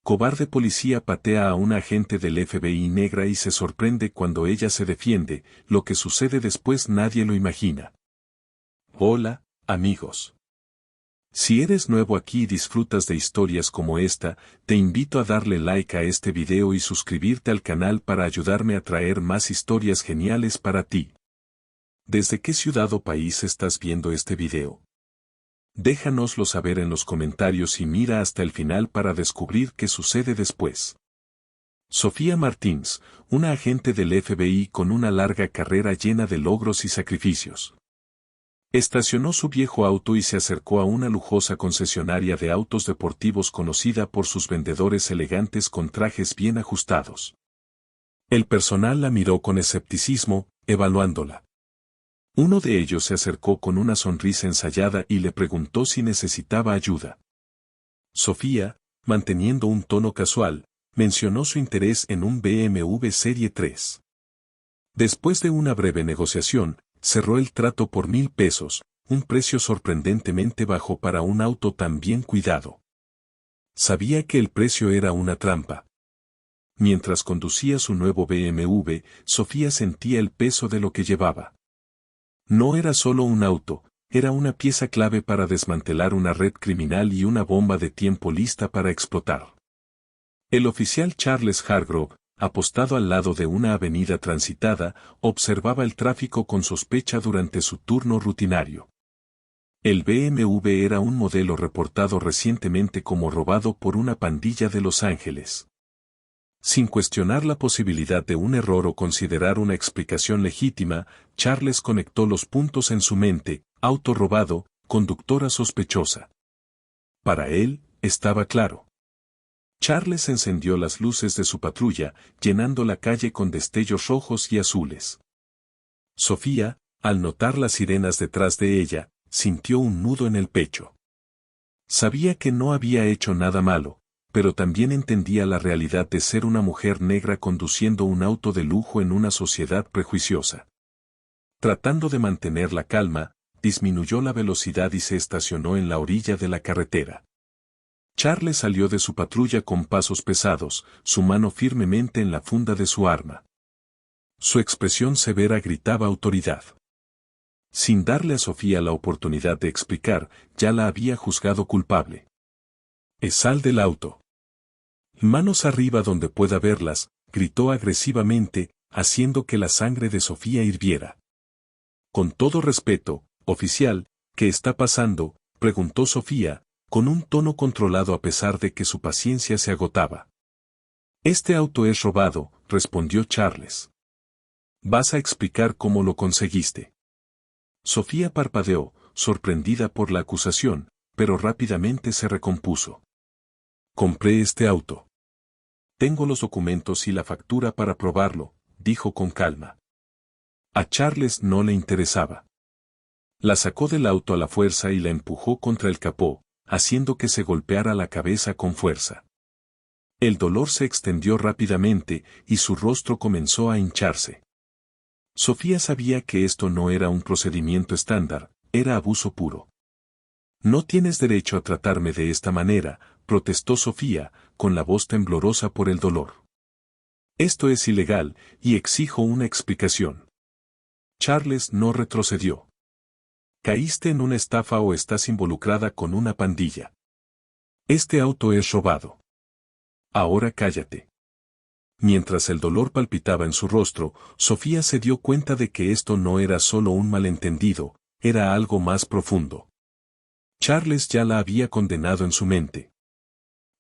Cobarde policía patea a una agente del FBI negra y se sorprende cuando ella se defiende, lo que sucede después nadie lo imagina. Hola, amigos. Si eres nuevo aquí y disfrutas de historias como esta, te invito a darle like a este video y suscribirte al canal para ayudarme a traer más historias geniales para ti. ¿Desde qué ciudad o país estás viendo este video? Déjanoslo saber en los comentarios y mira hasta el final para descubrir qué sucede después. Sofía Martins, una agente del FBI con una larga carrera llena de logros y sacrificios. Estacionó su viejo auto y se acercó a una lujosa concesionaria de autos deportivos conocida por sus vendedores elegantes con trajes bien ajustados. El personal la miró con escepticismo, evaluándola. Uno de ellos se acercó con una sonrisa ensayada y le preguntó si necesitaba ayuda. Sofía, manteniendo un tono casual, mencionó su interés en un BMW Serie 3. Después de una breve negociación, cerró el trato por $1,000, un precio sorprendentemente bajo para un auto tan bien cuidado. Sabía que el precio era una trampa. Mientras conducía su nuevo BMW, Sofía sentía el peso de lo que llevaba. No era solo un auto, era una pieza clave para desmantelar una red criminal y una bomba de tiempo lista para explotar. El oficial Charles Hargrove, apostado al lado de una avenida transitada, observaba el tráfico con sospecha durante su turno rutinario. El BMW era un modelo reportado recientemente como robado por una pandilla de Los Ángeles. Sin cuestionar la posibilidad de un error o considerar una explicación legítima, Charles conectó los puntos en su mente: auto robado, conductora sospechosa. Para él, estaba claro. Charles encendió las luces de su patrulla, llenando la calle con destellos rojos y azules. Sofía, al notar las sirenas detrás de ella, sintió un nudo en el pecho. Sabía que no había hecho nada malo, pero también entendía la realidad de ser una mujer negra conduciendo un auto de lujo en una sociedad prejuiciosa. Tratando de mantener la calma, disminuyó la velocidad y se estacionó en la orilla de la carretera. Charles salió de su patrulla con pasos pesados, su mano firmemente en la funda de su arma. Su expresión severa gritaba autoridad. Sin darle a Sofía la oportunidad de explicar, ya la había juzgado culpable. «Sal del auto». «Manos arriba donde pueda verlas», gritó agresivamente, haciendo que la sangre de Sofía hirviera. «Con todo respeto, oficial, ¿qué está pasando?», preguntó Sofía, con un tono controlado a pesar de que su paciencia se agotaba. «Este auto es robado», respondió Charles. «¿Vas a explicar cómo lo conseguiste?». Sofía parpadeó, sorprendida por la acusación, pero rápidamente se recompuso. «Compré este auto. Tengo los documentos y la factura para probarlo», dijo con calma. A Charles no le interesaba. La sacó del auto a la fuerza y la empujó contra el capó, haciendo que se golpeara la cabeza con fuerza. El dolor se extendió rápidamente y su rostro comenzó a hincharse. Sofía sabía que esto no era un procedimiento estándar, era abuso puro. «No tienes derecho a tratarme de esta manera», protestó Sofía, con la voz temblorosa por el dolor. «Esto es ilegal, y exijo una explicación». Charles no retrocedió. «¿Caíste en una estafa o estás involucrada con una pandilla? Este auto es robado. Ahora cállate». Mientras el dolor palpitaba en su rostro, Sofía se dio cuenta de que esto no era solo un malentendido, era algo más profundo. Charles ya la había condenado en su mente.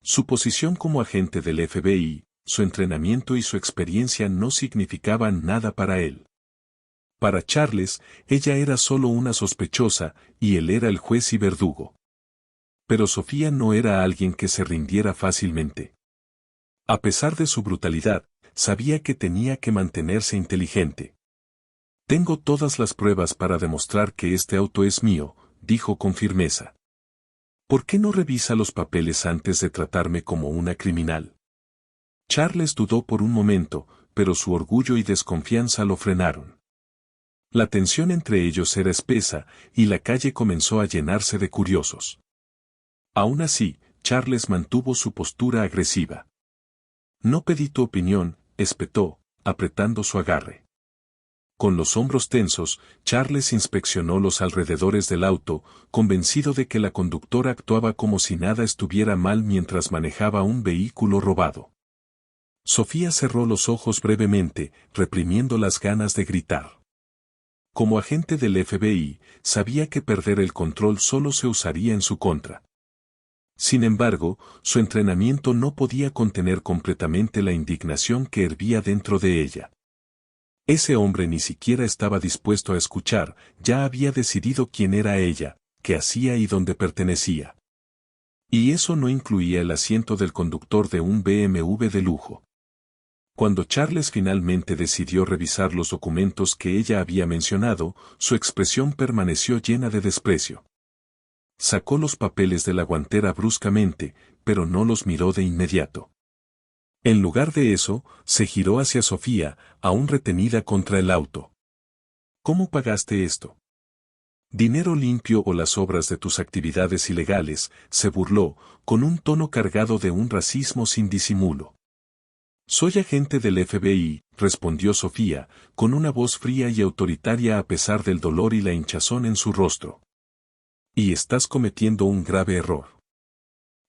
Su posición como agente del FBI, su entrenamiento y su experiencia no significaban nada para él. Para Charles, ella era solo una sospechosa, y él era el juez y verdugo. Pero Sofía no era alguien que se rindiera fácilmente. A pesar de su brutalidad, sabía que tenía que mantenerse inteligente. «Tengo todas las pruebas para demostrar que este auto es mío», dijo con firmeza. «¿Por qué no revisa los papeles antes de tratarme como una criminal?». Charles dudó por un momento, pero su orgullo y desconfianza lo frenaron. La tensión entre ellos era espesa, y la calle comenzó a llenarse de curiosos. Aún así, Charles mantuvo su postura agresiva. No pedí tu opinión, espetó, apretando su agarre. Con los hombros tensos, Charles inspeccionó los alrededores del auto, convencido de que la conductora actuaba como si nada estuviera mal mientras manejaba un vehículo robado. Sofía cerró los ojos brevemente, reprimiendo las ganas de gritar. Como agente del FBI, sabía que perder el control solo se usaría en su contra. Sin embargo, su entrenamiento no podía contener completamente la indignación que hervía dentro de ella. Ese hombre ni siquiera estaba dispuesto a escuchar, ya había decidido quién era ella, qué hacía y dónde pertenecía. Y eso no incluía el asiento del conductor de un BMW de lujo. Cuando Charles finalmente decidió revisar los documentos que ella había mencionado, su expresión permaneció llena de desprecio. Sacó los papeles de la guantera bruscamente, pero no los miró de inmediato. En lugar de eso, se giró hacia Sofía, aún retenida contra el auto. ¿Cómo pagaste esto? ¿Dinero limpio o las obras de tus actividades ilegales?, se burló, con un tono cargado de un racismo sin disimulo. Soy agente del FBI, respondió Sofía, con una voz fría y autoritaria a pesar del dolor y la hinchazón en su rostro. Y estás cometiendo un grave error.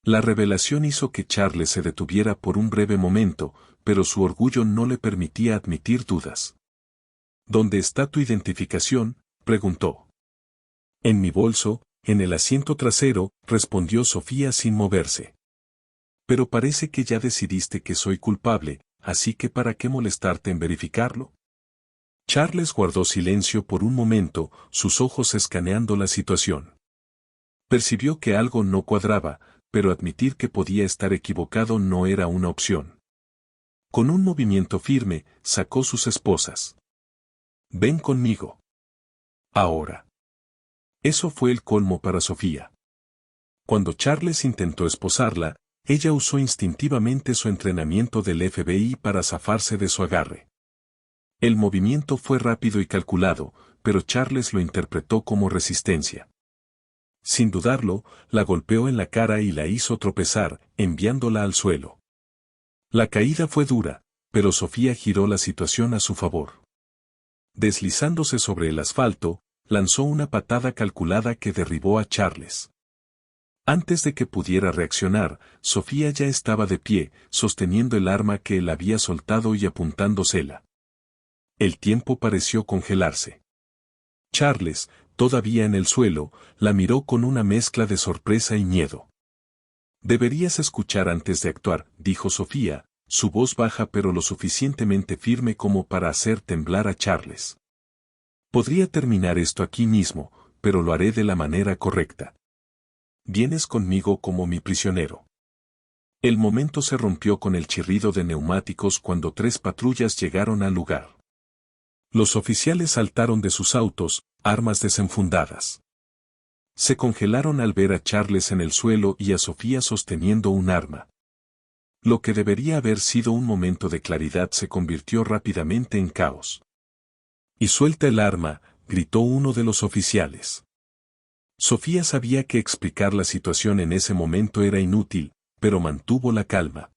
La revelación hizo que Charles se detuviera por un breve momento, pero su orgullo no le permitía admitir dudas. ¿Dónde está tu identificación?, preguntó. En mi bolso, en el asiento trasero, respondió Sofía sin moverse. Pero parece que ya decidiste que soy culpable, así que ¿para qué molestarte en verificarlo? Charles guardó silencio por un momento, sus ojos escaneando la situación. Percibió que algo no cuadraba, pero admitir que podía estar equivocado no era una opción. Con un movimiento firme, sacó sus esposas. Ven conmigo. Ahora. Eso fue el colmo para Sofía. Cuando Charles intentó esposarla, ella usó instintivamente su entrenamiento del FBI para zafarse de su agarre. El movimiento fue rápido y calculado, pero Charles lo interpretó como resistencia. Sin dudarlo, la golpeó en la cara y la hizo tropezar, enviándola al suelo. La caída fue dura, pero Sofía giró la situación a su favor. Deslizándose sobre el asfalto, lanzó una patada calculada que derribó a Charles. Antes de que pudiera reaccionar, Sofía ya estaba de pie, sosteniendo el arma que él había soltado y apuntándosela. El tiempo pareció congelarse. Charles, todavía en el suelo, la miró con una mezcla de sorpresa y miedo. Deberías escuchar antes de actuar, dijo Sofía, su voz baja pero lo suficientemente firme como para hacer temblar a Charles. Podría terminar esto aquí mismo, pero lo haré de la manera correcta. Vienes conmigo como mi prisionero. El momento se rompió con el chirrido de neumáticos cuando 3 patrullas llegaron al lugar. Los oficiales saltaron de sus autos, armas desenfundadas. Se congelaron al ver a Charles en el suelo y a Sofía sosteniendo un arma. Lo que debería haber sido un momento de claridad se convirtió rápidamente en caos. Y suelta el arma, gritó uno de los oficiales. Sofía sabía que explicar la situación en ese momento era inútil, pero mantuvo la calma.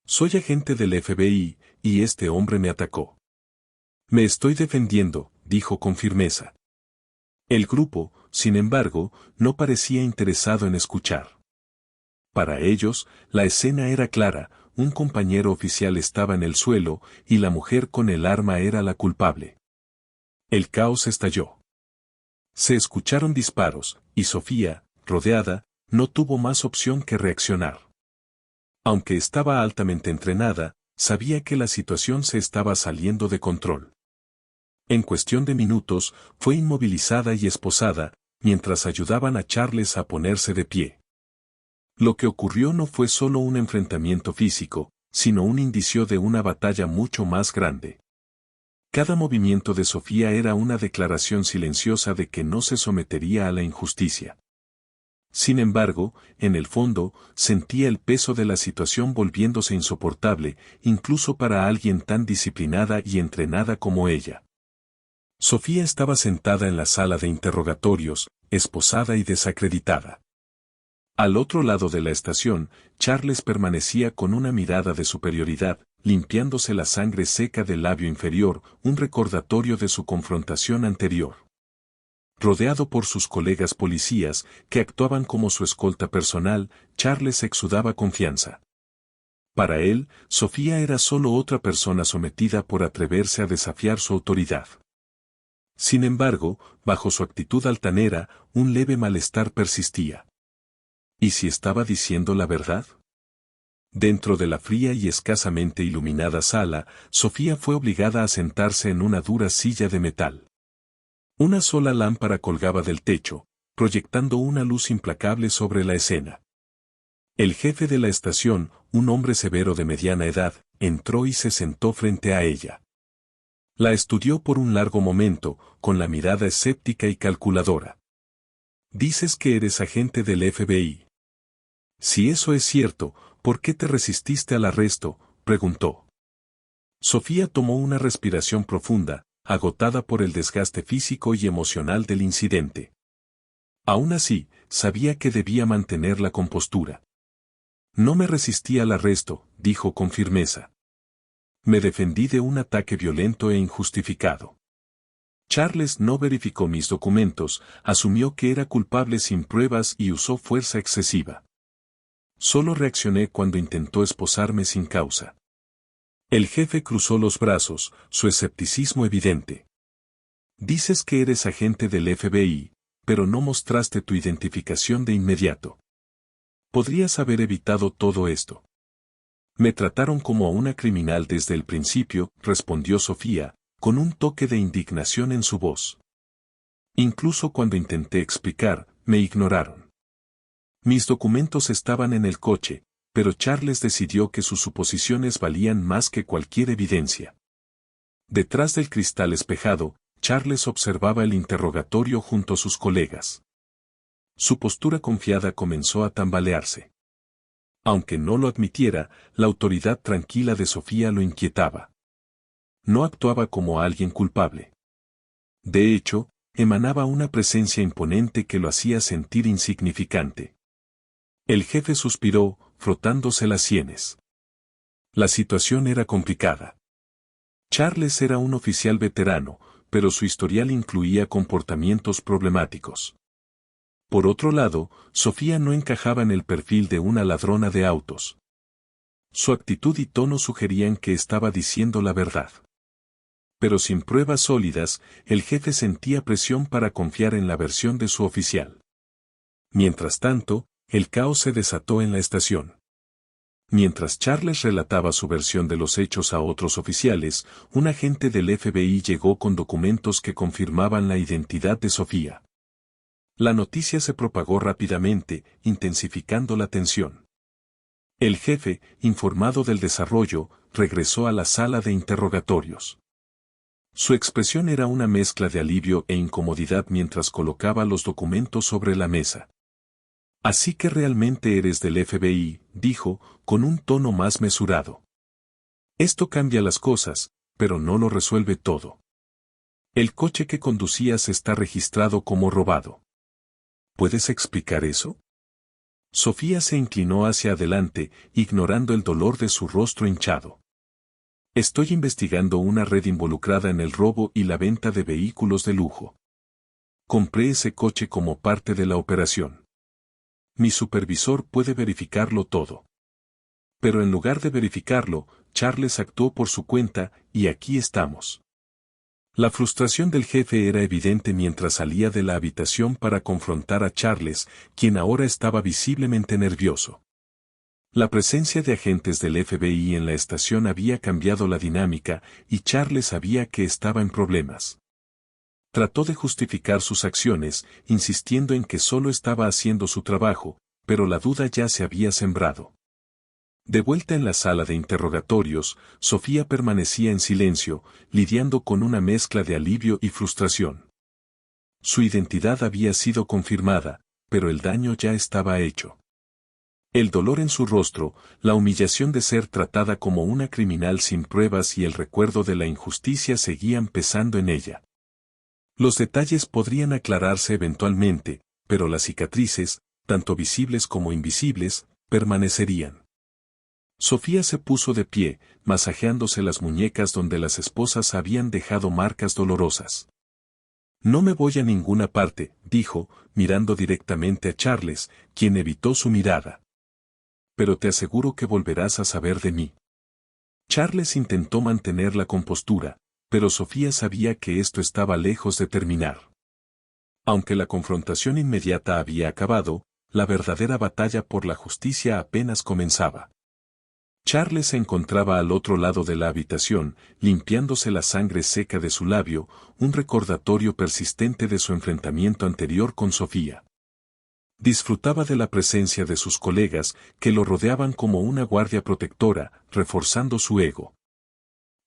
Soy agente del FBI, y este hombre me atacó. Me estoy defendiendo, dijo con firmeza. El grupo, sin embargo, no parecía interesado en escuchar. Para ellos, la escena era clara, un compañero oficial estaba en el suelo, y la mujer con el arma era la culpable. El caos estalló. Se escucharon disparos, y Sofía, rodeada, no tuvo más opción que reaccionar. Aunque estaba altamente entrenada, sabía que la situación se estaba saliendo de control. En cuestión de minutos, fue inmovilizada y esposada, mientras ayudaban a Charles a ponerse de pie. Lo que ocurrió no fue solo un enfrentamiento físico, sino un indicio de una batalla mucho más grande. Cada movimiento de Sofía era una declaración silenciosa de que no se sometería a la injusticia. Sin embargo, en el fondo, sentía el peso de la situación volviéndose insoportable, incluso para alguien tan disciplinada y entrenada como ella. Sofía estaba sentada en la sala de interrogatorios, esposada y desacreditada. Al otro lado de la estación, Charles permanecía con una mirada de superioridad, limpiándose la sangre seca del labio inferior, un recordatorio de su confrontación anterior. Rodeado por sus colegas policías, que actuaban como su escolta personal, Charles exudaba confianza. Para él, Sofía era solo otra persona sometida por atreverse a desafiar su autoridad. Sin embargo, bajo su actitud altanera, un leve malestar persistía. ¿Y si estaba diciendo la verdad? Dentro de la fría y escasamente iluminada sala, Sofía fue obligada a sentarse en una dura silla de metal. Una sola lámpara colgaba del techo, proyectando una luz implacable sobre la escena. El jefe de la estación, un hombre severo de mediana edad, entró y se sentó frente a ella. La estudió por un largo momento, con la mirada escéptica y calculadora. «Dices que eres agente del FBI. Si eso es cierto, ¿por qué te resististe al arresto?», preguntó. Sofía tomó una respiración profunda, agotada por el desgaste físico y emocional del incidente. Aún así, sabía que debía mantener la compostura. «No me resistí al arresto», dijo con firmeza. «Me defendí de un ataque violento e injustificado. Charles no verificó mis documentos, asumió que era culpable sin pruebas y usó fuerza excesiva. Solo reaccioné cuando intentó esposarme sin causa». El jefe cruzó los brazos, su escepticismo evidente. «Dices que eres agente del FBI, pero no mostraste tu identificación de inmediato. Podrías haber evitado todo esto». «Me trataron como a una criminal desde el principio», respondió Sofía, con un toque de indignación en su voz. «Incluso cuando intenté explicar, me ignoraron. Mis documentos estaban en el coche, pero Charles decidió que sus suposiciones valían más que cualquier evidencia». Detrás del cristal espejado, Charles observaba el interrogatorio junto a sus colegas. Su postura confiada comenzó a tambalearse. Aunque no lo admitiera, la autoridad tranquila de Sofía lo inquietaba. No actuaba como alguien culpable. De hecho, emanaba una presencia imponente que lo hacía sentir insignificante. El jefe suspiró, frotándose las sienes. La situación era complicada. Charles era un oficial veterano, pero su historial incluía comportamientos problemáticos. Por otro lado, Sofía no encajaba en el perfil de una ladrona de autos. Su actitud y tono sugerían que estaba diciendo la verdad. Pero sin pruebas sólidas, el jefe sentía presión para confiar en la versión de su oficial. Mientras tanto, el caos se desató en la estación. Mientras Charles relataba su versión de los hechos a otros oficiales, un agente del FBI llegó con documentos que confirmaban la identidad de Sofía. La noticia se propagó rápidamente, intensificando la tensión. El jefe, informado del desarrollo, regresó a la sala de interrogatorios. Su expresión era una mezcla de alivio e incomodidad mientras colocaba los documentos sobre la mesa. «Así que realmente eres del FBI», dijo, con un tono más mesurado. «Esto cambia las cosas, pero no lo resuelve todo. El coche que conducías está registrado como robado. ¿Puedes explicar eso?». Sofía se inclinó hacia adelante, ignorando el dolor de su rostro hinchado. «Estoy investigando una red involucrada en el robo y la venta de vehículos de lujo. Compré ese coche como parte de la operación. Mi supervisor puede verificarlo todo». Pero en lugar de verificarlo, Charles actuó por su cuenta, y aquí estamos. La frustración del jefe era evidente mientras salía de la habitación para confrontar a Charles, quien ahora estaba visiblemente nervioso. La presencia de agentes del FBI en la estación había cambiado la dinámica, y Charles sabía que estaba en problemas. Trató de justificar sus acciones, insistiendo en que solo estaba haciendo su trabajo, pero la duda ya se había sembrado. De vuelta en la sala de interrogatorios, Sofía permanecía en silencio, lidiando con una mezcla de alivio y frustración. Su identidad había sido confirmada, pero el daño ya estaba hecho. El dolor en su rostro, la humillación de ser tratada como una criminal sin pruebas y el recuerdo de la injusticia seguían pesando en ella. Los detalles podrían aclararse eventualmente, pero las cicatrices, tanto visibles como invisibles, permanecerían. Sofía se puso de pie, masajeándose las muñecas donde las esposas habían dejado marcas dolorosas. No me voy a ninguna parte, dijo, mirando directamente a Charles, quien evitó su mirada. Pero te aseguro que volverás a saber de mí. Charles intentó mantener la compostura, pero Sofía sabía que esto estaba lejos de terminar. Aunque la confrontación inmediata había acabado, la verdadera batalla por la justicia apenas comenzaba. Charles se encontraba al otro lado de la habitación, limpiándose la sangre seca de su labio, un recordatorio persistente de su enfrentamiento anterior con Sofía. Disfrutaba de la presencia de sus colegas, que lo rodeaban como una guardia protectora, reforzando su ego.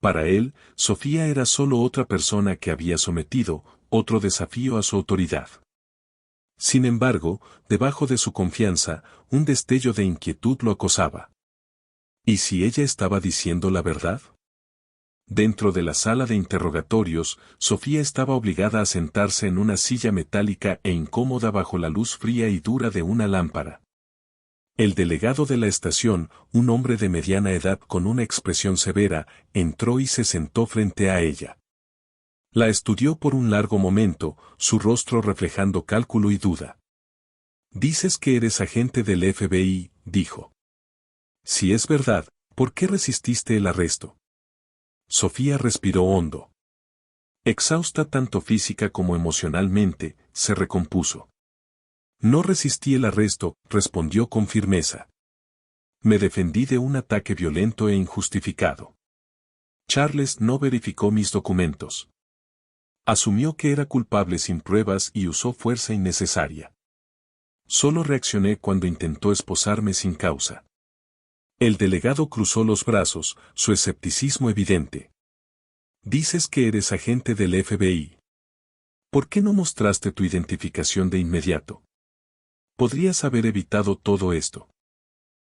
Para él, Sofía era solo otra persona que había sometido, otro desafío a su autoridad. Sin embargo, debajo de su confianza, un destello de inquietud lo acosaba. ¿Y si ella estaba diciendo la verdad? Dentro de la sala de interrogatorios, Sofía estaba obligada a sentarse en una silla metálica e incómoda bajo la luz fría y dura de una lámpara. El delegado de la estación, un hombre de mediana edad con una expresión severa, entró y se sentó frente a ella. La estudió por un largo momento, su rostro reflejando cálculo y duda. «Dices que eres agente del FBI», dijo. «Si es verdad, ¿por qué resististe el arresto?» Sofía respiró hondo. Exhausta tanto física como emocionalmente, se recompuso. «No resistí el arresto», respondió con firmeza. «Me defendí de un ataque violento e injustificado. Charles no verificó mis documentos. Asumió que era culpable sin pruebas y usó fuerza innecesaria. Solo reaccioné cuando intentó esposarme sin causa». El delegado cruzó los brazos, su escepticismo evidente. «Dices que eres agente del FBI. ¿Por qué no mostraste tu identificación de inmediato? Podrías haber evitado todo esto».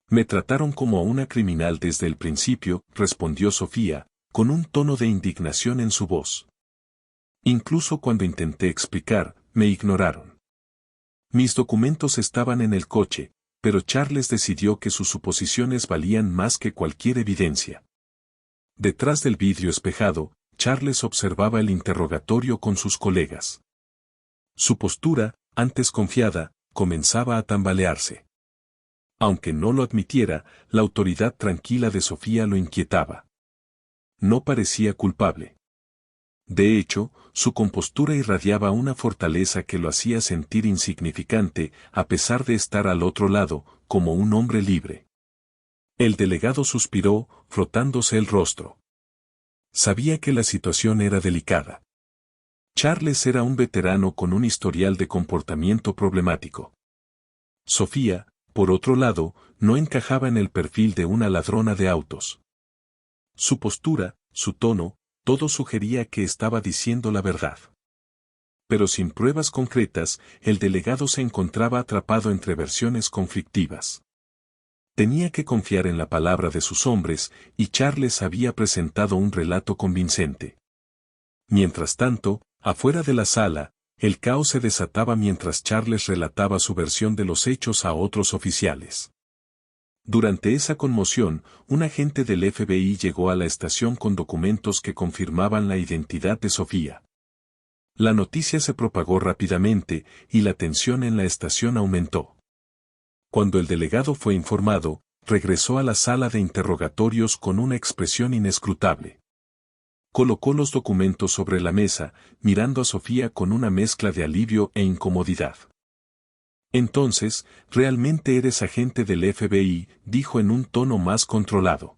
«Me trataron como a una criminal desde el principio», respondió Sofía, con un tono de indignación en su voz. «Incluso cuando intenté explicar, me ignoraron. Mis documentos estaban en el coche, pero Charles decidió que sus suposiciones valían más que cualquier evidencia». Detrás del vidrio espejado, Charles observaba el interrogatorio con sus colegas. Su postura, antes confiada, comenzaba a tambalearse. Aunque no lo admitiera, la autoridad tranquila de Sofía lo inquietaba. No parecía culpable. De hecho, su compostura irradiaba una fortaleza que lo hacía sentir insignificante, a pesar de estar al otro lado, como un hombre libre. El delegado suspiró, frotándose el rostro. Sabía que la situación era delicada. Charles era un veterano con un historial de comportamiento problemático. Sofía, por otro lado, no encajaba en el perfil de una ladrona de autos. Su postura, su tono, todo sugería que estaba diciendo la verdad. Pero sin pruebas concretas, el delegado se encontraba atrapado entre versiones conflictivas. Tenía que confiar en la palabra de sus hombres, y Charles había presentado un relato convincente. Mientras tanto, afuera de la sala, el caos se desataba mientras Charles relataba su versión de los hechos a otros oficiales. Durante esa conmoción, un agente del FBI llegó a la estación con documentos que confirmaban la identidad de Sofía. La noticia se propagó rápidamente, y la tensión en la estación aumentó. Cuando el delegado fue informado, regresó a la sala de interrogatorios con una expresión inescrutable. Colocó los documentos sobre la mesa, mirando a Sofía con una mezcla de alivio e incomodidad. «Entonces, ¿realmente eres agente del FBI?», dijo en un tono más controlado.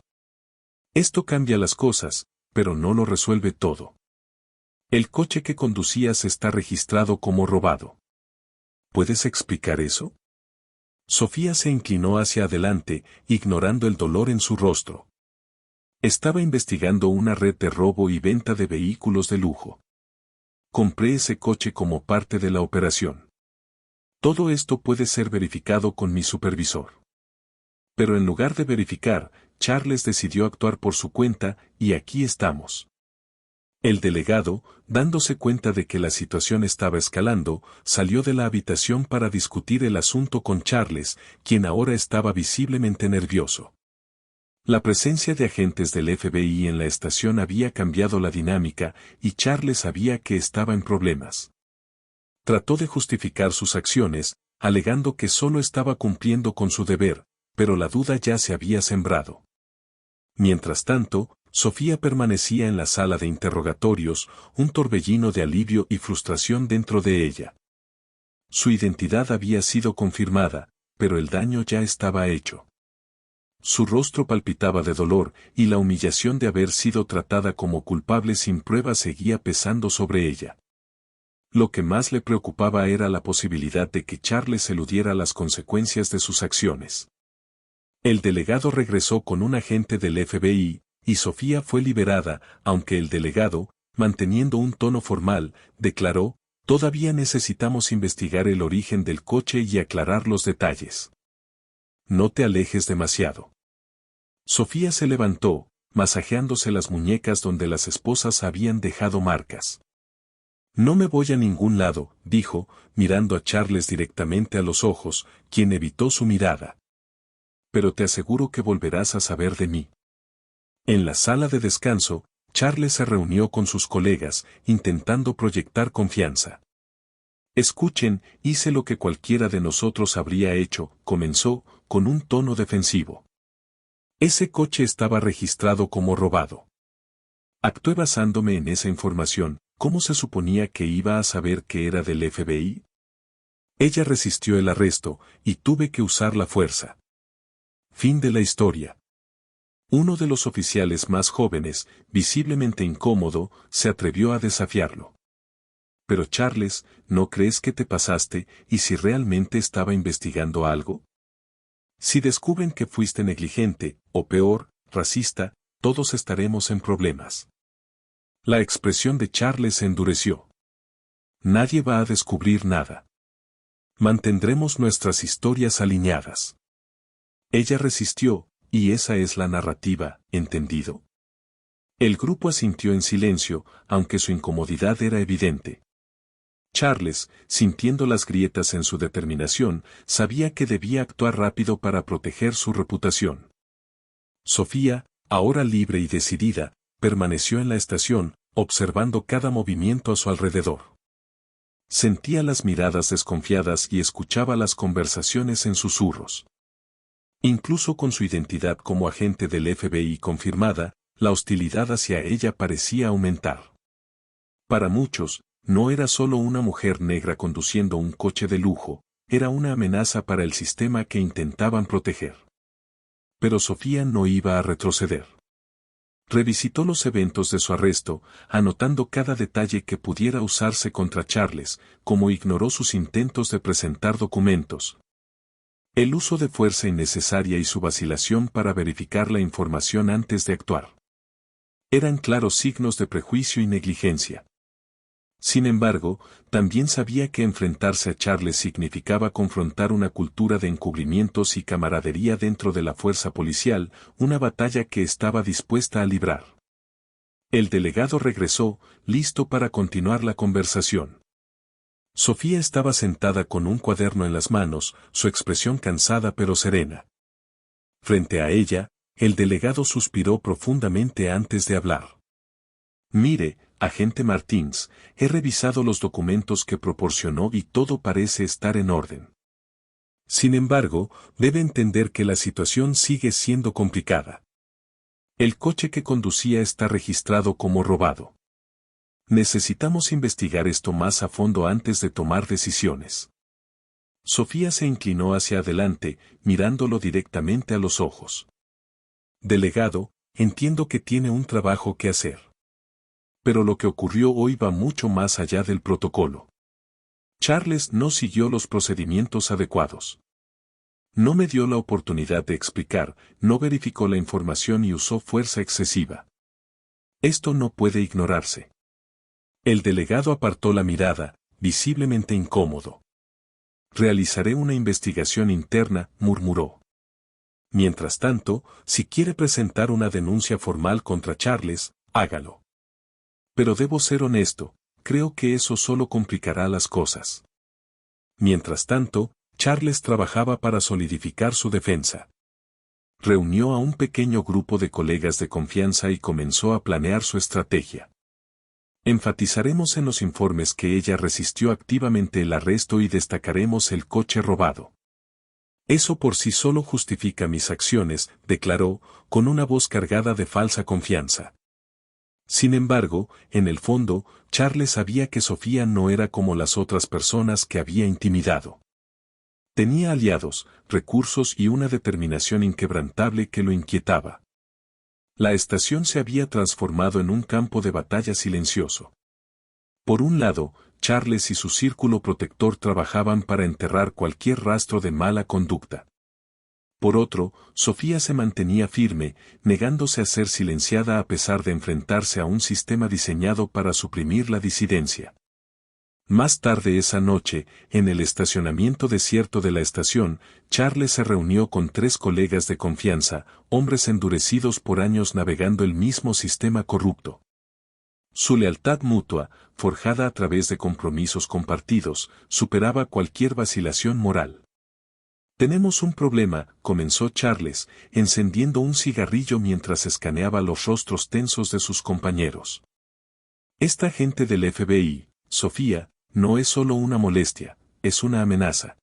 «Esto cambia las cosas, pero no lo resuelve todo. El coche que conducías está registrado como robado. ¿Puedes explicar eso?». Sofía se inclinó hacia adelante, ignorando el dolor en su rostro. «Estaba investigando una red de robo y venta de vehículos de lujo. Compré ese coche como parte de la operación. Todo esto puede ser verificado con mi supervisor». Pero en lugar de verificar, Charles decidió actuar por su cuenta, y aquí estamos. El delegado, dándose cuenta de que la situación estaba escalando, salió de la habitación para discutir el asunto con Charles, quien ahora estaba visiblemente nervioso. La presencia de agentes del FBI en la estación había cambiado la dinámica y Charles sabía que estaba en problemas. Trató de justificar sus acciones, alegando que solo estaba cumpliendo con su deber, pero la duda ya se había sembrado. Mientras tanto, Sofía permanecía en la sala de interrogatorios, un torbellino de alivio y frustración dentro de ella. Su identidad había sido confirmada, pero el daño ya estaba hecho. Su rostro palpitaba de dolor y la humillación de haber sido tratada como culpable sin pruebas seguía pesando sobre ella. Lo que más le preocupaba era la posibilidad de que Charles eludiera las consecuencias de sus acciones. El delegado regresó con un agente del FBI, y Sofía fue liberada, aunque el delegado, manteniendo un tono formal, declaró, «Todavía necesitamos investigar el origen del coche y aclarar los detalles. No te alejes demasiado». Sofía se levantó, masajeándose las muñecas donde las esposas habían dejado marcas. «No me voy a ningún lado», dijo, mirando a Charles directamente a los ojos, quien evitó su mirada. «Pero te aseguro que volverás a saber de mí». En la sala de descanso, Charles se reunió con sus colegas, intentando proyectar confianza. «Escuchen, hice lo que cualquiera de nosotros habría hecho», comenzó, con un tono defensivo. «Ese coche estaba registrado como robado. Actué basándome en esa información. ¿Cómo se suponía que iba a saber que era del FBI? Ella resistió el arresto, y tuve que usar la fuerza». Fin de la historia. Uno de los oficiales más jóvenes, visiblemente incómodo, se atrevió a desafiarlo. «Pero Charles, ¿no crees que te pasaste, y si realmente estaba investigando algo? Si descubren que fuiste negligente, o peor, racista, todos estaremos en problemas». La expresión de Charles se endureció. «Nadie va a descubrir nada. Mantendremos nuestras historias alineadas». Ella resistió, y esa es la narrativa, ¿entendido? El grupo asintió en silencio, aunque su incomodidad era evidente. Charles, sintiendo las grietas en su determinación, sabía que debía actuar rápido para proteger su reputación. Sofía, ahora libre y decidida, permaneció en la estación, observando cada movimiento a su alrededor. Sentía las miradas desconfiadas y escuchaba las conversaciones en susurros. Incluso con su identidad como agente del FBI confirmada, la hostilidad hacia ella parecía aumentar. Para muchos, no era solo una mujer negra conduciendo un coche de lujo, era una amenaza para el sistema que intentaban proteger. Pero Sofía no iba a retroceder. Revisitó los eventos de su arresto, anotando cada detalle que pudiera usarse contra Charles, como ignoró sus intentos de presentar documentos. El uso de fuerza innecesaria y su vacilación para verificar la información antes de actuar. Eran claros signos de prejuicio y negligencia. Sin embargo, también sabía que enfrentarse a Charles significaba confrontar una cultura de encubrimientos y camaradería dentro de la fuerza policial, una batalla que estaba dispuesta a librar. El delegado regresó, listo para continuar la conversación. Sofía estaba sentada con un cuaderno en las manos, su expresión cansada pero serena. Frente a ella, el delegado suspiró profundamente antes de hablar. «Mire, agente Martins, he revisado los documentos que proporcionó y todo parece estar en orden. Sin embargo, debe entender que la situación sigue siendo complicada. El coche que conducía está registrado como robado. Necesitamos investigar esto más a fondo antes de tomar decisiones». Sofía se inclinó hacia adelante, mirándolo directamente a los ojos. «Delegado, entiendo que tiene un trabajo que hacer. Pero lo que ocurrió hoy va mucho más allá del protocolo. Charles no siguió los procedimientos adecuados. No me dio la oportunidad de explicar, no verificó la información y usó fuerza excesiva. Esto no puede ignorarse». El delegado apartó la mirada, visiblemente incómodo. «Realizaré una investigación interna», murmuró. «Mientras tanto, si quiere presentar una denuncia formal contra Charles, hágalo». Pero debo ser honesto, creo que eso solo complicará las cosas. Mientras tanto, Charles trabajaba para solidificar su defensa. Reunió a un pequeño grupo de colegas de confianza y comenzó a planear su estrategia. Enfatizaremos en los informes que ella resistió activamente el arresto y destacaremos el coche robado. Eso por sí solo justifica mis acciones, declaró, con una voz cargada de falsa confianza. Sin embargo, en el fondo, Charles sabía que Sofía no era como las otras personas que había intimidado. Tenía aliados, recursos y una determinación inquebrantable que lo inquietaba. La estación se había transformado en un campo de batalla silencioso. Por un lado, Charles y su círculo protector trabajaban para enterrar cualquier rastro de mala conducta. Por otro, Sofía se mantenía firme, negándose a ser silenciada a pesar de enfrentarse a un sistema diseñado para suprimir la disidencia. Más tarde esa noche, en el estacionamiento desierto de la estación, Charles se reunió con 3 colegas de confianza, hombres endurecidos por años navegando el mismo sistema corrupto. Su lealtad mutua, forjada a través de compromisos compartidos, superaba cualquier vacilación moral. «Tenemos un problema», comenzó Charles, encendiendo un cigarrillo mientras escaneaba los rostros tensos de sus compañeros. «Esta gente del FBI, Sofía, no es solo una molestia, es una amenaza.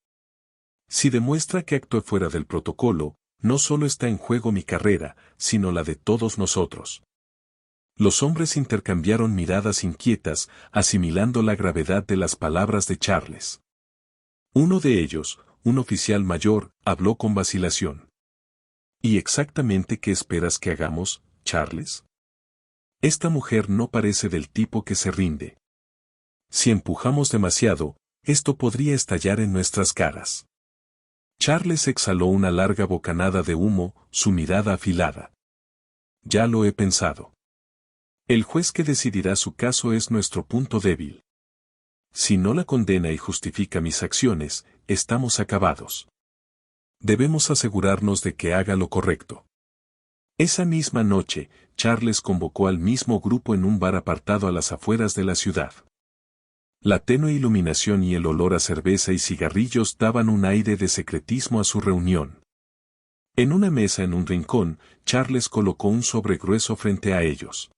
Si demuestra que actué fuera del protocolo, no solo está en juego mi carrera, sino la de todos nosotros». Los hombres intercambiaron miradas inquietas, asimilando la gravedad de las palabras de Charles. Uno de ellos, un oficial mayor, habló con vacilación. «¿Y exactamente qué esperas que hagamos, Charles? Esta mujer no parece del tipo que se rinde. Si empujamos demasiado, esto podría estallar en nuestras caras». Charles exhaló una larga bocanada de humo, su mirada afilada. «Ya lo he pensado. El juez que decidirá su caso es nuestro punto débil. Si no la condena y justifica mis acciones, estamos acabados. Debemos asegurarnos de que haga lo correcto». Esa misma noche, Charles convocó al mismo grupo en un bar apartado a las afueras de la ciudad. La tenue iluminación y el olor a cerveza y cigarrillos daban un aire de secretismo a su reunión. En una mesa en un rincón, Charles colocó un sobre grueso frente a ellos.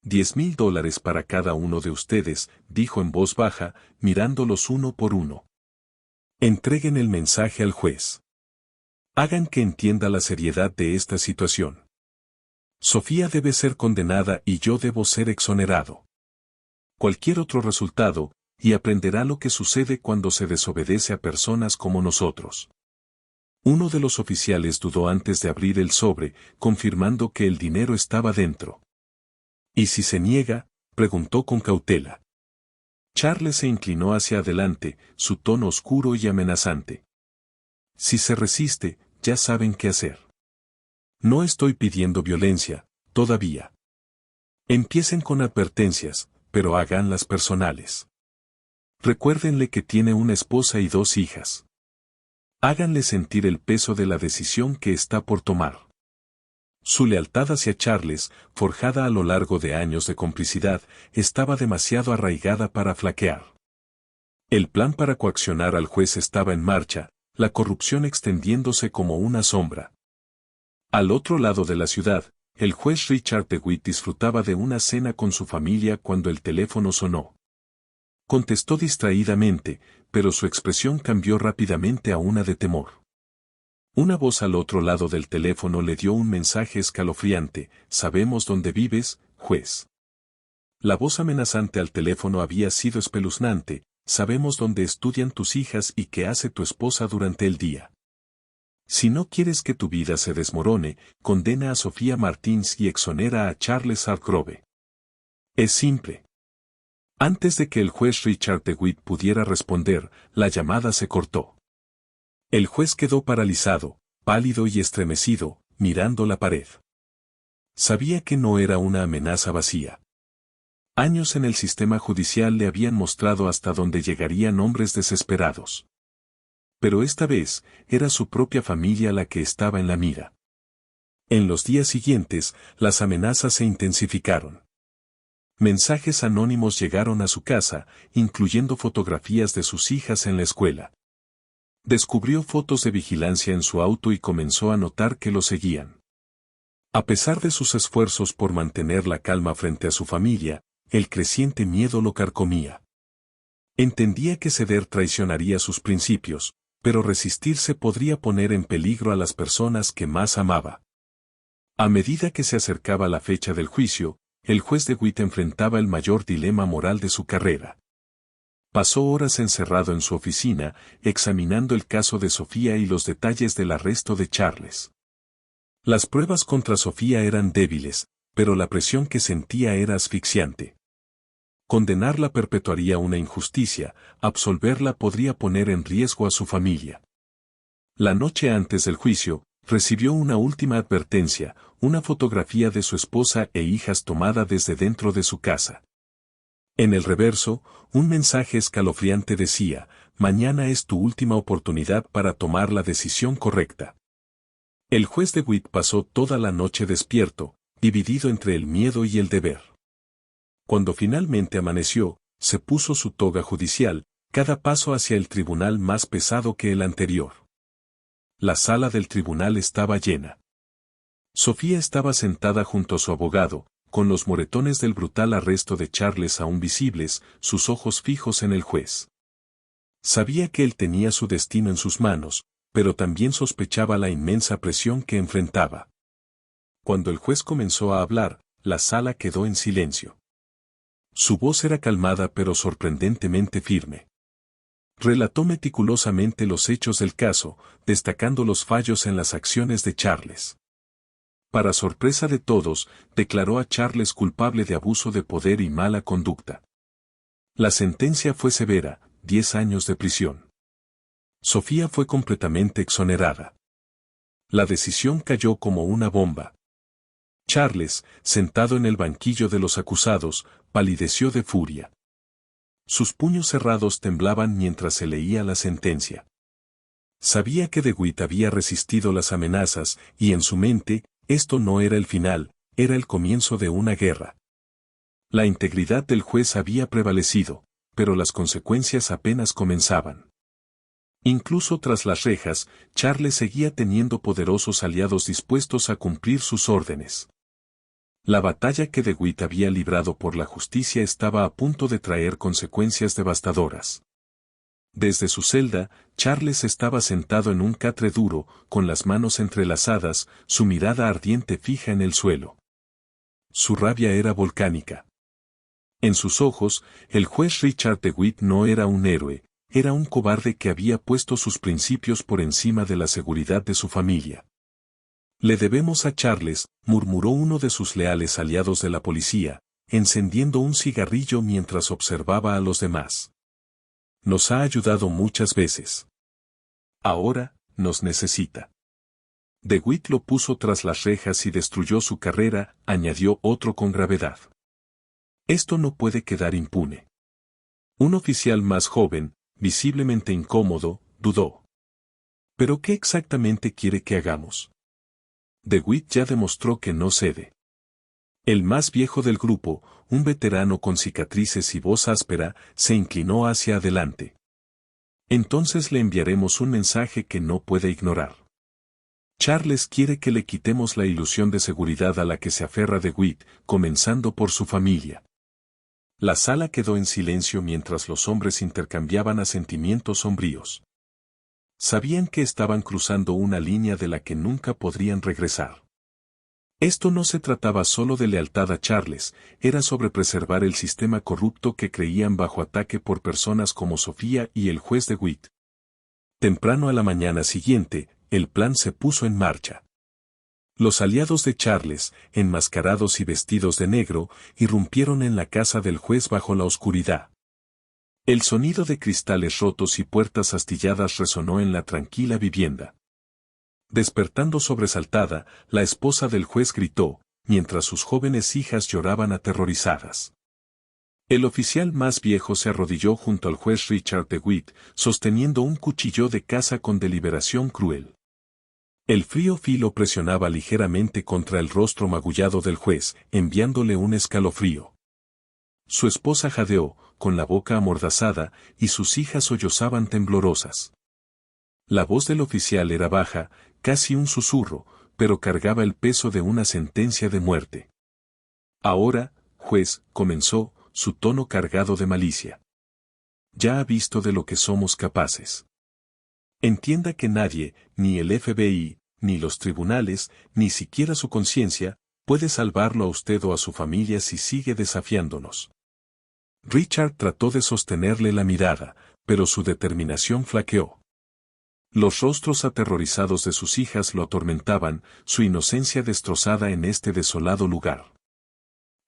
$10,000 para cada uno de ustedes, dijo en voz baja, mirándolos uno por uno. Entreguen el mensaje al juez. Hagan que entienda la seriedad de esta situación. Sofía debe ser condenada y yo debo ser exonerado. Cualquier otro resultado, y aprenderá lo que sucede cuando se desobedece a personas como nosotros. Uno de los oficiales dudó antes de abrir el sobre, confirmando que el dinero estaba dentro. «¿Y si se niega?», preguntó con cautela. Charles se inclinó hacia adelante, su tono oscuro y amenazante. «Si se resiste, ya saben qué hacer. No estoy pidiendo violencia, todavía. Empiecen con advertencias, pero háganlas personales. Recuérdenle que tiene una esposa y 2 hijas. Háganle sentir el peso de la decisión que está por tomar». Su lealtad hacia Charles, forjada a lo largo de años de complicidad, estaba demasiado arraigada para flaquear. El plan para coaccionar al juez estaba en marcha, la corrupción extendiéndose como una sombra. Al otro lado de la ciudad, el juez Richard DeWitt disfrutaba de una cena con su familia cuando el teléfono sonó. Contestó distraídamente, pero su expresión cambió rápidamente a una de temor. Una voz al otro lado del teléfono le dio un mensaje escalofriante: «Sabemos dónde vives, juez». La voz amenazante al teléfono había sido espeluznante: «Sabemos dónde estudian tus hijas y qué hace tu esposa durante el día. Si no quieres que tu vida se desmorone, condena a Sofía Martins y exonera a Charles Hargrove. Es simple». Antes de que el juez Richard DeWitt pudiera responder, la llamada se cortó. El juez quedó paralizado, pálido y estremecido, mirando la pared. Sabía que no era una amenaza vacía. Años en el sistema judicial le habían mostrado hasta dónde llegarían hombres desesperados. Pero esta vez, era su propia familia la que estaba en la mira. En los días siguientes, las amenazas se intensificaron. Mensajes anónimos llegaron a su casa, incluyendo fotografías de sus hijas en la escuela. Descubrió fotos de vigilancia en su auto y comenzó a notar que lo seguían. A pesar de sus esfuerzos por mantener la calma frente a su familia, el creciente miedo lo carcomía. Entendía que ceder traicionaría sus principios, pero resistirse podría poner en peligro a las personas que más amaba. A medida que se acercaba la fecha del juicio, el juez DeWitt enfrentaba el mayor dilema moral de su carrera. Pasó horas encerrado en su oficina, examinando el caso de Sofía y los detalles del arresto de Charles. Las pruebas contra Sofía eran débiles, pero la presión que sentía era asfixiante. Condenarla perpetuaría una injusticia, absolverla podría poner en riesgo a su familia. La noche antes del juicio, recibió una última advertencia, una fotografía de su esposa e hijas tomada desde dentro de su casa. En el reverso, un mensaje escalofriante decía: mañana es tu última oportunidad para tomar la decisión correcta. El juez DeWitt pasó toda la noche despierto, dividido entre el miedo y el deber. Cuando finalmente amaneció, se puso su toga judicial, cada paso hacia el tribunal más pesado que el anterior. La sala del tribunal estaba llena. Sofía estaba sentada junto a su abogado, con los moretones del brutal arresto de Charles aún visibles, sus ojos fijos en el juez. Sabía que él tenía su destino en sus manos, pero también sospechaba la inmensa presión que enfrentaba. Cuando el juez comenzó a hablar, la sala quedó en silencio. Su voz era calmada pero sorprendentemente firme. Relató meticulosamente los hechos del caso, destacando los fallos en las acciones de Charles. Para sorpresa de todos, declaró a Charles culpable de abuso de poder y mala conducta. La sentencia fue severa, 10 años de prisión. Sofía fue completamente exonerada. La decisión cayó como una bomba. Charles, sentado en el banquillo de los acusados, palideció de furia. Sus puños cerrados temblaban mientras se leía la sentencia. Sabía que DeWitt había resistido las amenazas, y en su mente, esto no era el final, era el comienzo de una guerra. La integridad del juez había prevalecido, pero las consecuencias apenas comenzaban. Incluso tras las rejas, Charles seguía teniendo poderosos aliados dispuestos a cumplir sus órdenes. La batalla que DeWitt había librado por la justicia estaba a punto de traer consecuencias devastadoras. Desde su celda, Charles estaba sentado en un catre duro, con las manos entrelazadas, su mirada ardiente fija en el suelo. Su rabia era volcánica. En sus ojos, el juez Richard DeWitt no era un héroe, era un cobarde que había puesto sus principios por encima de la seguridad de su familia. Le debemos a Charles, murmuró uno de sus leales aliados de la policía, encendiendo un cigarrillo mientras observaba a los demás. Nos ha ayudado muchas veces. Ahora, nos necesita. DeWitt lo puso tras las rejas y destruyó su carrera, añadió otro con gravedad. Esto no puede quedar impune. Un oficial más joven, visiblemente incómodo, dudó. ¿Pero qué exactamente quiere que hagamos? DeWitt ya demostró que no cede. El más viejo del grupo, un veterano con cicatrices y voz áspera, se inclinó hacia adelante. Entonces le enviaremos un mensaje que no puede ignorar. Charles quiere que le quitemos la ilusión de seguridad a la que se aferra DeWitt, comenzando por su familia. La sala quedó en silencio mientras los hombres intercambiaban asentimientos sombríos. Sabían que estaban cruzando una línea de la que nunca podrían regresar. Esto no se trataba solo de lealtad a Charles, era sobre preservar el sistema corrupto que creían bajo ataque por personas como Sofía y el juez DeWitt. Temprano a la mañana siguiente, el plan se puso en marcha. Los aliados de Charles, enmascarados y vestidos de negro, irrumpieron en la casa del juez bajo la oscuridad. El sonido de cristales rotos y puertas astilladas resonó en la tranquila vivienda. Despertando sobresaltada, la esposa del juez gritó, mientras sus jóvenes hijas lloraban aterrorizadas. El oficial más viejo se arrodilló junto al juez Richard DeWitt, sosteniendo un cuchillo de caza con deliberación cruel. El frío filo presionaba ligeramente contra el rostro magullado del juez, enviándole un escalofrío. Su esposa jadeó, con la boca amordazada, y sus hijas sollozaban temblorosas. La voz del oficial era baja, casi un susurro, pero cargaba el peso de una sentencia de muerte. Ahora, juez, comenzó, su tono cargado de malicia. Ya ha visto de lo que somos capaces. Entienda que nadie, ni el FBI, ni los tribunales, ni siquiera su conciencia, puede salvarlo a usted o a su familia si sigue desafiándonos. Richard trató de sostenerle la mirada, pero su determinación flaqueó. Los rostros aterrorizados de sus hijas lo atormentaban, su inocencia destrozada en este desolado lugar.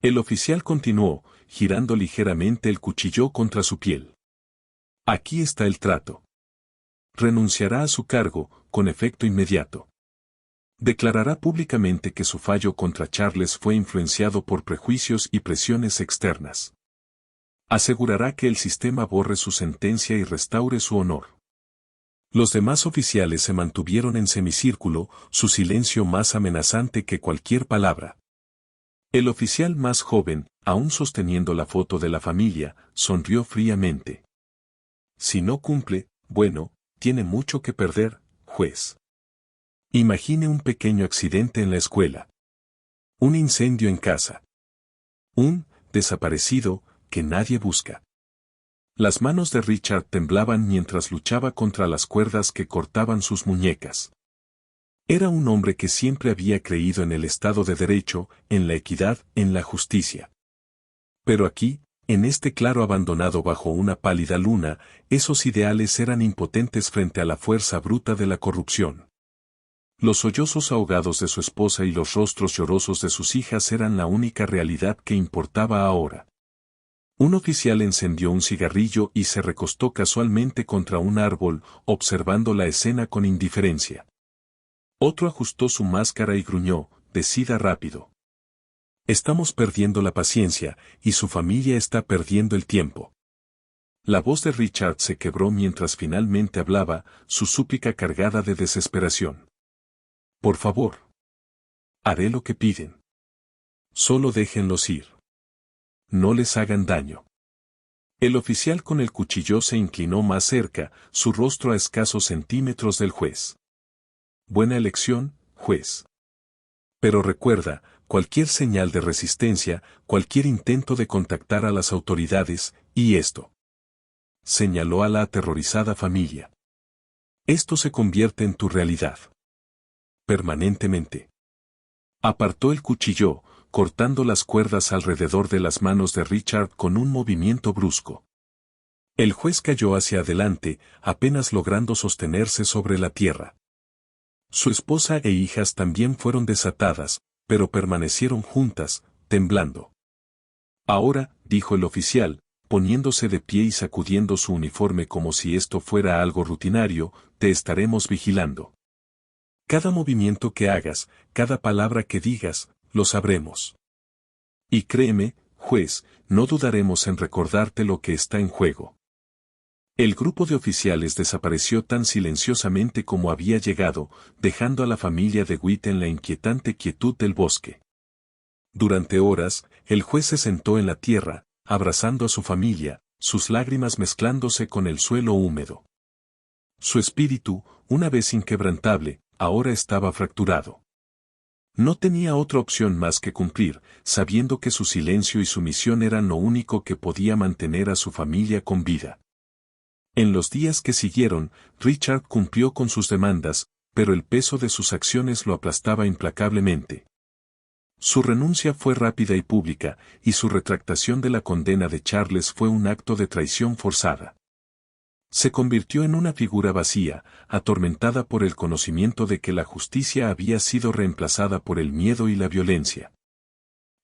El oficial continuó, girando ligeramente el cuchillo contra su piel. Aquí está el trato. Renunciará a su cargo, con efecto inmediato. Declarará públicamente que su fallo contra Charles fue influenciado por prejuicios y presiones externas. Asegurará que el sistema borre su sentencia y restaure su honor. Los demás oficiales se mantuvieron en semicírculo, su silencio más amenazante que cualquier palabra. El oficial más joven, aún sosteniendo la foto de la familia, sonrió fríamente. Si no cumple, bueno, tiene mucho que perder, juez. Imagine un pequeño accidente en la escuela. Un incendio en casa. Un desaparecido que nadie busca. Las manos de Richard temblaban mientras luchaba contra las cuerdas que cortaban sus muñecas. Era un hombre que siempre había creído en el Estado de Derecho, en la equidad, en la justicia. Pero aquí, en este claro abandonado bajo una pálida luna, esos ideales eran impotentes frente a la fuerza bruta de la corrupción. Los sollozos ahogados de su esposa y los rostros llorosos de sus hijas eran la única realidad que importaba ahora. Un oficial encendió un cigarrillo y se recostó casualmente contra un árbol, observando la escena con indiferencia. Otro ajustó su máscara y gruñó, decida rápido. Estamos perdiendo la paciencia, y su familia está perdiendo el tiempo. La voz de Richard se quebró mientras finalmente hablaba, su súplica cargada de desesperación. Por favor. Haré lo que piden. Solo déjenlos ir. No les hagan daño. El oficial con el cuchillo se inclinó más cerca, su rostro a escasos centímetros del juez. Buena elección, juez. Pero recuerda, cualquier señal de resistencia, cualquier intento de contactar a las autoridades, y esto. Señaló a la aterrorizada familia. Esto se convierte en tu realidad. Permanentemente. Apartó el cuchillo, cortando las cuerdas alrededor de las manos de Richard con un movimiento brusco. El juez cayó hacia adelante, apenas logrando sostenerse sobre la tierra. Su esposa e hijas también fueron desatadas, pero permanecieron juntas, temblando. Ahora, dijo el oficial, poniéndose de pie y sacudiendo su uniforme como si esto fuera algo rutinario, te estaremos vigilando. Cada movimiento que hagas, cada palabra que digas, lo sabremos. Y créeme, juez, no dudaremos en recordarte lo que está en juego. El grupo de oficiales desapareció tan silenciosamente como había llegado, dejando a la familia de Witt en la inquietante quietud del bosque. Durante horas, el juez se sentó en la tierra, abrazando a su familia, sus lágrimas mezclándose con el suelo húmedo. Su espíritu, una vez inquebrantable, ahora estaba fracturado. No tenía otra opción más que cumplir, sabiendo que su silencio y su misión eran lo único que podía mantener a su familia con vida. En los días que siguieron, Richard cumplió con sus demandas, pero el peso de sus acciones lo aplastaba implacablemente. Su renuncia fue rápida y pública, y su retractación de la condena de Charles fue un acto de traición forzada. Se convirtió en una figura vacía, atormentada por el conocimiento de que la justicia había sido reemplazada por el miedo y la violencia.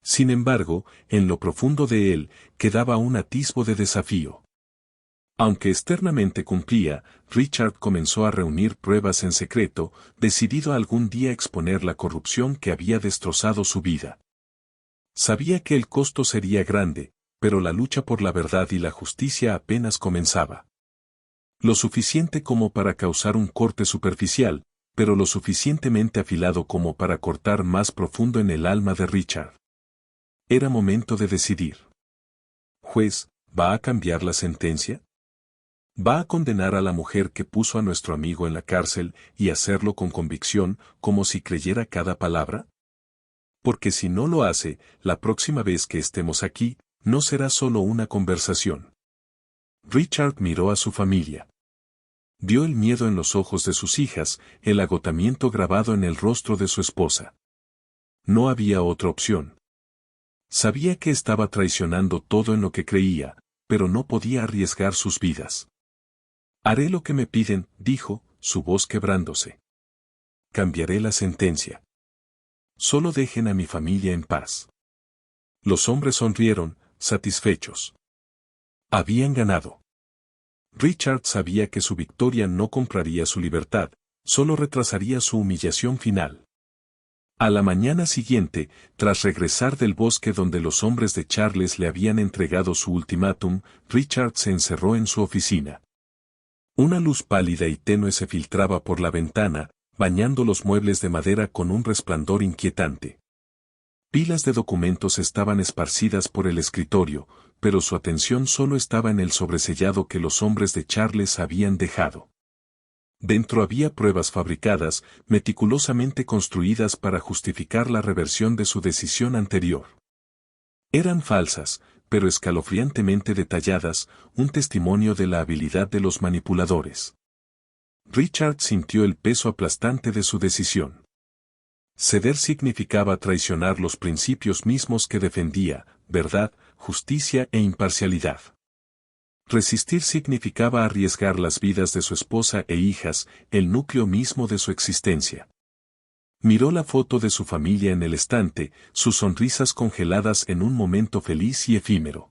Sin embargo, en lo profundo de él, quedaba un atisbo de desafío. Aunque externamente cumplía, Richard comenzó a reunir pruebas en secreto, decidido a algún día exponer la corrupción que había destrozado su vida. Sabía que el costo sería grande, pero la lucha por la verdad y la justicia apenas comenzaba. Lo suficiente como para causar un corte superficial, pero lo suficientemente afilado como para cortar más profundo en el alma de Richard. Era momento de decidir. Juez, ¿va a cambiar la sentencia? ¿Va a condenar a la mujer que puso a nuestro amigo en la cárcel y hacerlo con convicción, como si creyera cada palabra? Porque si no lo hace, la próxima vez que estemos aquí, no será solo una conversación. Richard miró a su familia. Vio el miedo en los ojos de sus hijas, el agotamiento grabado en el rostro de su esposa. No había otra opción. Sabía que estaba traicionando todo en lo que creía, pero no podía arriesgar sus vidas. Haré lo que me piden, dijo, su voz quebrándose. Cambiaré la sentencia. Solo dejen a mi familia en paz. Los hombres sonrieron, satisfechos. Habían ganado. Richard sabía que su victoria no compraría su libertad, solo retrasaría su humillación final. A la mañana siguiente, tras regresar del bosque donde los hombres de Charles le habían entregado su ultimátum, Richard se encerró en su oficina. Una luz pálida y tenue se filtraba por la ventana, bañando los muebles de madera con un resplandor inquietante. Pilas de documentos estaban esparcidas por el escritorio, pero su atención solo estaba en el sobresellado que los hombres de Charles habían dejado. Dentro había pruebas fabricadas, meticulosamente construidas para justificar la reversión de su decisión anterior. Eran falsas, pero escalofriantemente detalladas, un testimonio de la habilidad de los manipuladores. Richard sintió el peso aplastante de su decisión. Ceder significaba traicionar los principios mismos que defendía, verdad, justicia e imparcialidad. Resistir significaba arriesgar las vidas de su esposa e hijas, el núcleo mismo de su existencia. Miró la foto de su familia en el estante, sus sonrisas congeladas en un momento feliz y efímero.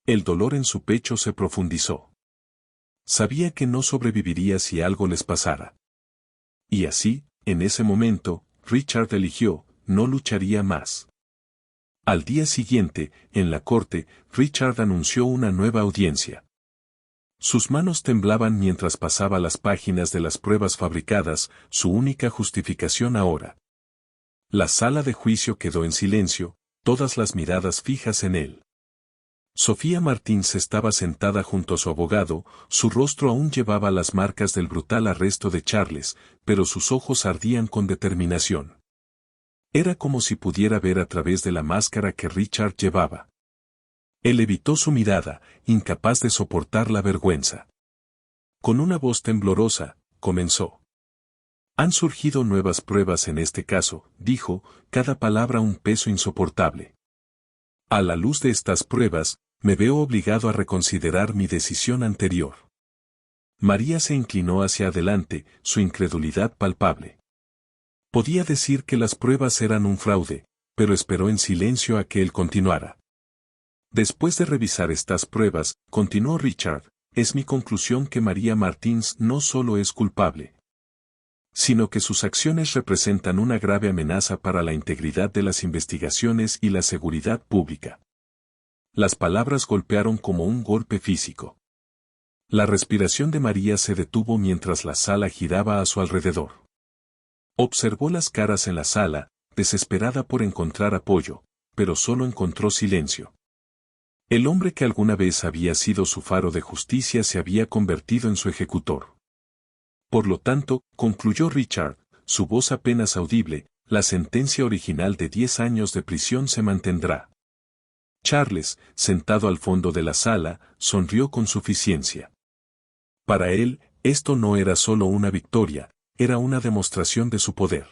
El dolor en su pecho se profundizó. Sabía que no sobreviviría si algo les pasara. Y así, en ese momento, Richard eligió, no lucharía más. Al día siguiente, en la corte, Richard anunció una nueva audiencia. Sus manos temblaban mientras pasaba las páginas de las pruebas fabricadas, su única justificación ahora. La sala de juicio quedó en silencio, todas las miradas fijas en él. Sofía Martins estaba sentada junto a su abogado, su rostro aún llevaba las marcas del brutal arresto de Charles, pero sus ojos ardían con determinación. Era como si pudiera ver a través de la máscara que Richard llevaba. Él evitó su mirada, incapaz de soportar la vergüenza. Con una voz temblorosa, comenzó. Han surgido nuevas pruebas en este caso, dijo, cada palabra un peso insoportable. A la luz de estas pruebas, me veo obligado a reconsiderar mi decisión anterior. María se inclinó hacia adelante, su incredulidad palpable. Podía decir que las pruebas eran un fraude, pero esperó en silencio a que él continuara. Después de revisar estas pruebas, continuó Richard, es mi conclusión que María Martins no solo es culpable, sino que sus acciones representan una grave amenaza para la integridad de las investigaciones y la seguridad pública. Las palabras golpearon como un golpe físico. La respiración de María se detuvo mientras la sala giraba a su alrededor. Observó las caras en la sala, desesperada por encontrar apoyo, pero solo encontró silencio. El hombre que alguna vez había sido su faro de justicia se había convertido en su ejecutor. Por lo tanto, concluyó Richard, su voz apenas audible, la sentencia original de 10 años de prisión se mantendrá. Charles, sentado al fondo de la sala, sonrió con suficiencia. Para él, esto no era solo una victoria, era una demostración de su poder.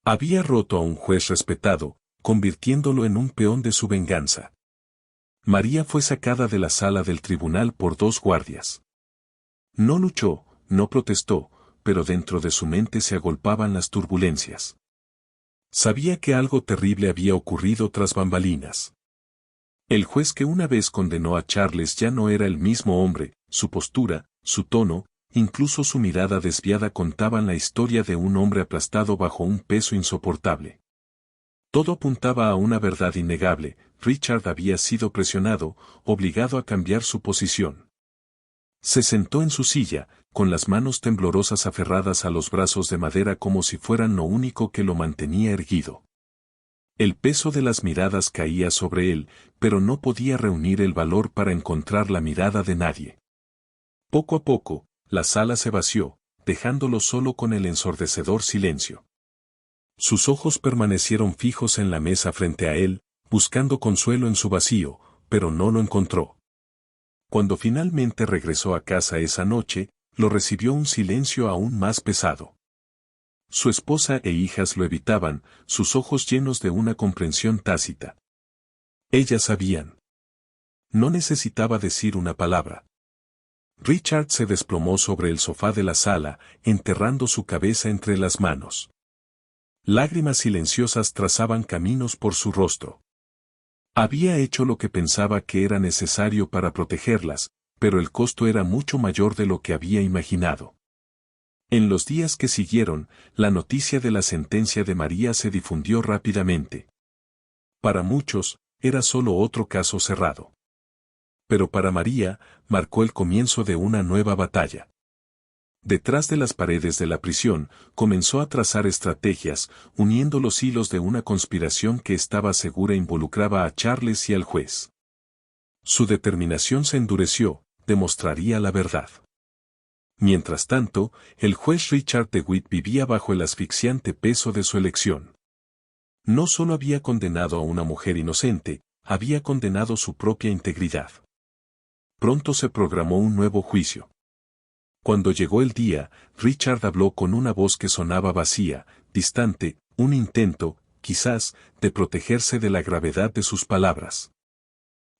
Había roto a un juez respetado, convirtiéndolo en un peón de su venganza. María fue sacada de la sala del tribunal por 2 guardias. No luchó, no protestó, pero dentro de su mente se agolpaban las turbulencias. Sabía que algo terrible había ocurrido tras bambalinas. El juez que una vez condenó a Charles ya no era el mismo hombre, su postura, su tono, incluso su mirada desviada contaban la historia de un hombre aplastado bajo un peso insoportable. Todo apuntaba a una verdad innegable, Richard había sido presionado, obligado a cambiar su posición. Se sentó en su silla, con las manos temblorosas aferradas a los brazos de madera como si fueran lo único que lo mantenía erguido. El peso de las miradas caía sobre él, pero no podía reunir el valor para encontrar la mirada de nadie. Poco a poco, la sala se vació, dejándolo solo con el ensordecedor silencio. Sus ojos permanecieron fijos en la mesa frente a él, buscando consuelo en su vacío, pero no lo encontró. Cuando finalmente regresó a casa esa noche, lo recibió un silencio aún más pesado. Su esposa e hijas lo evitaban, sus ojos llenos de una comprensión tácita. Ellas sabían. No necesitaba decir una palabra. Richard se desplomó sobre el sofá de la sala, enterrando su cabeza entre las manos. Lágrimas silenciosas trazaban caminos por su rostro. Había hecho lo que pensaba que era necesario para protegerlas, pero el costo era mucho mayor de lo que había imaginado. En los días que siguieron, la noticia de la sentencia de María se difundió rápidamente. Para muchos, era solo otro caso cerrado. Pero para María, marcó el comienzo de una nueva batalla. Detrás de las paredes de la prisión, comenzó a trazar estrategias, uniendo los hilos de una conspiración que estaba segura involucraba a Charles y al juez. Su determinación se endureció, demostraría la verdad. Mientras tanto, el juez Richard DeWitt vivía bajo el asfixiante peso de su elección. No solo había condenado a una mujer inocente, había condenado su propia integridad. Pronto se programó un nuevo juicio. Cuando llegó el día, Richard habló con una voz que sonaba vacía, distante, un intento, quizás, de protegerse de la gravedad de sus palabras.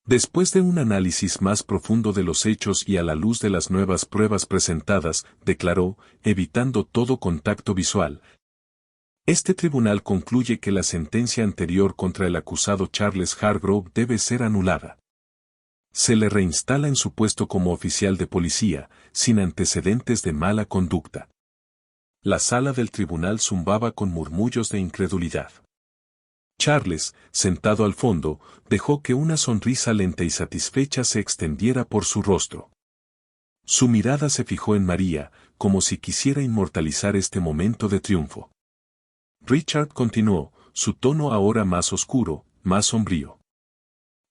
Después de un análisis más profundo de los hechos y a la luz de las nuevas pruebas presentadas, declaró, evitando todo contacto visual: este tribunal concluye que la sentencia anterior contra el acusado Charles Hargrove debe ser anulada. Se le reinstala en su puesto como oficial de policía, sin antecedentes de mala conducta. La sala del tribunal zumbaba con murmullos de incredulidad. Charles, sentado al fondo, dejó que una sonrisa lenta y satisfecha se extendiera por su rostro. Su mirada se fijó en María, como si quisiera inmortalizar este momento de triunfo. Richard continuó, su tono ahora más oscuro, más sombrío.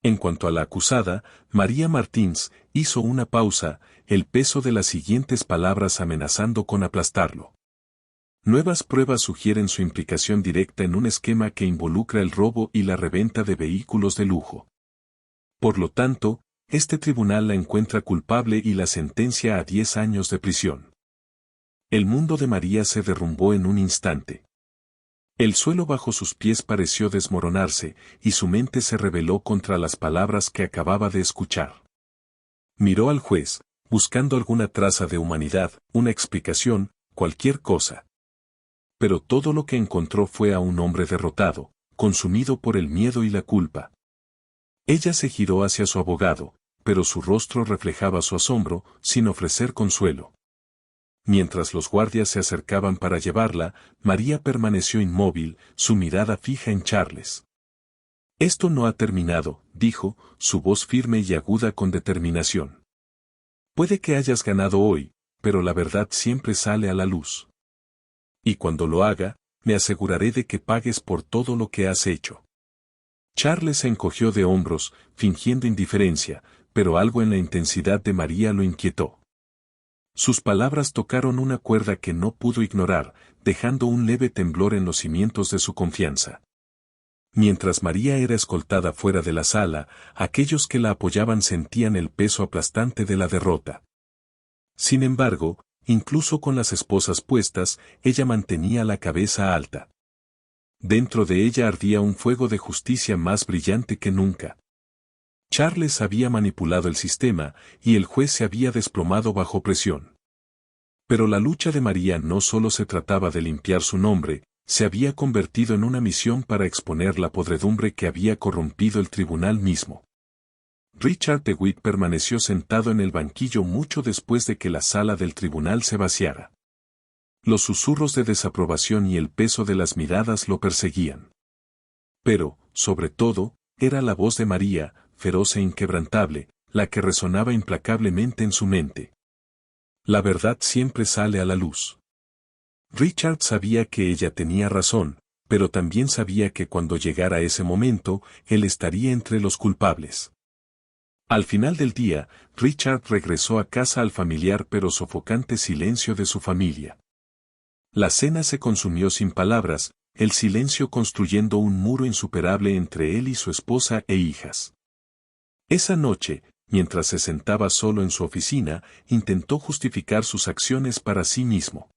En cuanto a la acusada, María Martins, hizo una pausa, el peso de las siguientes palabras amenazando con aplastarlo. Nuevas pruebas sugieren su implicación directa en un esquema que involucra el robo y la reventa de vehículos de lujo. Por lo tanto, este tribunal la encuentra culpable y la sentencia a 10 años de prisión. El mundo de María se derrumbó en un instante. El suelo bajo sus pies pareció desmoronarse, y su mente se rebeló contra las palabras que acababa de escuchar. Miró al juez, buscando alguna traza de humanidad, una explicación, cualquier cosa. Pero todo lo que encontró fue a un hombre derrotado, consumido por el miedo y la culpa. Ella se giró hacia su abogado, pero su rostro reflejaba su asombro, sin ofrecer consuelo. Mientras los guardias se acercaban para llevarla, María permaneció inmóvil, su mirada fija en Charles. Esto no ha terminado, dijo, su voz firme y aguda con determinación. Puede que hayas ganado hoy, pero la verdad siempre sale a la luz. Y cuando lo haga, me aseguraré de que pagues por todo lo que has hecho. Charles se encogió de hombros, fingiendo indiferencia, pero algo en la intensidad de María lo inquietó. Sus palabras tocaron una cuerda que no pudo ignorar, dejando un leve temblor en los cimientos de su confianza. Mientras María era escoltada fuera de la sala, aquellos que la apoyaban sentían el peso aplastante de la derrota. Sin embargo, incluso con las esposas puestas, ella mantenía la cabeza alta. Dentro de ella ardía un fuego de justicia más brillante que nunca. Charles había manipulado el sistema, y el juez se había desplomado bajo presión. Pero la lucha de María no solo se trataba de limpiar su nombre, se había convertido en una misión para exponer la podredumbre que había corrompido el tribunal mismo. Richard DeWitt permaneció sentado en el banquillo mucho después de que la sala del tribunal se vaciara. Los susurros de desaprobación y el peso de las miradas lo perseguían. Pero, sobre todo, era la voz de María, feroz e inquebrantable, la que resonaba implacablemente en su mente. La verdad siempre sale a la luz. Richard sabía que ella tenía razón, pero también sabía que cuando llegara ese momento, él estaría entre los culpables. Al final del día, Richard regresó a casa al familiar pero sofocante silencio de su familia. La cena se consumió sin palabras, el silencio construyendo un muro insuperable entre él y su esposa e hijas. Esa noche, mientras se sentaba solo en su oficina, intentó justificar sus acciones para sí mismo.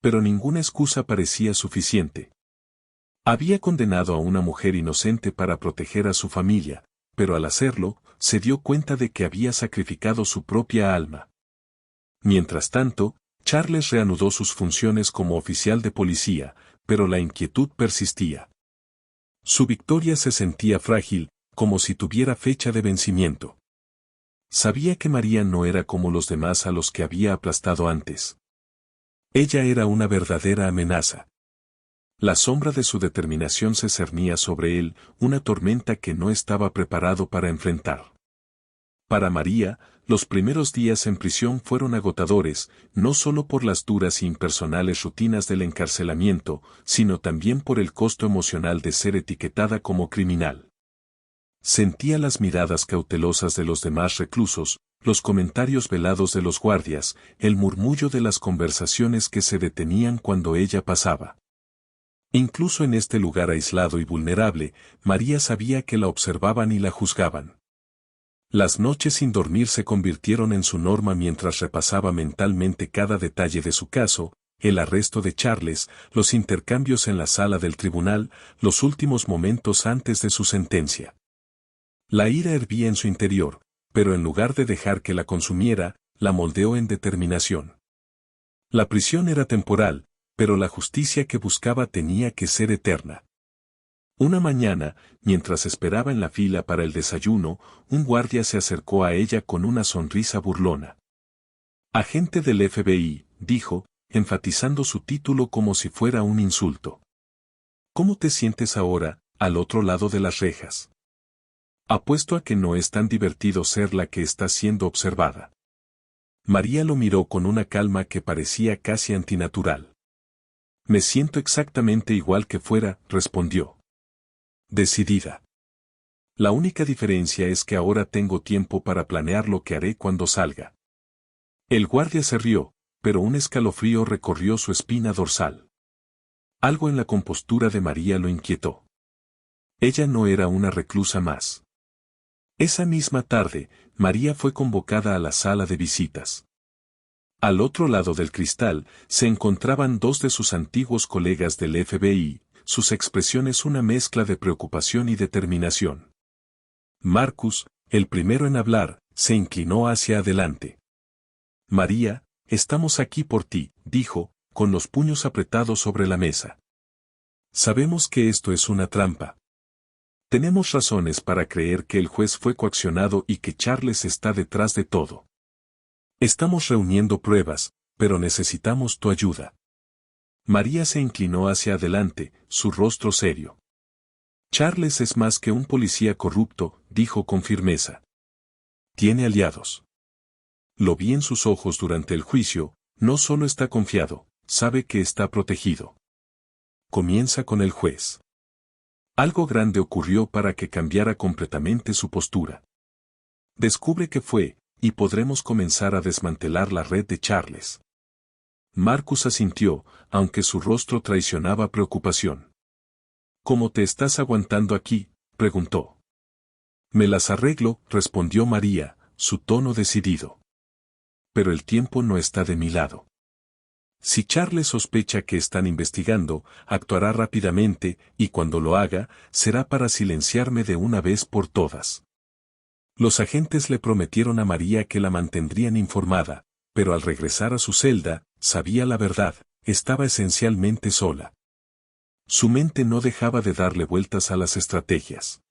Pero ninguna excusa parecía suficiente. Había condenado a una mujer inocente para proteger a su familia, pero al hacerlo, se dio cuenta de que había sacrificado su propia alma. Mientras tanto, Charles reanudó sus funciones como oficial de policía, pero la inquietud persistía. Su victoria se sentía frágil, como si tuviera fecha de vencimiento. Sabía que María no era como los demás a los que había aplastado antes. Ella era una verdadera amenaza. La sombra de su determinación se cernía sobre él, una tormenta que no estaba preparado para enfrentar. Para María, los primeros días en prisión fueron agotadores, no solo por las duras e impersonales rutinas del encarcelamiento, sino también por el costo emocional de ser etiquetada como criminal. Sentía las miradas cautelosas de los demás reclusos, los comentarios velados de los guardias, el murmullo de las conversaciones que se detenían cuando ella pasaba. Incluso en este lugar aislado y vulnerable, María sabía que la observaban y la juzgaban. Las noches sin dormir se convirtieron en su norma mientras repasaba mentalmente cada detalle de su caso, el arresto de Charles, los intercambios en la sala del tribunal, los últimos momentos antes de su sentencia. La ira hervía en su interior, pero en lugar de dejar que la consumiera, la moldeó en determinación. La prisión era temporal, pero la justicia que buscaba tenía que ser eterna. Una mañana, mientras esperaba en la fila para el desayuno, un guardia se acercó a ella con una sonrisa burlona. «Agente del FBI», dijo, enfatizando su título como si fuera un insulto. «¿Cómo te sientes ahora, al otro lado de las rejas? Apuesto a que no es tan divertido ser la que está siendo observada». María lo miró con una calma que parecía casi antinatural. «Me siento exactamente igual que fuera», respondió. Decidida. «La única diferencia es que ahora tengo tiempo para planear lo que haré cuando salga». El guardia se rió, pero un escalofrío recorrió su espina dorsal. Algo en la compostura de María lo inquietó. Ella no era una reclusa más. Esa misma tarde, María fue convocada a la sala de visitas. Al otro lado del cristal, se encontraban dos de sus antiguos colegas del FBI, sus expresiones una mezcla de preocupación y determinación. Marcus, el primero en hablar, se inclinó hacia adelante. «María, estamos aquí por ti», dijo, con los puños apretados sobre la mesa. «Sabemos que esto es una trampa. Tenemos razones para creer que el juez fue coaccionado y que Charles está detrás de todo. Estamos reuniendo pruebas, pero necesitamos tu ayuda». María se inclinó hacia adelante, su rostro serio. «Charles es más que un policía corrupto», dijo con firmeza. «Tiene aliados. Lo vi en sus ojos durante el juicio, no solo está confiado, sabe que está protegido». Comienza con el juez. Algo grande ocurrió para que cambiara completamente su postura. Descubre qué fue, y podremos comenzar a desmantelar la red de Charles. Marcus asintió, aunque su rostro traicionaba preocupación. «¿Cómo te estás aguantando aquí?», preguntó. «Me las arreglo», respondió María, su tono decidido. «Pero el tiempo no está de mi lado. Si Charles sospecha que están investigando, actuará rápidamente, y cuando lo haga, será para silenciarme de una vez por todas». Los agentes le prometieron a María que la mantendrían informada, pero al regresar a su celda, sabía la verdad, estaba esencialmente sola. Su mente no dejaba de darle vueltas a las estrategias.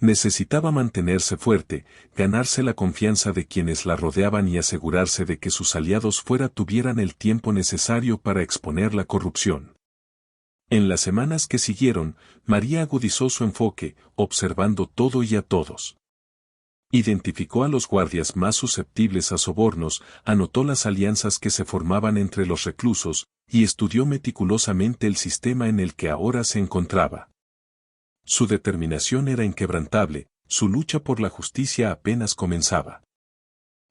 Necesitaba mantenerse fuerte, ganarse la confianza de quienes la rodeaban y asegurarse de que sus aliados fuera tuvieran el tiempo necesario para exponer la corrupción. En las semanas que siguieron, María agudizó su enfoque, observando todo y a todos. Identificó a los guardias más susceptibles a sobornos, anotó las alianzas que se formaban entre los reclusos, y estudió meticulosamente el sistema en el que ahora se encontraba. Su determinación era inquebrantable, su lucha por la justicia apenas comenzaba.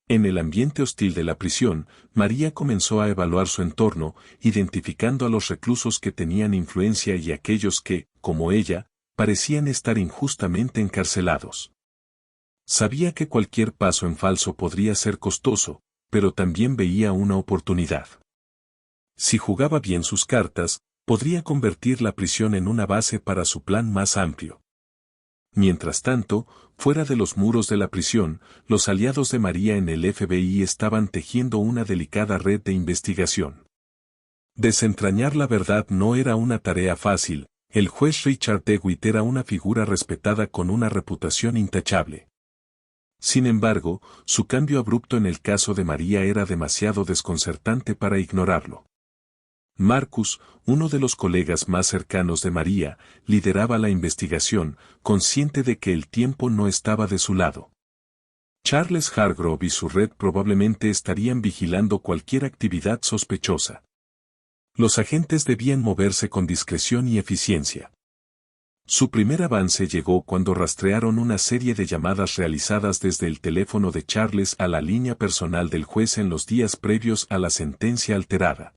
En el ambiente hostil de la prisión, María comenzó a evaluar su entorno, identificando a los reclusos que tenían influencia y aquellos que, como ella, parecían estar injustamente encarcelados. Sabía que cualquier paso en falso podría ser costoso, pero también veía una oportunidad. Si jugaba bien sus cartas, podría convertir la prisión en una base para su plan más amplio. Mientras tanto, fuera de los muros de la prisión, los aliados de María en el FBI estaban tejiendo una delicada red de investigación. Desentrañar la verdad no era una tarea fácil. El juez Richard DeWitt era una figura respetada con una reputación intachable. Sin embargo, su cambio abrupto en el caso de María era demasiado desconcertante para ignorarlo. Marcus, uno de los colegas más cercanos de María, lideraba la investigación, consciente de que el tiempo no estaba de su lado. Charles Hargrove y su red probablemente estarían vigilando cualquier actividad sospechosa. Los agentes debían moverse con discreción y eficiencia. Su primer avance llegó cuando rastrearon una serie de llamadas realizadas desde el teléfono de Charles a la línea personal del juez en los días previos a la sentencia alterada.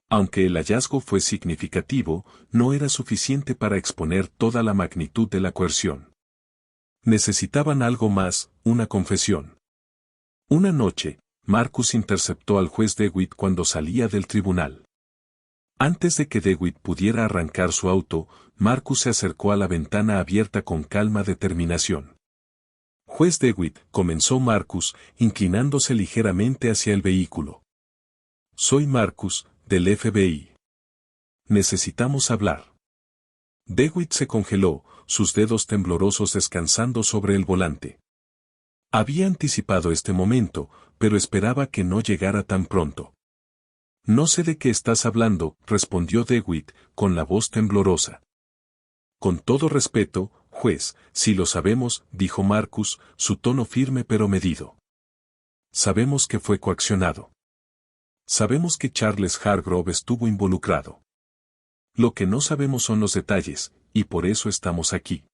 Aunque el hallazgo fue significativo, no era suficiente para exponer toda la magnitud de la coerción. Necesitaban algo más, una confesión. Una noche, Marcus interceptó al juez DeWitt cuando salía del tribunal. Antes de que DeWitt pudiera arrancar su auto, Marcus se acercó a la ventana abierta con calma determinación. Juez DeWitt, comenzó Marcus, inclinándose ligeramente hacia el vehículo. Soy Marcus, del FBI. Necesitamos hablar. DeWitt se congeló, sus dedos temblorosos descansando sobre el volante. Había anticipado este momento, pero esperaba que no llegara tan pronto. No sé de qué estás hablando, respondió DeWitt, con la voz temblorosa. Con todo respeto, juez, si lo sabemos, dijo Marcus, su tono firme pero medido. Sabemos que fue coaccionado. Sabemos que Charles Hargrove estuvo involucrado. Lo que no sabemos son los detalles, y por eso estamos aquí.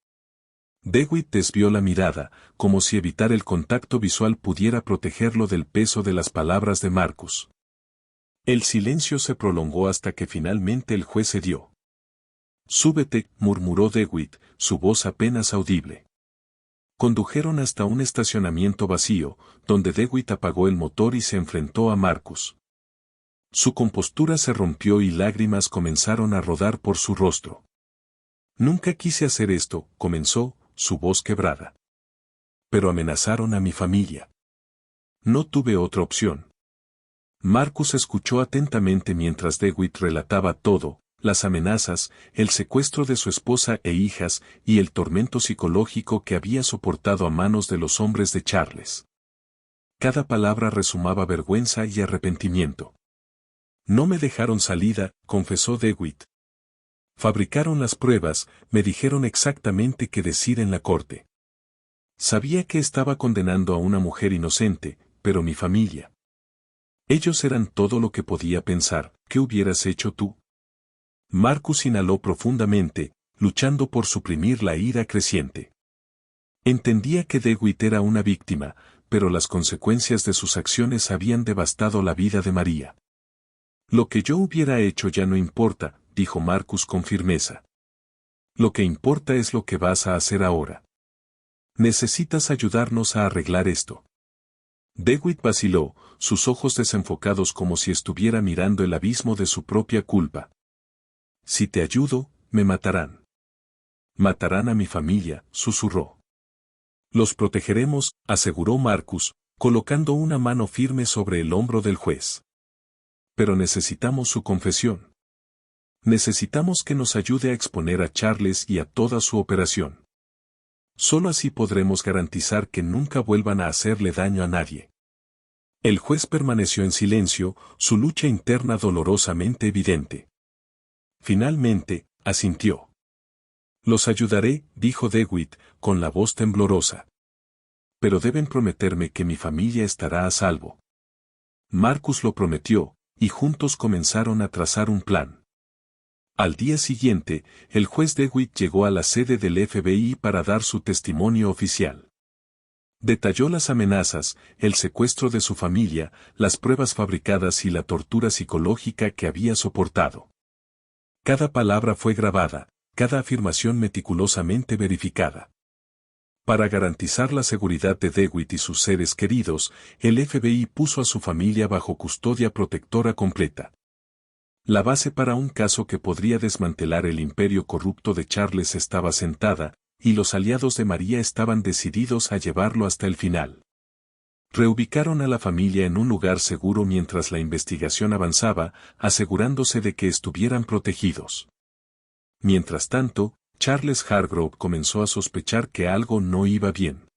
DeWitt desvió la mirada, como si evitar el contacto visual pudiera protegerlo del peso de las palabras de Marcus. El silencio se prolongó hasta que finalmente el juez cedió. Súbete, murmuró DeWitt, su voz apenas audible. Condujeron hasta un estacionamiento vacío, donde DeWitt apagó el motor y se enfrentó a Marcus. Su compostura se rompió y lágrimas comenzaron a rodar por su rostro. Nunca quise hacer esto, comenzó, su voz quebrada. Pero amenazaron a mi familia. No tuve otra opción. Marcus escuchó atentamente mientras DeWitt relataba todo, las amenazas, el secuestro de su esposa e hijas y el tormento psicológico que había soportado a manos de los hombres de Charles. Cada palabra resumaba vergüenza y arrepentimiento. No me dejaron salida, confesó DeWitt. Fabricaron las pruebas, me dijeron exactamente qué decir en la corte. Sabía que estaba condenando a una mujer inocente, pero mi familia. Ellos eran todo lo que podía pensar. ¿Qué hubieras hecho tú? Marcus inhaló profundamente, luchando por suprimir la ira creciente. Entendía que DeWitt era una víctima, pero las consecuencias de sus acciones habían devastado la vida de María. Lo que yo hubiera hecho ya no importa, dijo Marcus con firmeza. Lo que importa es lo que vas a hacer ahora. Necesitas ayudarnos a arreglar esto. DeWitt vaciló, sus ojos desenfocados como si estuviera mirando el abismo de su propia culpa. Si te ayudo, me matarán. Matarán a mi familia, susurró. Los protegeremos, aseguró Marcus, colocando una mano firme sobre el hombro del juez. Pero necesitamos su confesión. Necesitamos que nos ayude a exponer a Charles y a toda su operación. Solo así podremos garantizar que nunca vuelvan a hacerle daño a nadie. El juez permaneció en silencio, su lucha interna dolorosamente evidente. Finalmente, asintió. Los ayudaré, dijo DeWitt, con la voz temblorosa. Pero deben prometerme que mi familia estará a salvo. Marcus lo prometió, y juntos comenzaron a trazar un plan. Al día siguiente, el juez DeWitt llegó a la sede del FBI para dar su testimonio oficial. Detalló las amenazas, el secuestro de su familia, las pruebas fabricadas y la tortura psicológica que había soportado. Cada palabra fue grabada, cada afirmación meticulosamente verificada. Para garantizar la seguridad de DeWitt y sus seres queridos, el FBI puso a su familia bajo custodia protectora completa. La base para un caso que podría desmantelar el imperio corrupto de Charles estaba sentada, y los aliados de María estaban decididos a llevarlo hasta el final. Reubicaron a la familia en un lugar seguro mientras la investigación avanzaba, asegurándose de que estuvieran protegidos. Mientras tanto, Charles Hargrove comenzó a sospechar que algo no iba bien.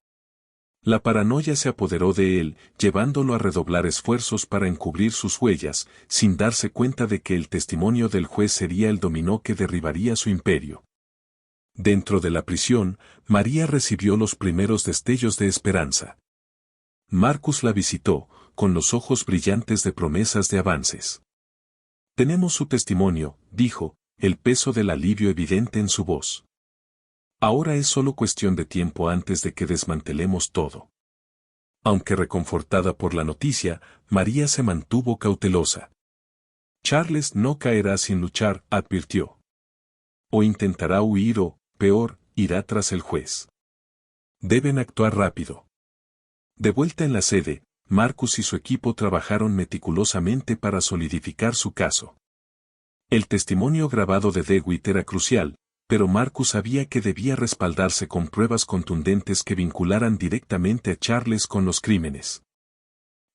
La paranoia se apoderó de él, llevándolo a redoblar esfuerzos para encubrir sus huellas, sin darse cuenta de que el testimonio del juez sería el dominó que derribaría su imperio. Dentro de la prisión, María recibió los primeros destellos de esperanza. Marcus la visitó, con los ojos brillantes de promesas de avances. «Tenemos su testimonio», dijo, el peso del alivio evidente en su voz. «Ahora es solo cuestión de tiempo antes de que desmantelemos todo». Aunque reconfortada por la noticia, María se mantuvo cautelosa. «Charles no caerá sin luchar», advirtió. «O intentará huir o, peor, irá tras el juez. Deben actuar rápido». De vuelta en la sede, Marcus y su equipo trabajaron meticulosamente para solidificar su caso. El testimonio grabado de DeWitt era crucial, pero Marcus sabía que debía respaldarse con pruebas contundentes que vincularan directamente a Charles con los crímenes.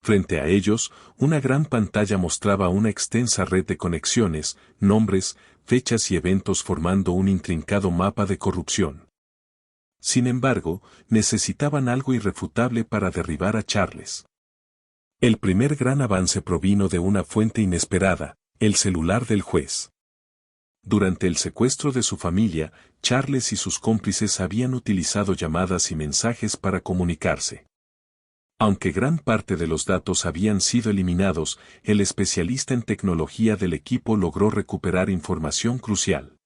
Frente a ellos, una gran pantalla mostraba una extensa red de conexiones, nombres, fechas y eventos formando un intrincado mapa de corrupción. Sin embargo, necesitaban algo irrefutable para derribar a Charles. El primer gran avance provino de una fuente inesperada, el celular del juez. Durante el secuestro de su familia, Charles y sus cómplices habían utilizado llamadas y mensajes para comunicarse. Aunque gran parte de los datos habían sido eliminados, el especialista en tecnología del equipo logró recuperar información crucial.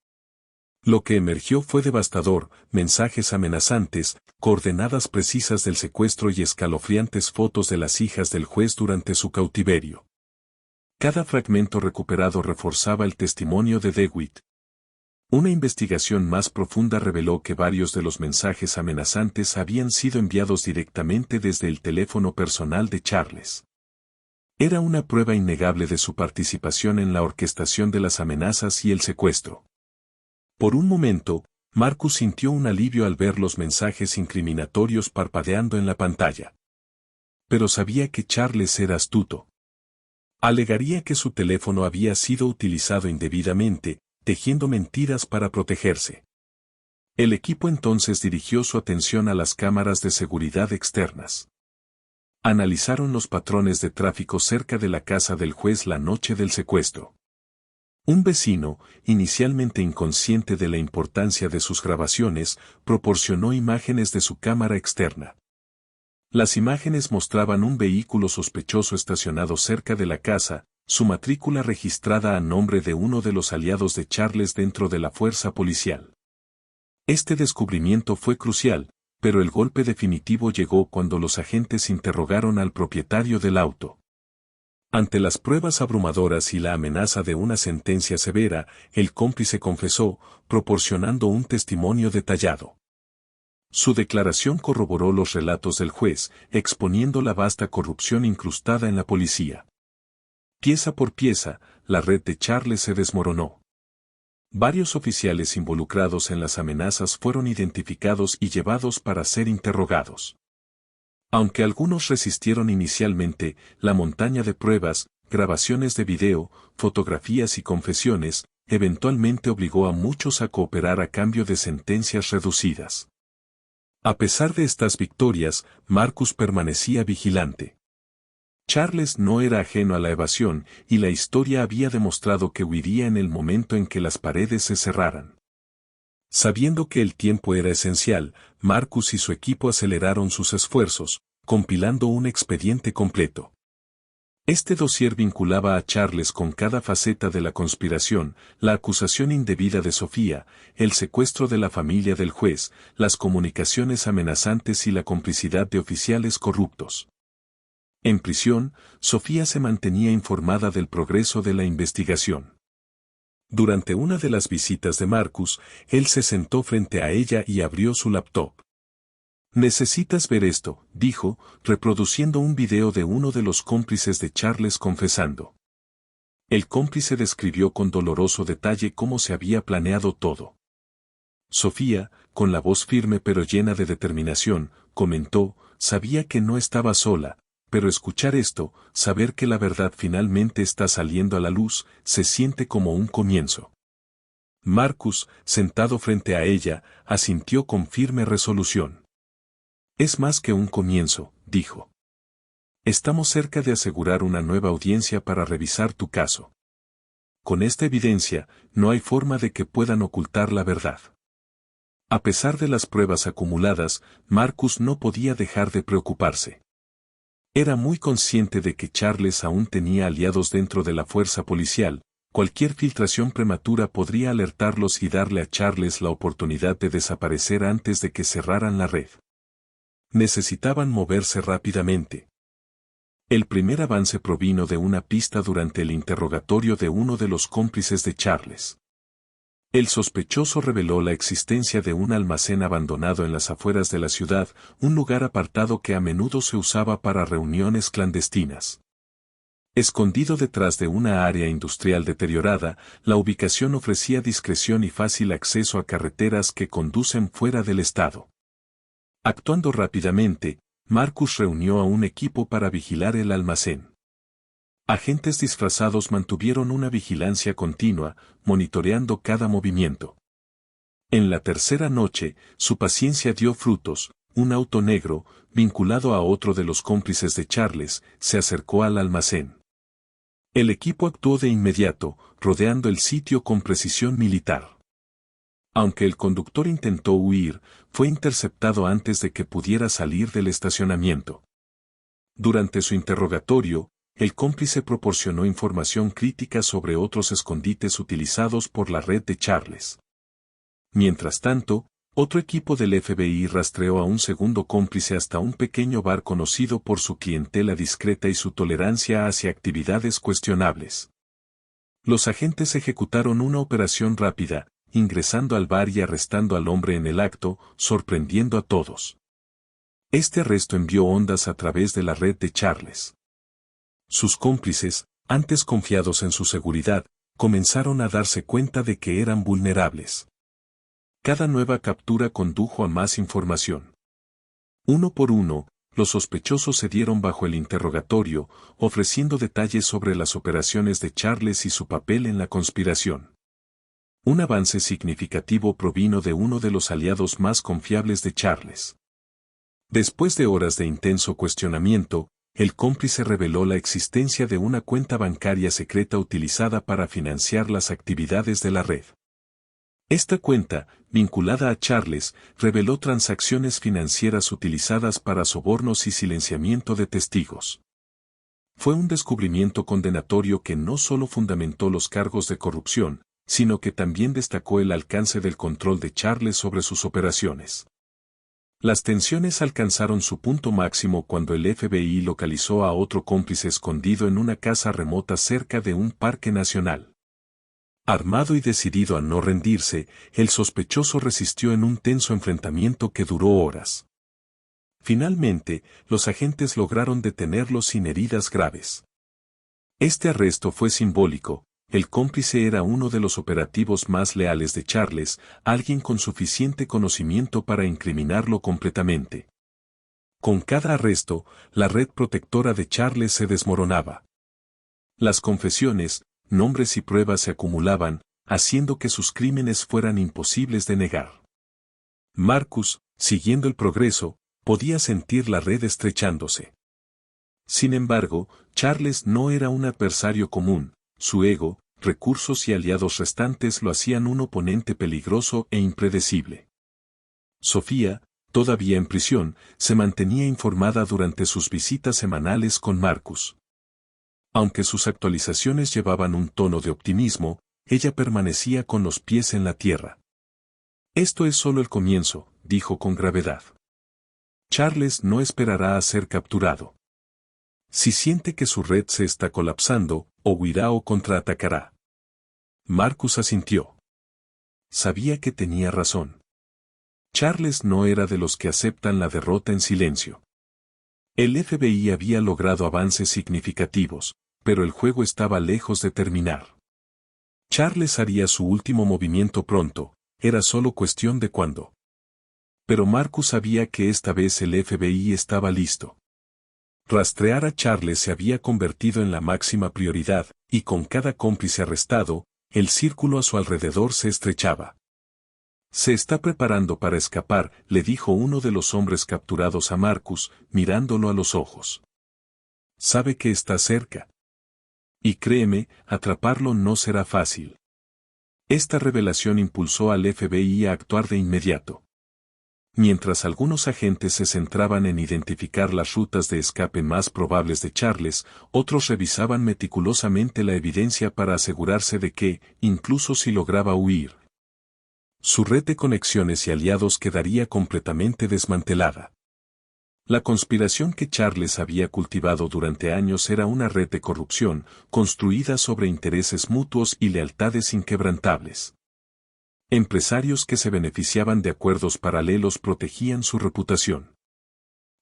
Lo que emergió fue devastador: mensajes amenazantes, coordenadas precisas del secuestro y escalofriantes fotos de las hijas del juez durante su cautiverio. Cada fragmento recuperado reforzaba el testimonio de DeWitt. Una investigación más profunda reveló que varios de los mensajes amenazantes habían sido enviados directamente desde el teléfono personal de Charles. Era una prueba innegable de su participación en la orquestación de las amenazas y el secuestro. Por un momento, Marcus sintió un alivio al ver los mensajes incriminatorios parpadeando en la pantalla. Pero sabía que Charles era astuto. Alegaría que su teléfono había sido utilizado indebidamente, tejiendo mentiras para protegerse. El equipo entonces dirigió su atención a las cámaras de seguridad externas. Analizaron los patrones de tráfico cerca de la casa del juez la noche del secuestro. Un vecino, inicialmente inconsciente de la importancia de sus grabaciones, proporcionó imágenes de su cámara externa. Las imágenes mostraban un vehículo sospechoso estacionado cerca de la casa, su matrícula registrada a nombre de uno de los aliados de Charles dentro de la fuerza policial. Este descubrimiento fue crucial, pero el golpe definitivo llegó cuando los agentes interrogaron al propietario del auto. Ante las pruebas abrumadoras y la amenaza de una sentencia severa, el cómplice confesó, proporcionando un testimonio detallado. Su declaración corroboró los relatos del juez, exponiendo la vasta corrupción incrustada en la policía. Pieza por pieza, la red de Charles se desmoronó. Varios oficiales involucrados en las amenazas fueron identificados y llevados para ser interrogados. Aunque algunos resistieron inicialmente, la montaña de pruebas, grabaciones de video, fotografías y confesiones, eventualmente obligó a muchos a cooperar a cambio de sentencias reducidas. A pesar de estas victorias, Marcus permanecía vigilante. Charles no era ajeno a la evasión, y la historia había demostrado que huiría en el momento en que las paredes se cerraran. Sabiendo que el tiempo era esencial, Marcus y su equipo aceleraron sus esfuerzos, compilando un expediente completo. Este dossier vinculaba a Charles con cada faceta de la conspiración, la acusación indebida de Sofía, el secuestro de la familia del juez, las comunicaciones amenazantes y la complicidad de oficiales corruptos. En prisión, Sofía se mantenía informada del progreso de la investigación. Durante una de las visitas de Marcus, él se sentó frente a ella y abrió su laptop. «Necesitas ver esto», dijo, reproduciendo un video de uno de los cómplices de Charles confesando. El cómplice describió con doloroso detalle cómo se había planeado todo. Sofía, con la voz firme pero llena de determinación, comentó, sabía que no estaba sola, pero escuchar esto, saber que la verdad finalmente está saliendo a la luz, se siente como un comienzo. Marcus, sentado frente a ella, asintió con firme resolución. Es más que un comienzo, dijo. Estamos cerca de asegurar una nueva audiencia para revisar tu caso. Con esta evidencia, no hay forma de que puedan ocultar la verdad. A pesar de las pruebas acumuladas, Marcus no podía dejar de preocuparse. Era muy consciente de que Charles aún tenía aliados dentro de la fuerza policial. Cualquier filtración prematura podría alertarlos y darle a Charles la oportunidad de desaparecer antes de que cerraran la red. Necesitaban moverse rápidamente. El primer avance provino de una pista durante el interrogatorio de uno de los cómplices de Charles. El sospechoso reveló la existencia de un almacén abandonado en las afueras de la ciudad, un lugar apartado que a menudo se usaba para reuniones clandestinas. Escondido detrás de una área industrial deteriorada, la ubicación ofrecía discreción y fácil acceso a carreteras que conducen fuera del estado. Actuando rápidamente, Marcus reunió a un equipo para vigilar el almacén. Agentes disfrazados mantuvieron una vigilancia continua, monitoreando cada movimiento. En la tercera noche, su paciencia dio frutos. Un auto negro, vinculado a otro de los cómplices de Charles, se acercó al almacén. El equipo actuó de inmediato, rodeando el sitio con precisión militar. Aunque el conductor intentó huir, fue interceptado antes de que pudiera salir del estacionamiento. Durante su interrogatorio, el cómplice proporcionó información crítica sobre otros escondites utilizados por la red de Charles. Mientras tanto, otro equipo del FBI rastreó a un segundo cómplice hasta un pequeño bar conocido por su clientela discreta y su tolerancia hacia actividades cuestionables. Los agentes ejecutaron una operación rápida, ingresando al bar y arrestando al hombre en el acto, sorprendiendo a todos. Este arresto envió ondas a través de la red de Charles. Sus cómplices, antes confiados en su seguridad, comenzaron a darse cuenta de que eran vulnerables. Cada nueva captura condujo a más información. Uno por uno, los sospechosos se dieron bajo el interrogatorio, ofreciendo detalles sobre las operaciones de Charles y su papel en la conspiración. Un avance significativo provino de uno de los aliados más confiables de Charles. Después de horas de intenso cuestionamiento, el cómplice reveló la existencia de una cuenta bancaria secreta utilizada para financiar las actividades de la red. Esta cuenta, vinculada a Charles, reveló transacciones financieras utilizadas para sobornos y silenciamiento de testigos. Fue un descubrimiento condenatorio que no solo fundamentó los cargos de corrupción, sino que también destacó el alcance del control de Charles sobre sus operaciones. Las tensiones alcanzaron su punto máximo cuando el FBI localizó a otro cómplice escondido en una casa remota cerca de un parque nacional. Armado y decidido a no rendirse, el sospechoso resistió en un tenso enfrentamiento que duró horas. Finalmente, los agentes lograron detenerlo sin heridas graves. Este arresto fue simbólico. El cómplice era uno de los operativos más leales de Charles, alguien con suficiente conocimiento para incriminarlo completamente. Con cada arresto, la red protectora de Charles se desmoronaba. Las confesiones, nombres y pruebas se acumulaban, haciendo que sus crímenes fueran imposibles de negar. Marcus, siguiendo el progreso, podía sentir la red estrechándose. Sin embargo, Charles no era un adversario común. Su ego, recursos y aliados restantes lo hacían un oponente peligroso e impredecible. Sofía, todavía en prisión, se mantenía informada durante sus visitas semanales con Marcus. Aunque sus actualizaciones llevaban un tono de optimismo, ella permanecía con los pies en la tierra. Esto es solo el comienzo, dijo con gravedad. Charles no esperará a ser capturado. Si siente que su red se está colapsando, o huirá o contraatacará. Marcus asintió. Sabía que tenía razón. Charles no era de los que aceptan la derrota en silencio. El FBI había logrado avances significativos, pero el juego estaba lejos de terminar. Charles haría su último movimiento pronto, era solo cuestión de cuándo. Pero Marcus sabía que esta vez el FBI estaba listo. Rastrear a Charles se había convertido en la máxima prioridad, y con cada cómplice arrestado, el círculo a su alrededor se estrechaba. Se está preparando para escapar, le dijo uno de los hombres capturados a Marcus, mirándolo a los ojos. Sabe que está cerca. Y créeme, atraparlo no será fácil. Esta revelación impulsó al FBI a actuar de inmediato. Mientras algunos agentes se centraban en identificar las rutas de escape más probables de Charles, otros revisaban meticulosamente la evidencia para asegurarse de que, incluso si lograba huir, su red de conexiones y aliados quedaría completamente desmantelada. La conspiración que Charles había cultivado durante años era una red de corrupción, construida sobre intereses mutuos y lealtades inquebrantables. Empresarios que se beneficiaban de acuerdos paralelos protegían su reputación.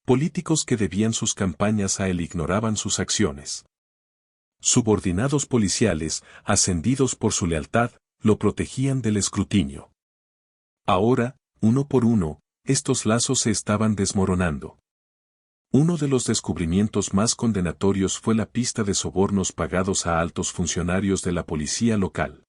Políticos que debían sus campañas a él ignoraban sus acciones. Subordinados policiales, ascendidos por su lealtad, lo protegían del escrutinio. Ahora, uno por uno, estos lazos se estaban desmoronando. Uno de los descubrimientos más condenatorios fue la pista de sobornos pagados a altos funcionarios de la policía local.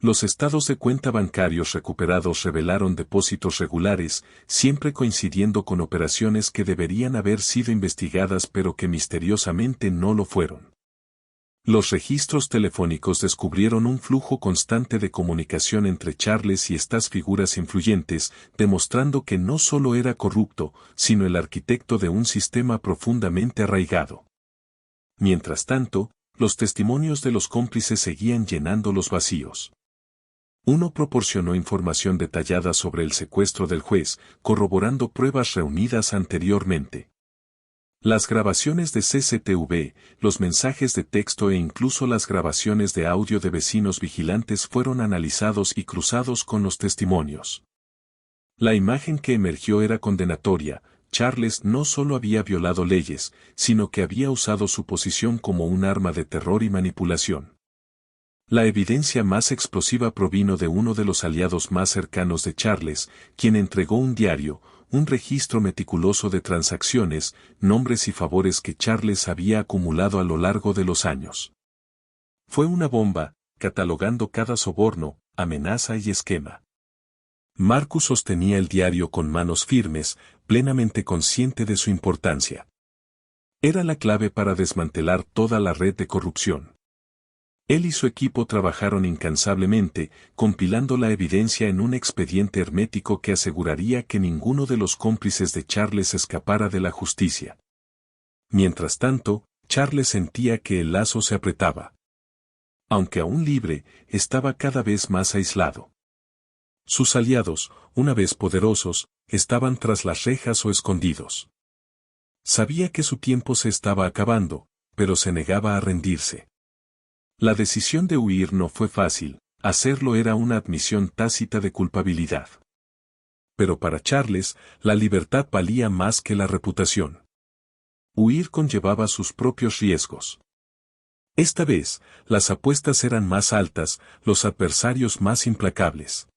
Los estados de cuenta bancarios recuperados revelaron depósitos regulares, siempre coincidiendo con operaciones que deberían haber sido investigadas pero que misteriosamente no lo fueron. Los registros telefónicos descubrieron un flujo constante de comunicación entre Charles y estas figuras influyentes, demostrando que no solo era corrupto, sino el arquitecto de un sistema profundamente arraigado. Mientras tanto, los testimonios de los cómplices seguían llenando los vacíos. Uno proporcionó información detallada sobre el secuestro del juez, corroborando pruebas reunidas anteriormente. Las grabaciones de CCTV, los mensajes de texto e incluso las grabaciones de audio de vecinos vigilantes fueron analizados y cruzados con los testimonios. La imagen que emergió era condenatoria. Charles no solo había violado leyes, sino que había usado su posición como un arma de terror y manipulación. La evidencia más explosiva provino de uno de los aliados más cercanos de Charles, quien entregó un diario, un registro meticuloso de transacciones, nombres y favores que Charles había acumulado a lo largo de los años. Fue una bomba, catalogando cada soborno, amenaza y esquema. Marcus sostenía el diario con manos firmes, plenamente consciente de su importancia. Era la clave para desmantelar toda la red de corrupción. Él y su equipo trabajaron incansablemente, compilando la evidencia en un expediente hermético que aseguraría que ninguno de los cómplices de Charles escapara de la justicia. Mientras tanto, Charles sentía que el lazo se apretaba. Aunque aún libre, estaba cada vez más aislado. Sus aliados, una vez poderosos, estaban tras las rejas o escondidos. Sabía que su tiempo se estaba acabando, pero se negaba a rendirse. La decisión de huir no fue fácil, hacerlo era una admisión tácita de culpabilidad. Pero para Charles, la libertad valía más que la reputación. Huir conllevaba sus propios riesgos. Esta vez, las apuestas eran más altas, los adversarios más implacables.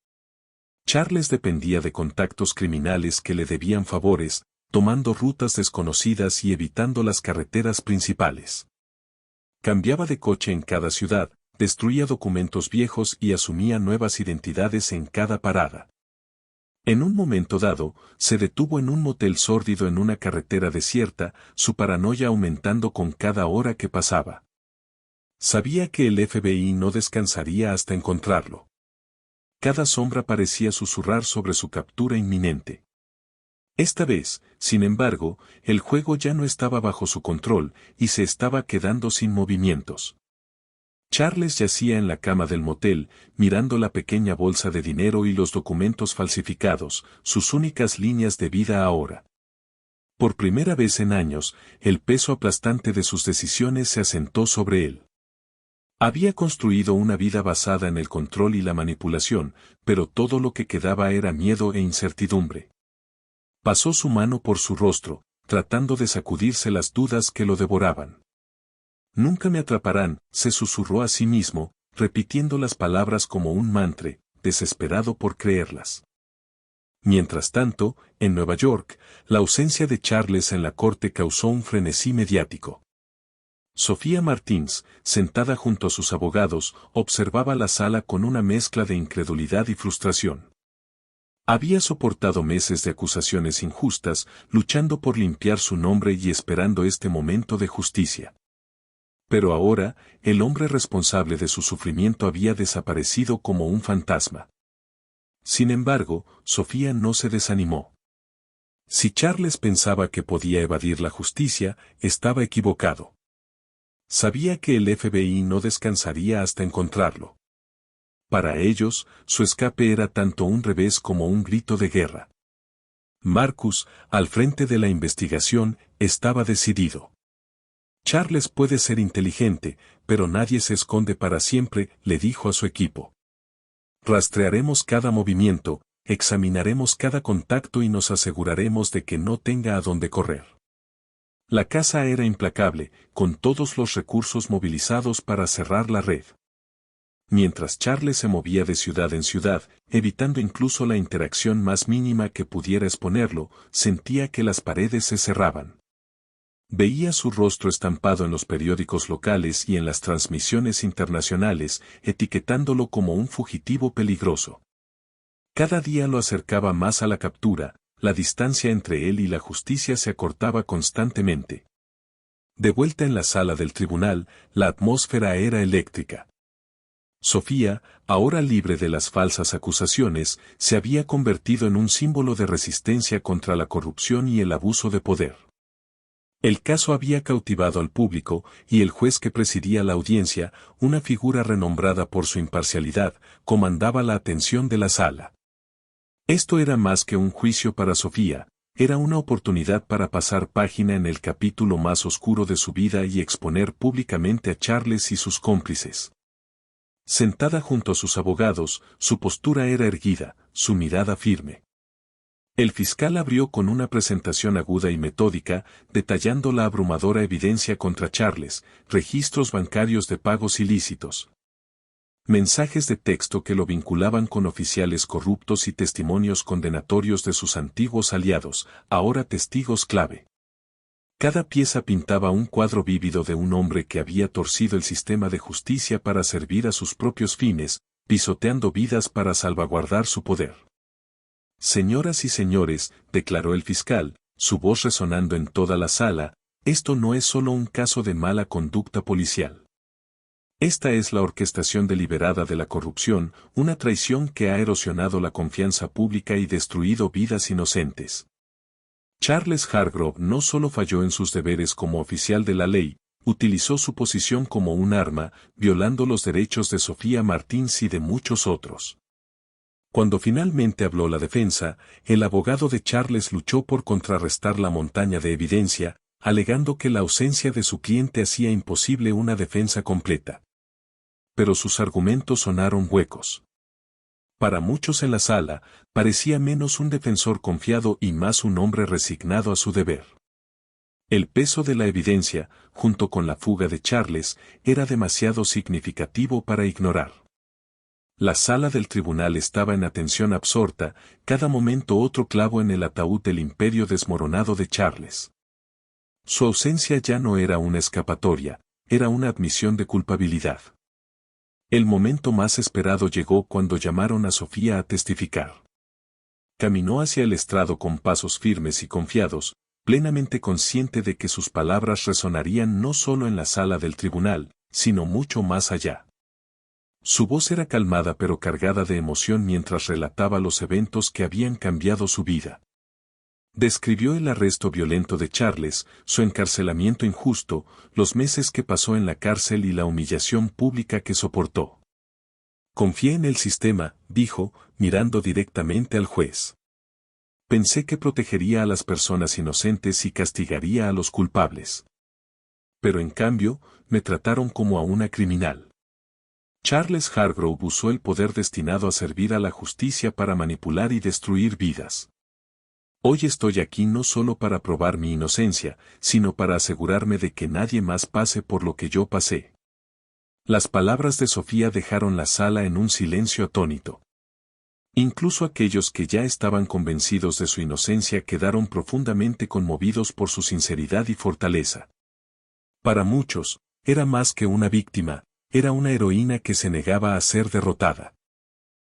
Charles dependía de contactos criminales que le debían favores, tomando rutas desconocidas y evitando las carreteras principales. Cambiaba de coche en cada ciudad, destruía documentos viejos y asumía nuevas identidades en cada parada. En un momento dado, se detuvo en un motel sórdido en una carretera desierta, su paranoia aumentando con cada hora que pasaba. Sabía que el FBI no descansaría hasta encontrarlo. Cada sombra parecía susurrar sobre su captura inminente. Esta vez, sin embargo, el juego ya no estaba bajo su control y se estaba quedando sin movimientos. Charles yacía en la cama del motel, mirando la pequeña bolsa de dinero y los documentos falsificados, sus únicas líneas de vida ahora. Por primera vez en años, el peso aplastante de sus decisiones se asentó sobre él. Había construido una vida basada en el control y la manipulación, pero todo lo que quedaba era miedo e incertidumbre. Pasó su mano por su rostro, tratando de sacudirse las dudas que lo devoraban. Nunca me atraparán, se susurró a sí mismo, repitiendo las palabras como un mantra, desesperado por creerlas. Mientras tanto, en Nueva York, la ausencia de Charles en la corte causó un frenesí mediático. Sofía Martins, sentada junto a sus abogados, observaba la sala con una mezcla de incredulidad y frustración. Había soportado meses de acusaciones injustas, luchando por limpiar su nombre y esperando este momento de justicia. Pero ahora, el hombre responsable de su sufrimiento había desaparecido como un fantasma. Sin embargo, Sofía no se desanimó. Si Charles pensaba que podía evadir la justicia, estaba equivocado. Sabía que el FBI no descansaría hasta encontrarlo. Para ellos, su escape era tanto un revés como un grito de guerra. Marcus, al frente de la investigación, estaba decidido. Charles puede ser inteligente, pero nadie se esconde para siempre, le dijo a su equipo. Rastrearemos cada movimiento, examinaremos cada contacto y nos aseguraremos de que no tenga a dónde correr. La casa era implacable, con todos los recursos movilizados para cerrar la red. Mientras Charles se movía de ciudad en ciudad, evitando incluso la interacción más mínima que pudiera exponerlo, sentía que las paredes se cerraban. Veía su rostro estampado en los periódicos locales y en las transmisiones internacionales, etiquetándolo como un fugitivo peligroso. Cada día lo acercaba más a la captura, la distancia entre él y la justicia se acortaba constantemente. De vuelta en la sala del tribunal, la atmósfera era eléctrica. Sofía, ahora libre de las falsas acusaciones, se había convertido en un símbolo de resistencia contra la corrupción y el abuso de poder. El caso había cautivado al público, y el juez que presidía la audiencia, una figura renombrada por su imparcialidad, comandaba la atención de la sala. Esto era más que un juicio para Sofía, era una oportunidad para pasar página en el capítulo más oscuro de su vida y exponer públicamente a Charles y sus cómplices. Sentada junto a sus abogados, su postura era erguida, su mirada firme. El fiscal abrió con una presentación aguda y metódica, detallando la abrumadora evidencia contra Charles, registros bancarios de pagos ilícitos, mensajes de texto que lo vinculaban con oficiales corruptos y testimonios condenatorios de sus antiguos aliados, ahora testigos clave. Cada pieza pintaba un cuadro vívido de un hombre que había torcido el sistema de justicia para servir a sus propios fines, pisoteando vidas para salvaguardar su poder. Señoras y señores, declaró el fiscal, su voz resonando en toda la sala, esto no es solo un caso de mala conducta policial. Esta es la orquestación deliberada de la corrupción, una traición que ha erosionado la confianza pública y destruido vidas inocentes. Charles Hargrove no solo falló en sus deberes como oficial de la ley, utilizó su posición como un arma, violando los derechos de Sofía Martins y de muchos otros. Cuando finalmente habló la defensa, el abogado de Charles luchó por contrarrestar la montaña de evidencia, alegando que la ausencia de su cliente hacía imposible una defensa completa. Pero sus argumentos sonaron huecos. Para muchos en la sala, parecía menos un defensor confiado y más un hombre resignado a su deber. El peso de la evidencia, junto con la fuga de Charles, era demasiado significativo para ignorar. La sala del tribunal estaba en atención absorta, cada momento otro clavo en el ataúd del imperio desmoronado de Charles. Su ausencia ya no era una escapatoria, era una admisión de culpabilidad. El momento más esperado llegó cuando llamaron a Sofía a testificar. Caminó hacia el estrado con pasos firmes y confiados, plenamente consciente de que sus palabras resonarían no solo en la sala del tribunal, sino mucho más allá. Su voz era calmada pero cargada de emoción mientras relataba los eventos que habían cambiado su vida. Describió el arresto violento de Charles, su encarcelamiento injusto, los meses que pasó en la cárcel y la humillación pública que soportó. Confié en el sistema, dijo, mirando directamente al juez. Pensé que protegería a las personas inocentes y castigaría a los culpables. Pero en cambio, me trataron como a una criminal. Charles Hargrove usó el poder destinado a servir a la justicia para manipular y destruir vidas. Hoy estoy aquí no solo para probar mi inocencia, sino para asegurarme de que nadie más pase por lo que yo pasé. Las palabras de Sofía dejaron la sala en un silencio atónito. Incluso aquellos que ya estaban convencidos de su inocencia quedaron profundamente conmovidos por su sinceridad y fortaleza. Para muchos, era más que una víctima, era una heroína que se negaba a ser derrotada.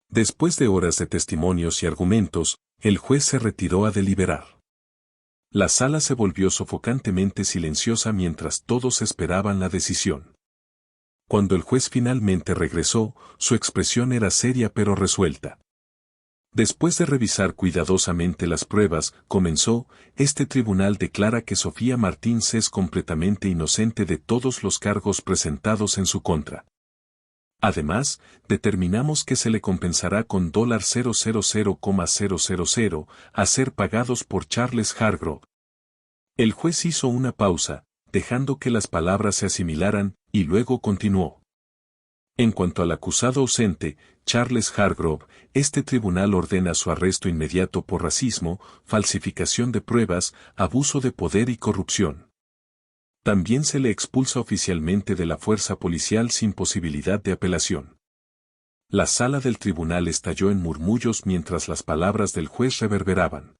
Después de horas de testimonios y argumentos, el juez se retiró a deliberar. La sala se volvió sofocantemente silenciosa mientras todos esperaban la decisión. Cuando el juez finalmente regresó, su expresión era seria pero resuelta. Después de revisar cuidadosamente las pruebas, comenzó, este tribunal declara que Sofía Martins es completamente inocente de todos los cargos presentados en su contra. Además, determinamos que se le compensará con $000,000 a ser pagados por Charles Hargrove. El juez hizo una pausa, dejando que las palabras se asimilaran, y luego continuó. En cuanto al acusado ausente, Charles Hargrove, este tribunal ordena su arresto inmediato por racismo, falsificación de pruebas, abuso de poder y corrupción. También se le expulsa oficialmente de la fuerza policial sin posibilidad de apelación. La sala del tribunal estalló en murmullos mientras las palabras del juez reverberaban.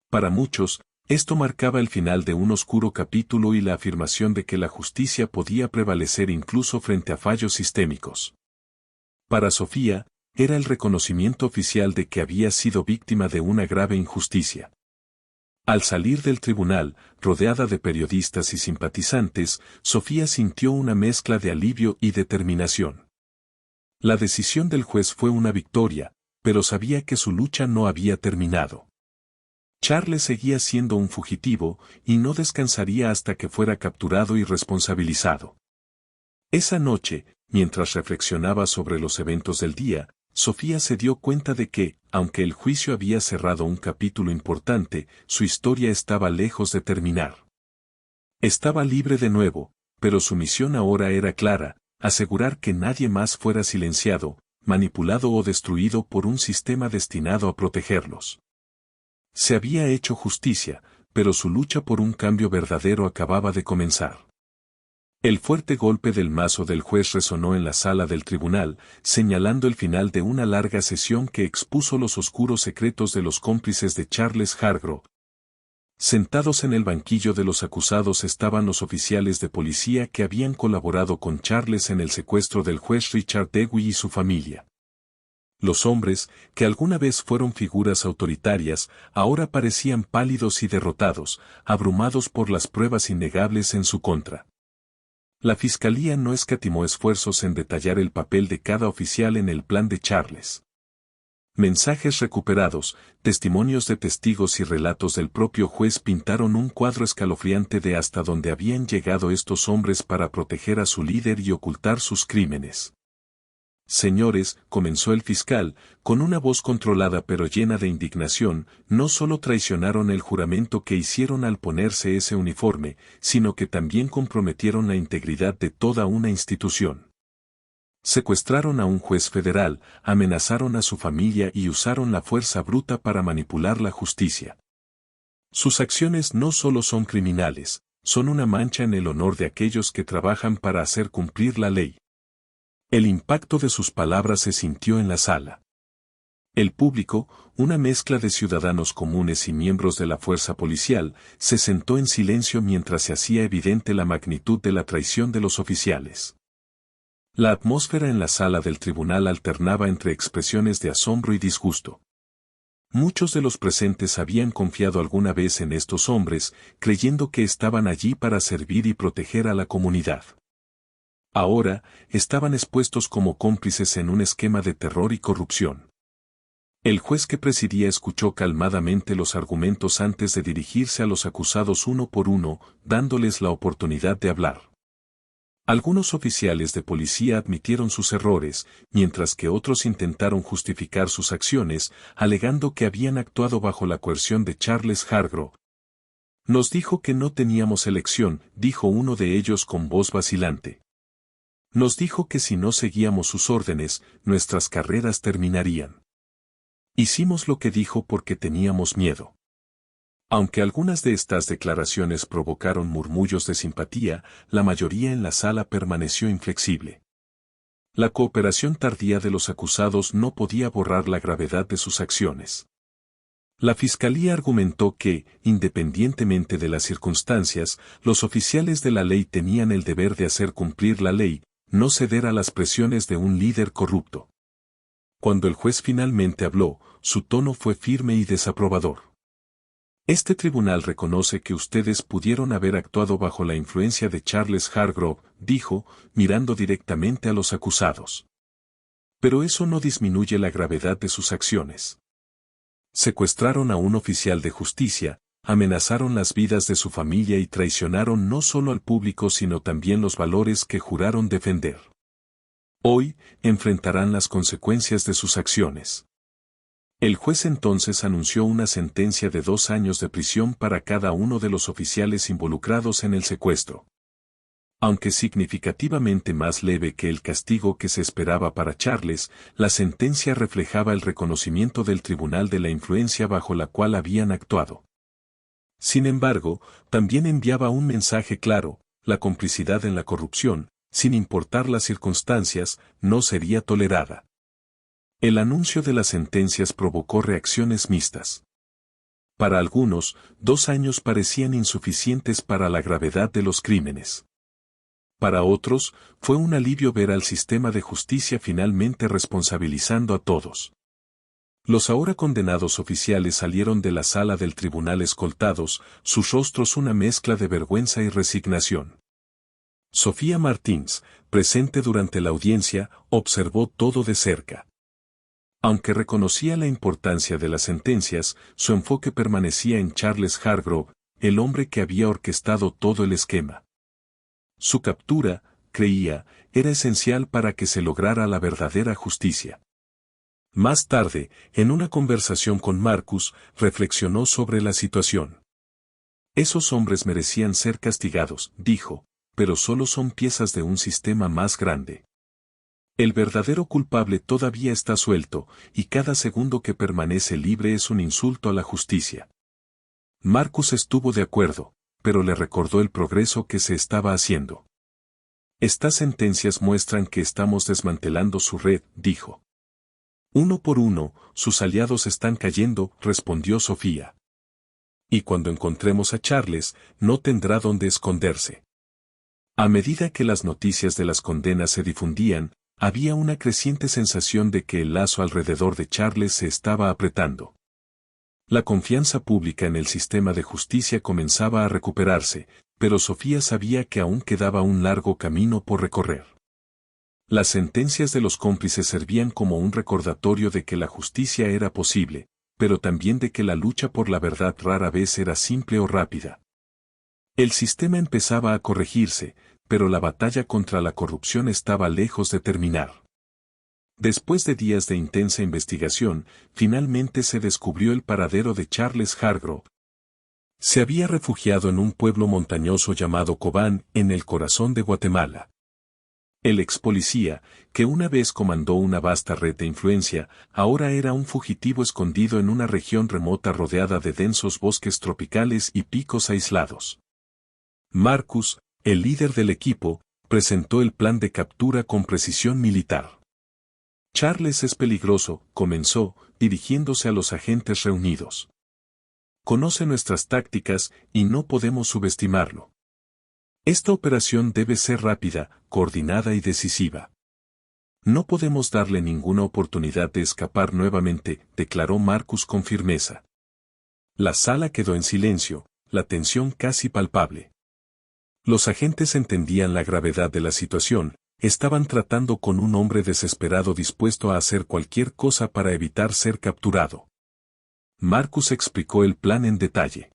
Para muchos, esto marcaba el final de un oscuro capítulo y la afirmación de que la justicia podía prevalecer incluso frente a fallos sistémicos. Para Sofía, era el reconocimiento oficial de que había sido víctima de una grave injusticia. Al salir del tribunal, rodeada de periodistas y simpatizantes, Sofía sintió una mezcla de alivio y determinación. La decisión del juez fue una victoria, pero sabía que su lucha no había terminado. Charles seguía siendo un fugitivo, y no descansaría hasta que fuera capturado y responsabilizado. Esa noche, mientras reflexionaba sobre los eventos del día, Sofía se dio cuenta de que, aunque el juicio había cerrado un capítulo importante, su historia estaba lejos de terminar. Estaba libre de nuevo, pero su misión ahora era clara, asegurar que nadie más fuera silenciado, manipulado o destruido por un sistema destinado a protegerlos. Se había hecho justicia, pero su lucha por un cambio verdadero acababa de comenzar. El fuerte golpe del mazo del juez resonó en la sala del tribunal, señalando el final de una larga sesión que expuso los oscuros secretos de los cómplices de Charles Hargrove. Sentados en el banquillo de los acusados estaban los oficiales de policía que habían colaborado con Charles en el secuestro del juez Richard Dewey y su familia. Los hombres, que alguna vez fueron figuras autoritarias, ahora parecían pálidos y derrotados, abrumados por las pruebas innegables en su contra. La fiscalía no escatimó esfuerzos en detallar el papel de cada oficial en el plan de Charles. Mensajes recuperados, testimonios de testigos y relatos del propio juez pintaron un cuadro escalofriante de hasta dónde habían llegado estos hombres para proteger a su líder y ocultar sus crímenes. Señores, comenzó el fiscal, con una voz controlada pero llena de indignación, no solo traicionaron el juramento que hicieron al ponerse ese uniforme, sino que también comprometieron la integridad de toda una institución. Secuestraron a un juez federal, amenazaron a su familia y usaron la fuerza bruta para manipular la justicia. Sus acciones no solo son criminales, son una mancha en el honor de aquellos que trabajan para hacer cumplir la ley. El impacto de sus palabras se sintió en la sala. El público, una mezcla de ciudadanos comunes y miembros de la fuerza policial, se sentó en silencio mientras se hacía evidente la magnitud de la traición de los oficiales. La atmósfera en la sala del tribunal alternaba entre expresiones de asombro y disgusto. Muchos de los presentes habían confiado alguna vez en estos hombres, creyendo que estaban allí para servir y proteger a la comunidad. Ahora, estaban expuestos como cómplices en un esquema de terror y corrupción. El juez que presidía escuchó calmadamente los argumentos antes de dirigirse a los acusados uno por uno, dándoles la oportunidad de hablar. Algunos oficiales de policía admitieron sus errores, mientras que otros intentaron justificar sus acciones, alegando que habían actuado bajo la coerción de Charles Hargrove. Nos dijo que no teníamos elección, dijo uno de ellos con voz vacilante. Nos dijo que si no seguíamos sus órdenes, nuestras carreras terminarían. Hicimos lo que dijo porque teníamos miedo. Aunque algunas de estas declaraciones provocaron murmullos de simpatía, la mayoría en la sala permaneció inflexible. La cooperación tardía de los acusados no podía borrar la gravedad de sus acciones. La fiscalía argumentó que, independientemente de las circunstancias, los oficiales de la ley tenían el deber de hacer cumplir la ley, no ceder a las presiones de un líder corrupto. Cuando el juez finalmente habló, su tono fue firme y desaprobador. Este tribunal reconoce que ustedes pudieron haber actuado bajo la influencia de Charles Hargrove, dijo, mirando directamente a los acusados. Pero eso no disminuye la gravedad de sus acciones. Secuestraron a un oficial de justicia, amenazaron las vidas de su familia y traicionaron no solo al público sino también los valores que juraron defender. Hoy, enfrentarán las consecuencias de sus acciones. El juez entonces anunció una sentencia de 2 años de prisión para cada uno de los oficiales involucrados en el secuestro. Aunque significativamente más leve que el castigo que se esperaba para Charles, la sentencia reflejaba el reconocimiento del tribunal de la influencia bajo la cual habían actuado. Sin embargo, también enviaba un mensaje claro: la complicidad en la corrupción, sin importar las circunstancias, no sería tolerada. El anuncio de las sentencias provocó reacciones mixtas. Para algunos, 2 años parecían insuficientes para la gravedad de los crímenes. Para otros, fue un alivio ver al sistema de justicia finalmente responsabilizando a todos. Los ahora condenados oficiales salieron de la sala del tribunal escoltados, sus rostros una mezcla de vergüenza y resignación. Sofía Martins, presente durante la audiencia, observó todo de cerca. Aunque reconocía la importancia de las sentencias, su enfoque permanecía en Charles Hargrove, el hombre que había orquestado todo el esquema. Su captura, creía, era esencial para que se lograra la verdadera justicia. Más tarde, en una conversación con Marcus, reflexionó sobre la situación. Esos hombres merecían ser castigados, dijo, pero solo son piezas de un sistema más grande. El verdadero culpable todavía está suelto, y cada segundo que permanece libre es un insulto a la justicia. Marcus estuvo de acuerdo, pero le recordó el progreso que se estaba haciendo. Estas sentencias muestran que estamos desmantelando su red, dijo. Uno por uno, sus aliados están cayendo, respondió Sofía. Y cuando encontremos a Charles, no tendrá dónde esconderse. A medida que las noticias de las condenas se difundían, había una creciente sensación de que el lazo alrededor de Charles se estaba apretando. La confianza pública en el sistema de justicia comenzaba a recuperarse, pero Sofía sabía que aún quedaba un largo camino por recorrer. Las sentencias de los cómplices servían como un recordatorio de que la justicia era posible, pero también de que la lucha por la verdad rara vez era simple o rápida. El sistema empezaba a corregirse, pero la batalla contra la corrupción estaba lejos de terminar. Después de días de intensa investigación, finalmente se descubrió el paradero de Charles Hargrove. Se había refugiado en un pueblo montañoso llamado Cobán, en el corazón de Guatemala. El ex policía, que una vez comandó una vasta red de influencia, ahora era un fugitivo escondido en una región remota rodeada de densos bosques tropicales y picos aislados. Marcus, el líder del equipo, presentó el plan de captura con precisión militar. Charles es peligroso, comenzó, dirigiéndose a los agentes reunidos. Conoce nuestras tácticas y no podemos subestimarlo. Esta operación debe ser rápida, coordinada y decisiva. No podemos darle ninguna oportunidad de escapar nuevamente, declaró Marcus con firmeza. La sala quedó en silencio, la tensión casi palpable. Los agentes entendían la gravedad de la situación, estaban tratando con un hombre desesperado dispuesto a hacer cualquier cosa para evitar ser capturado. Marcus explicó el plan en detalle.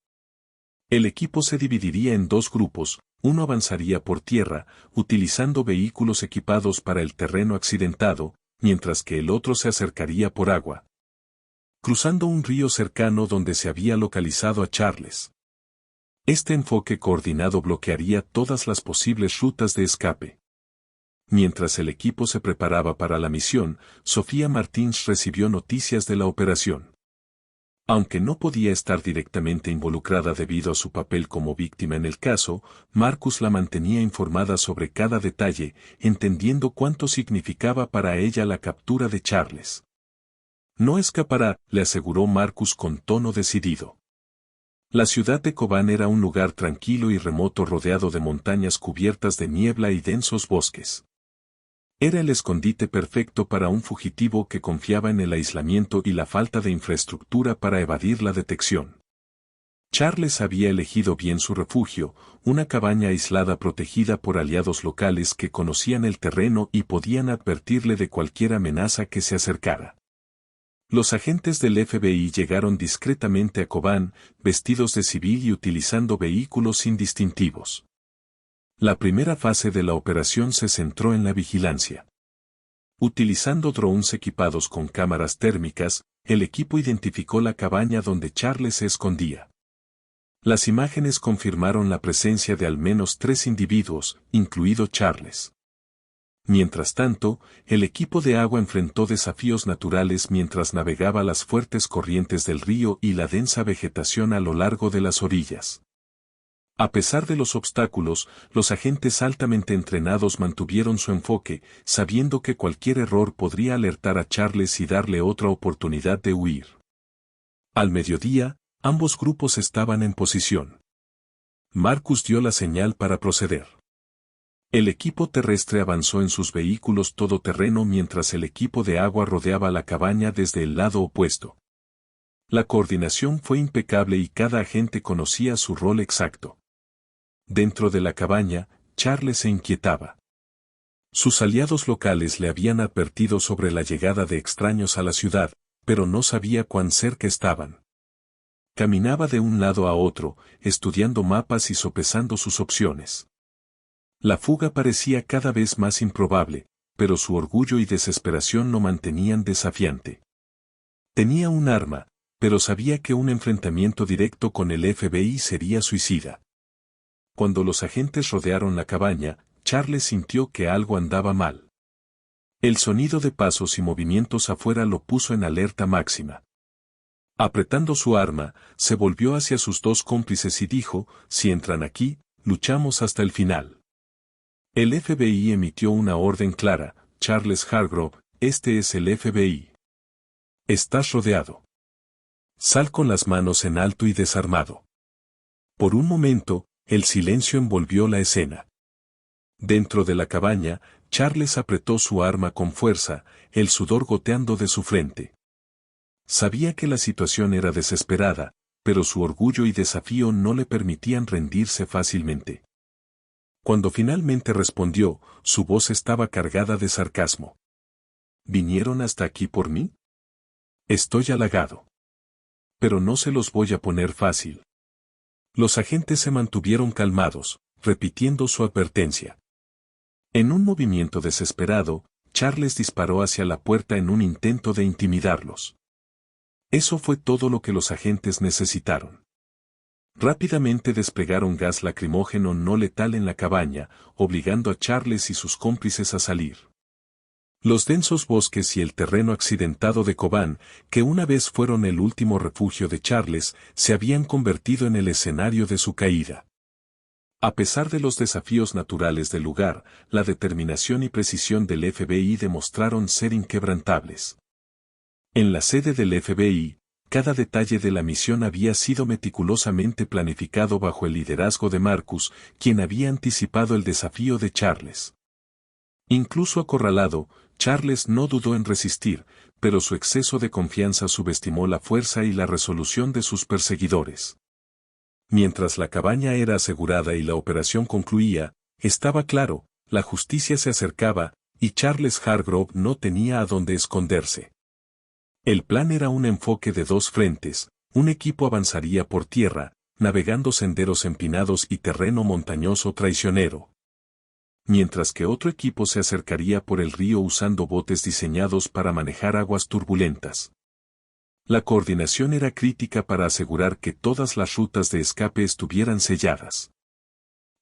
El equipo se dividiría en dos grupos, uno avanzaría por tierra, utilizando vehículos equipados para el terreno accidentado, mientras que el otro se acercaría por agua, cruzando un río cercano donde se había localizado a Charles. Este enfoque coordinado bloquearía todas las posibles rutas de escape. Mientras el equipo se preparaba para la misión, Sofía Martins recibió noticias de la operación. Aunque no podía estar directamente involucrada debido a su papel como víctima en el caso, Marcus la mantenía informada sobre cada detalle, entendiendo cuánto significaba para ella la captura de Charles. No escapará, le aseguró Marcus con tono decidido. La ciudad de Kobán era un lugar tranquilo y remoto rodeado de montañas cubiertas de niebla y densos bosques. Era el escondite perfecto para un fugitivo que confiaba en el aislamiento y la falta de infraestructura para evadir la detección. Charles había elegido bien su refugio, una cabaña aislada protegida por aliados locales que conocían el terreno y podían advertirle de cualquier amenaza que se acercara. Los agentes del FBI llegaron discretamente a Kobán, vestidos de civil y utilizando vehículos indistintivos. La primera fase de la operación se centró en la vigilancia. Utilizando drones equipados con cámaras térmicas, el equipo identificó la cabaña donde Charles se escondía. Las imágenes confirmaron la presencia de al menos 3 individuos, incluido Charles. Mientras tanto, el equipo de agua enfrentó desafíos naturales mientras navegaba las fuertes corrientes del río y la densa vegetación a lo largo de las orillas. A pesar de los obstáculos, los agentes altamente entrenados mantuvieron su enfoque, sabiendo que cualquier error podría alertar a Charles y darle otra oportunidad de huir. Al mediodía, ambos grupos estaban en posición. Marcus dio la señal para proceder. El equipo terrestre avanzó en sus vehículos todoterreno mientras el equipo de agua rodeaba la cabaña desde el lado opuesto. La coordinación fue impecable y cada agente conocía su rol exacto. Dentro de la cabaña, Charles se inquietaba. Sus aliados locales le habían advertido sobre la llegada de extraños a la ciudad, pero no sabía cuán cerca estaban. Caminaba de un lado a otro, estudiando mapas y sopesando sus opciones. La fuga parecía cada vez más improbable, pero su orgullo y desesperación lo mantenían desafiante. Tenía un arma, pero sabía que un enfrentamiento directo con el FBI sería suicida. Cuando los agentes rodearon la cabaña, Charles sintió que algo andaba mal. El sonido de pasos y movimientos afuera lo puso en alerta máxima. Apretando su arma, se volvió hacia sus dos cómplices y dijo: «Si entran aquí, luchamos hasta el final». El FBI emitió una orden clara: «Charles Hargrove, este es el FBI. Estás rodeado. Sal con las manos en alto y desarmado». Por un momento, el silencio envolvió la escena. Dentro de la cabaña, Charles apretó su arma con fuerza, el sudor goteando de su frente. Sabía que la situación era desesperada, pero su orgullo y desafío no le permitían rendirse fácilmente. Cuando finalmente respondió, su voz estaba cargada de sarcasmo. ¿Vinieron hasta aquí por mí? Estoy halagado. Pero no se los voy a poner fácil. Los agentes se mantuvieron calmados, repitiendo su advertencia. En un movimiento desesperado, Charles disparó hacia la puerta en un intento de intimidarlos. Eso fue todo lo que los agentes necesitaron. Rápidamente desplegaron gas lacrimógeno no letal en la cabaña, obligando a Charles y sus cómplices a salir. Los densos bosques y el terreno accidentado de Kobán, que una vez fueron el último refugio de Charles, se habían convertido en el escenario de su caída. A pesar de los desafíos naturales del lugar, la determinación y precisión del FBI demostraron ser inquebrantables. En la sede del FBI, cada detalle de la misión había sido meticulosamente planificado bajo el liderazgo de Marcus, quien había anticipado el desafío de Charles. Incluso acorralado, Charles no dudó en resistir, pero su exceso de confianza subestimó la fuerza y la resolución de sus perseguidores. Mientras la cabaña era asegurada y la operación concluía, estaba claro, La justicia se acercaba, y Charles Hargrove no tenía a dónde esconderse. El plan era un enfoque de dos frentes: un equipo avanzaría por tierra, navegando senderos empinados y terreno montañoso traicionero, mientras que otro equipo se acercaría por el río usando botes diseñados para manejar aguas turbulentas. La coordinación era crítica para asegurar que todas las rutas de escape estuvieran selladas.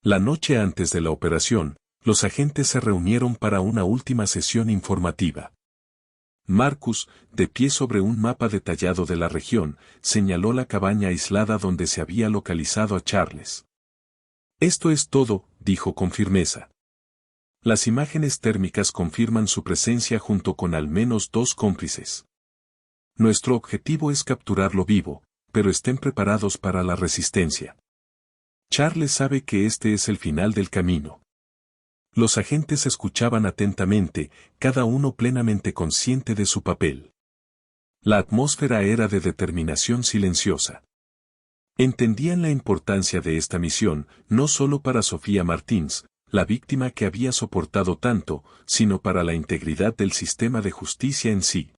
La noche antes de la operación, los agentes se reunieron para una última sesión informativa. Marcus, de pie sobre un mapa detallado de la región, señaló la cabaña aislada donde se había localizado a Charles. «Esto es todo», dijo con firmeza. «Las imágenes térmicas confirman su presencia junto con al menos 2 cómplices. Nuestro objetivo es capturarlo vivo, pero estén preparados para la resistencia. Charles sabe que este es el final del camino». Los agentes escuchaban atentamente, cada uno plenamente consciente de su papel. La atmósfera era de determinación silenciosa. Entendían la importancia de esta misión, no solo para Sofía Martins, la víctima que había soportado tanto, sino para la integridad del sistema de justicia en sí.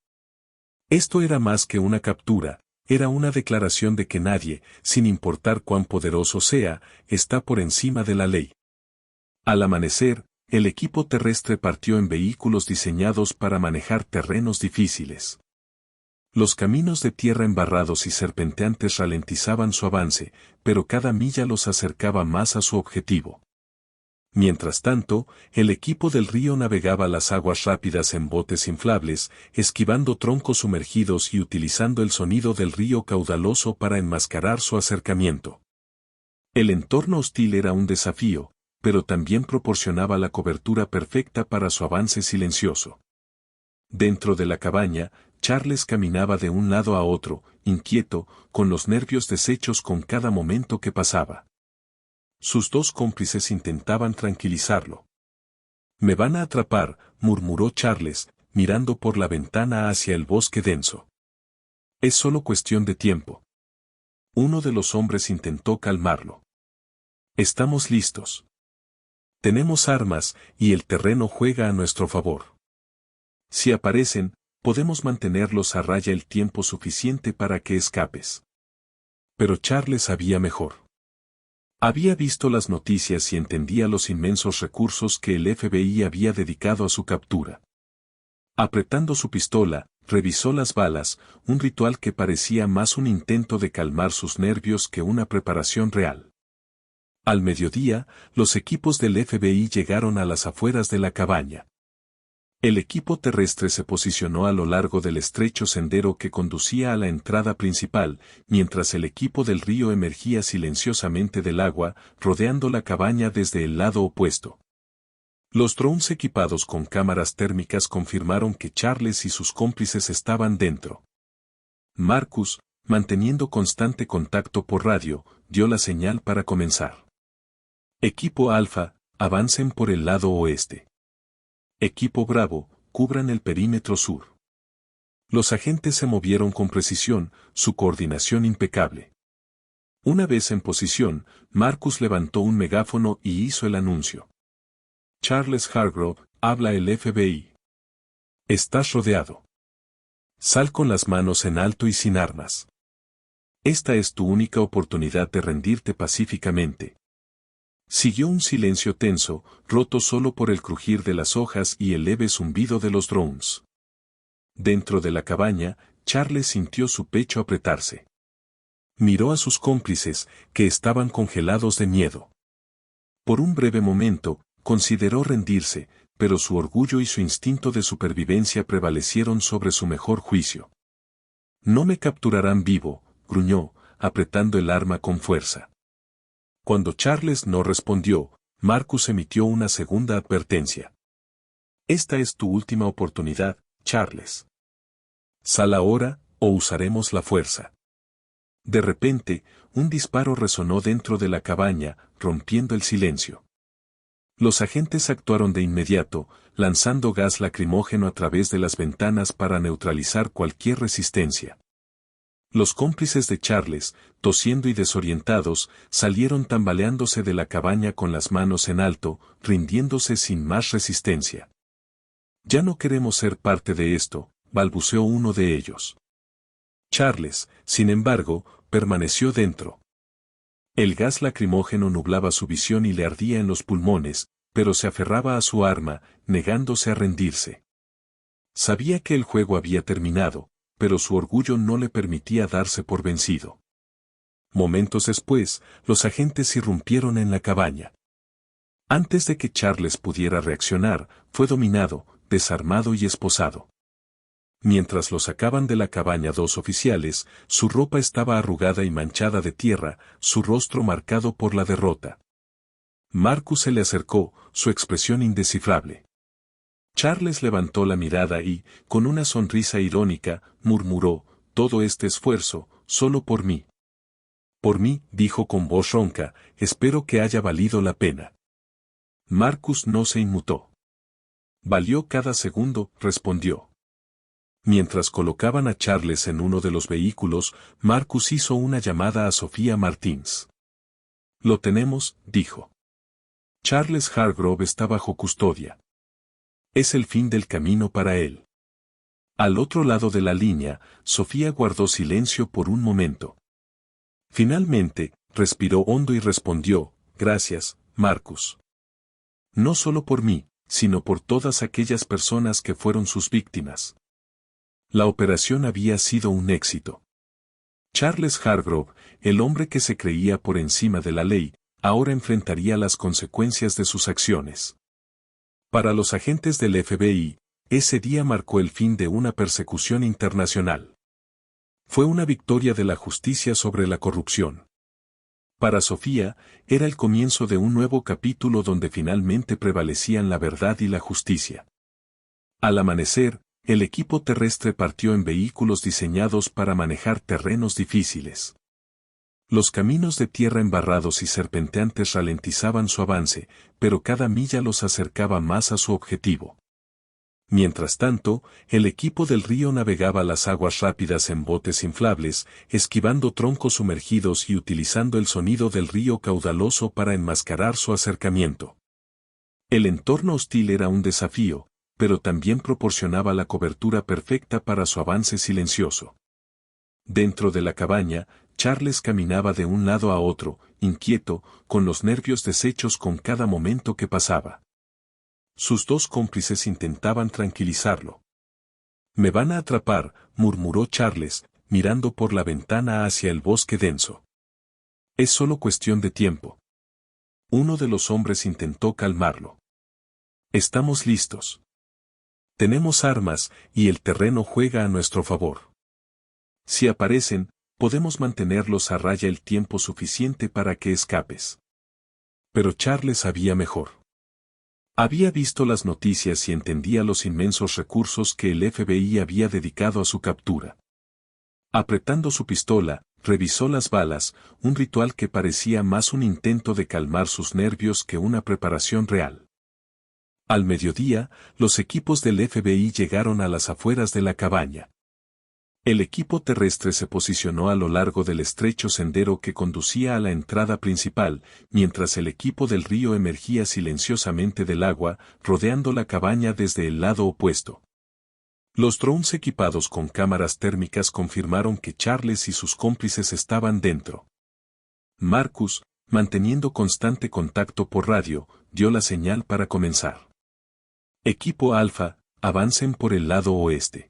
Esto era más que una captura, era una declaración de que nadie, sin importar cuán poderoso sea, está por encima de la ley. Al amanecer, el equipo terrestre partió en vehículos diseñados para manejar terrenos difíciles. Los caminos de tierra embarrados y serpenteantes ralentizaban su avance, pero cada milla los acercaba más a su objetivo. Mientras tanto, el equipo del río navegaba las aguas rápidas en botes inflables, esquivando troncos sumergidos y utilizando el sonido del río caudaloso para enmascarar su acercamiento. El entorno hostil era un desafío, pero también proporcionaba la cobertura perfecta para su avance silencioso. Dentro de la cabaña, Charles caminaba de un lado a otro, inquieto, con los nervios deshechos con cada momento que pasaba. Sus 2 cómplices intentaban tranquilizarlo. «Me van a atrapar», murmuró Charles, mirando por la ventana hacia el bosque denso. «Es solo cuestión de tiempo». Uno de los hombres intentó calmarlo. «Estamos listos. Tenemos armas, y el terreno juega a nuestro favor. Si aparecen, podemos mantenerlos a raya el tiempo suficiente para que escapes». Pero Charles sabía mejor. Había visto las noticias y entendía los inmensos recursos que el FBI había dedicado a su captura. Apretando su pistola, revisó las balas, un ritual que parecía más un intento de calmar sus nervios que una preparación real. Al mediodía, los equipos del FBI llegaron a las afueras de la cabaña. El equipo terrestre se posicionó a lo largo del estrecho sendero que conducía a la entrada principal, mientras el equipo del río emergía silenciosamente del agua, rodeando la cabaña desde el lado opuesto. Los drones equipados con cámaras térmicas confirmaron que Charles y sus cómplices estaban dentro. Marcus, manteniendo constante contacto por radio, dio la señal para comenzar. Equipo Alfa, avancen por el lado oeste. Equipo Bravo, cubran el perímetro sur. Los agentes se movieron con precisión, su coordinación impecable. Una vez en posición, Marcus levantó un megáfono y hizo el anuncio. «Charles Hargrove, habla el FBI. Estás rodeado. Sal con las manos en alto y sin armas. Esta es tu única oportunidad de rendirte pacíficamente». Siguió un silencio tenso, roto solo por el crujir de las hojas y el leve zumbido de los drones. Dentro de la cabaña, Charles sintió su pecho apretarse. Miró a sus cómplices, que estaban congelados de miedo. Por un breve momento, consideró rendirse, pero su orgullo y su instinto de supervivencia prevalecieron sobre su mejor juicio. «No me capturarán vivo», gruñó, apretando el arma con fuerza. Cuando Charles no respondió, Marcus emitió una segunda advertencia. «Esta es tu última oportunidad, Charles. Sal ahora, o usaremos la fuerza». De repente, un disparo resonó dentro de la cabaña, rompiendo el silencio. Los agentes actuaron de inmediato, lanzando gas lacrimógeno a través de las ventanas para neutralizar cualquier resistencia. Los cómplices de Charles, tosiendo y desorientados, salieron tambaleándose de la cabaña con las manos en alto, rindiéndose sin más resistencia. «Ya no queremos ser parte de esto», balbuceó uno de ellos. Charles, sin embargo, permaneció dentro. El gas lacrimógeno nublaba su visión y le ardía en los pulmones, pero se aferraba a su arma, negándose a rendirse. Sabía que el juego había terminado, pero su orgullo no le permitía darse por vencido. Momentos después, los agentes irrumpieron en la cabaña. Antes de que Charles pudiera reaccionar, fue dominado, desarmado y esposado. Mientras lo sacaban de la cabaña dos oficiales, su ropa estaba arrugada y manchada de tierra, su rostro marcado por la derrota. Marcus se le acercó, su expresión indescifrable. Charles levantó la mirada y, con una sonrisa irónica, murmuró: «Todo este esfuerzo, solo por mí». «Por mí», dijo con voz ronca, «espero que haya valido la pena». Marcus no se inmutó. «Valió cada segundo», respondió. Mientras colocaban a Charles en uno de los vehículos, Marcus hizo una llamada a Sofía Martins. «Lo tenemos», dijo. Charles Hargrove está bajo custodia. Es el fin del camino para él. Al otro lado de la línea, Sofía guardó silencio por un momento. Finalmente, respiró hondo y respondió: «Gracias, Marcus. No solo por mí, sino por todas aquellas personas que fueron sus víctimas». La operación había sido un éxito. Charles Hargrove, el hombre que se creía por encima de la ley, ahora enfrentaría las consecuencias de sus acciones. Para los agentes del FBI, ese día marcó el fin de una persecución internacional. Fue una victoria de la justicia sobre la corrupción. Para Sofía, era el comienzo de un nuevo capítulo donde finalmente prevalecían la verdad y la justicia. Al amanecer, el equipo terrestre partió en vehículos diseñados para manejar terrenos difíciles. Los caminos de tierra embarrados y serpenteantes ralentizaban su avance, pero cada milla los acercaba más a su objetivo. Mientras tanto, el equipo del río navegaba las aguas rápidas en botes inflables, esquivando troncos sumergidos y utilizando el sonido del río caudaloso para enmascarar su acercamiento. El entorno hostil era un desafío, pero también proporcionaba la cobertura perfecta para su avance silencioso. Dentro de la cabaña, Charles caminaba de un lado a otro, inquieto, con los nervios deshechos con cada momento que pasaba. Sus dos cómplices intentaban tranquilizarlo. «Me van a atrapar», murmuró Charles, mirando por la ventana hacia el bosque denso. «Es solo cuestión de tiempo». Uno de los hombres intentó calmarlo. «Estamos listos. Tenemos armas, y el terreno juega a nuestro favor. Si aparecen, podemos mantenerlos a raya el tiempo suficiente para que escapes». Pero Charles sabía mejor. Había visto las noticias y entendía los inmensos recursos que el FBI había dedicado a su captura. Apretando su pistola, revisó las balas, un ritual que parecía más un intento de calmar sus nervios que una preparación real. Al mediodía, los equipos del FBI llegaron a las afueras de la cabaña. El equipo terrestre se posicionó a lo largo del estrecho sendero que conducía a la entrada principal, mientras el equipo del río emergía silenciosamente del agua, rodeando la cabaña desde el lado opuesto. Los drones equipados con cámaras térmicas confirmaron que Charles y sus cómplices estaban dentro. Marcus, manteniendo constante contacto por radio, dio la señal para comenzar. «Equipo Alfa, avancen por el lado oeste.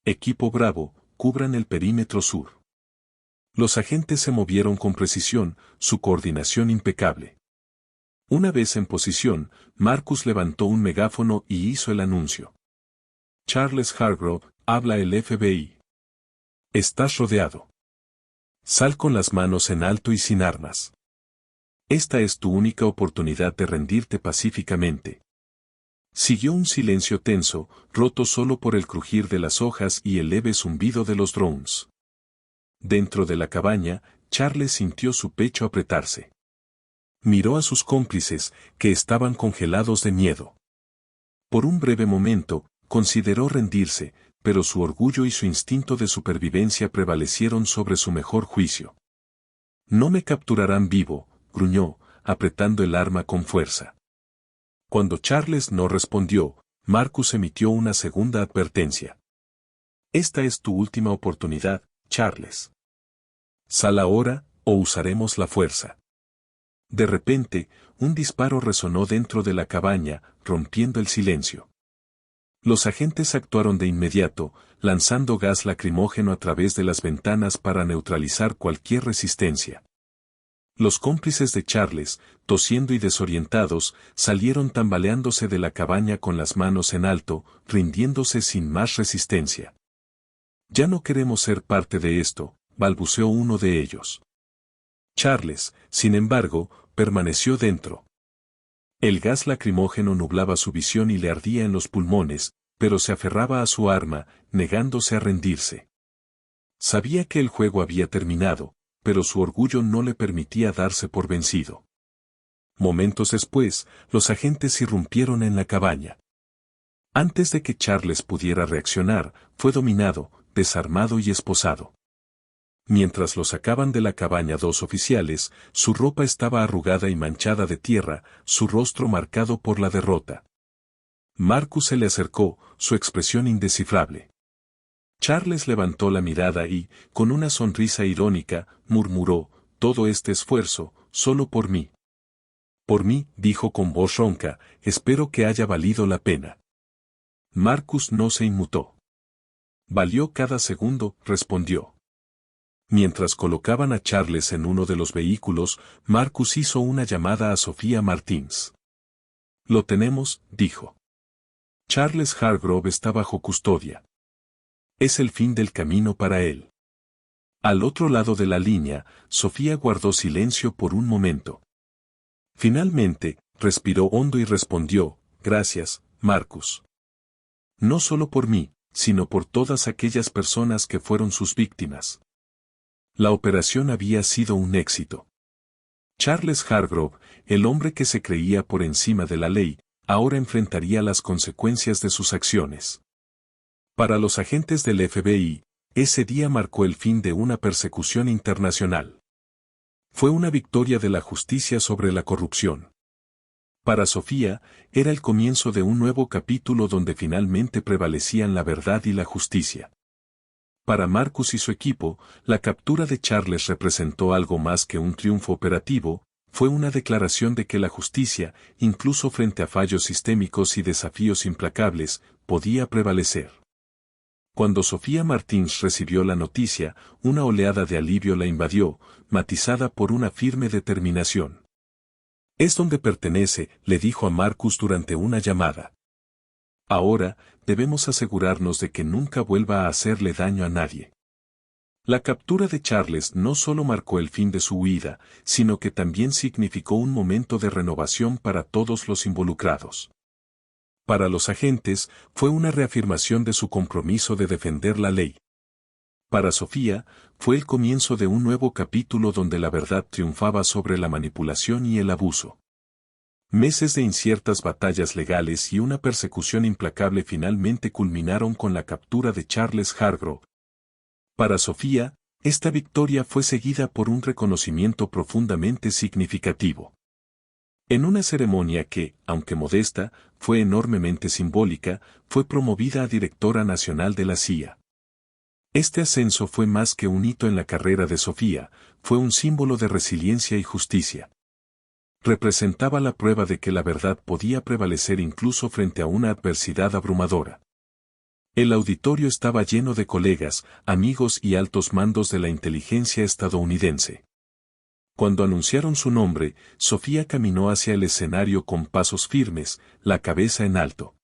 Equipo Bravo, cubran el perímetro sur». Los agentes se movieron con precisión, su coordinación impecable. Una vez en posición, Marcus levantó un megáfono y hizo el anuncio. «Charles Hargrove, habla el FBI. Estás rodeado. Sal con las manos en alto y sin armas. Esta es tu única oportunidad de rendirte pacíficamente». Siguió un silencio tenso, roto solo por el crujir de las hojas y el leve zumbido de los drones. Dentro de la cabaña, Charles sintió su pecho apretarse. Miró a sus cómplices, que estaban congelados de miedo. Por un breve momento, consideró rendirse, pero su orgullo y su instinto de supervivencia prevalecieron sobre su mejor juicio. No me capturarán vivo, gruñó, apretando el arma con fuerza. Cuando Charles no respondió, Marcus emitió una segunda advertencia. Esta es tu última oportunidad, Charles. Sal ahora, o usaremos la fuerza. De repente, un disparo resonó dentro de la cabaña, rompiendo el silencio. Los agentes actuaron de inmediato, lanzando gas lacrimógeno a través de las ventanas para neutralizar cualquier resistencia. Los cómplices de Charles, tosiendo y desorientados, salieron tambaleándose de la cabaña con las manos en alto, rindiéndose sin más resistencia. Ya no queremos ser parte de esto, balbuceó uno de ellos. Charles, sin embargo, permaneció dentro. El gas lacrimógeno nublaba su visión y le ardía en los pulmones, pero se aferraba a su arma, negándose a rendirse. Sabía que el juego había terminado, pero su orgullo no le permitía darse por vencido. Momentos después, los agentes irrumpieron en la cabaña. Antes de que Charles pudiera reaccionar, fue dominado, desarmado y esposado. Mientras lo sacaban de la cabaña dos oficiales, su ropa estaba arrugada y manchada de tierra, su rostro marcado por la derrota. Marcus se le acercó, su expresión indescifrable. Charles levantó la mirada y, con una sonrisa irónica, murmuró, «Todo este esfuerzo, solo por mí». «Por mí», dijo con voz ronca, «espero que haya valido la pena». Marcus no se inmutó. «Valió cada segundo», respondió. Mientras colocaban a Charles en uno de los vehículos, Marcus hizo una llamada a Sofía Martins. «Lo tenemos», dijo. Charles Hargrove está bajo custodia. Es el fin del camino para él. Al otro lado de la línea, Sofía guardó silencio por un momento. Finalmente, respiró hondo y respondió, «Gracias, Marcus. No solo por mí, sino por todas aquellas personas que fueron sus víctimas». La operación había sido un éxito. Charles Hargrove, el hombre que se creía por encima de la ley, ahora enfrentaría las consecuencias de sus acciones. Para los agentes del FBI, ese día marcó el fin de una persecución internacional. Fue una victoria de la justicia sobre la corrupción. Para Sofía, era el comienzo de un nuevo capítulo donde finalmente prevalecían la verdad y la justicia. Para Marcus y su equipo, la captura de Charles representó algo más que un triunfo operativo, fue una declaración de que la justicia, incluso frente a fallos sistémicos y desafíos implacables, podía prevalecer. Cuando Sofía Martins recibió la noticia, una oleada de alivio la invadió, matizada por una firme determinación. «Es donde pertenece», le dijo a Marcus durante una llamada. «Ahora, debemos asegurarnos de que nunca vuelva a hacerle daño a nadie». La captura de Charles no solo marcó el fin de su huida, sino que también significó un momento de renovación para todos los involucrados. Para los agentes, fue una reafirmación de su compromiso de defender la ley. Para Sofía, fue el comienzo de un nuevo capítulo donde la verdad triunfaba sobre la manipulación y el abuso. Meses de inciertas batallas legales y una persecución implacable finalmente culminaron con la captura de Charles Hargrove. Para Sofía, esta victoria fue seguida por un reconocimiento profundamente significativo. En una ceremonia que, aunque modesta, fue enormemente simbólica, fue promovida a directora nacional de la CIA. Este ascenso fue más que un hito en la carrera de Sofía, fue un símbolo de resiliencia y justicia. Representaba la prueba de que la verdad podía prevalecer incluso frente a una adversidad abrumadora. El auditorio estaba lleno de colegas, amigos y altos mandos de la inteligencia estadounidense. Cuando anunciaron su nombre, Sofía caminó hacia el escenario con pasos firmes, la cabeza en alto.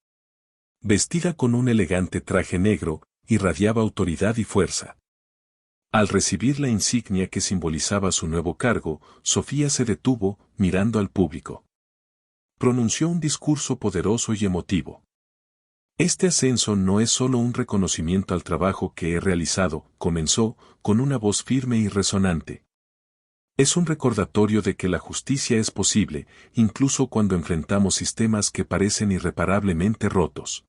Vestida con un elegante traje negro, irradiaba autoridad y fuerza. Al recibir la insignia que simbolizaba su nuevo cargo, Sofía se detuvo, mirando al público. Pronunció un discurso poderoso y emotivo. «Este ascenso no es solo un reconocimiento al trabajo que he realizado», comenzó, con una voz firme y resonante. «Es un recordatorio de que la justicia es posible, incluso cuando enfrentamos sistemas que parecen irreparablemente rotos.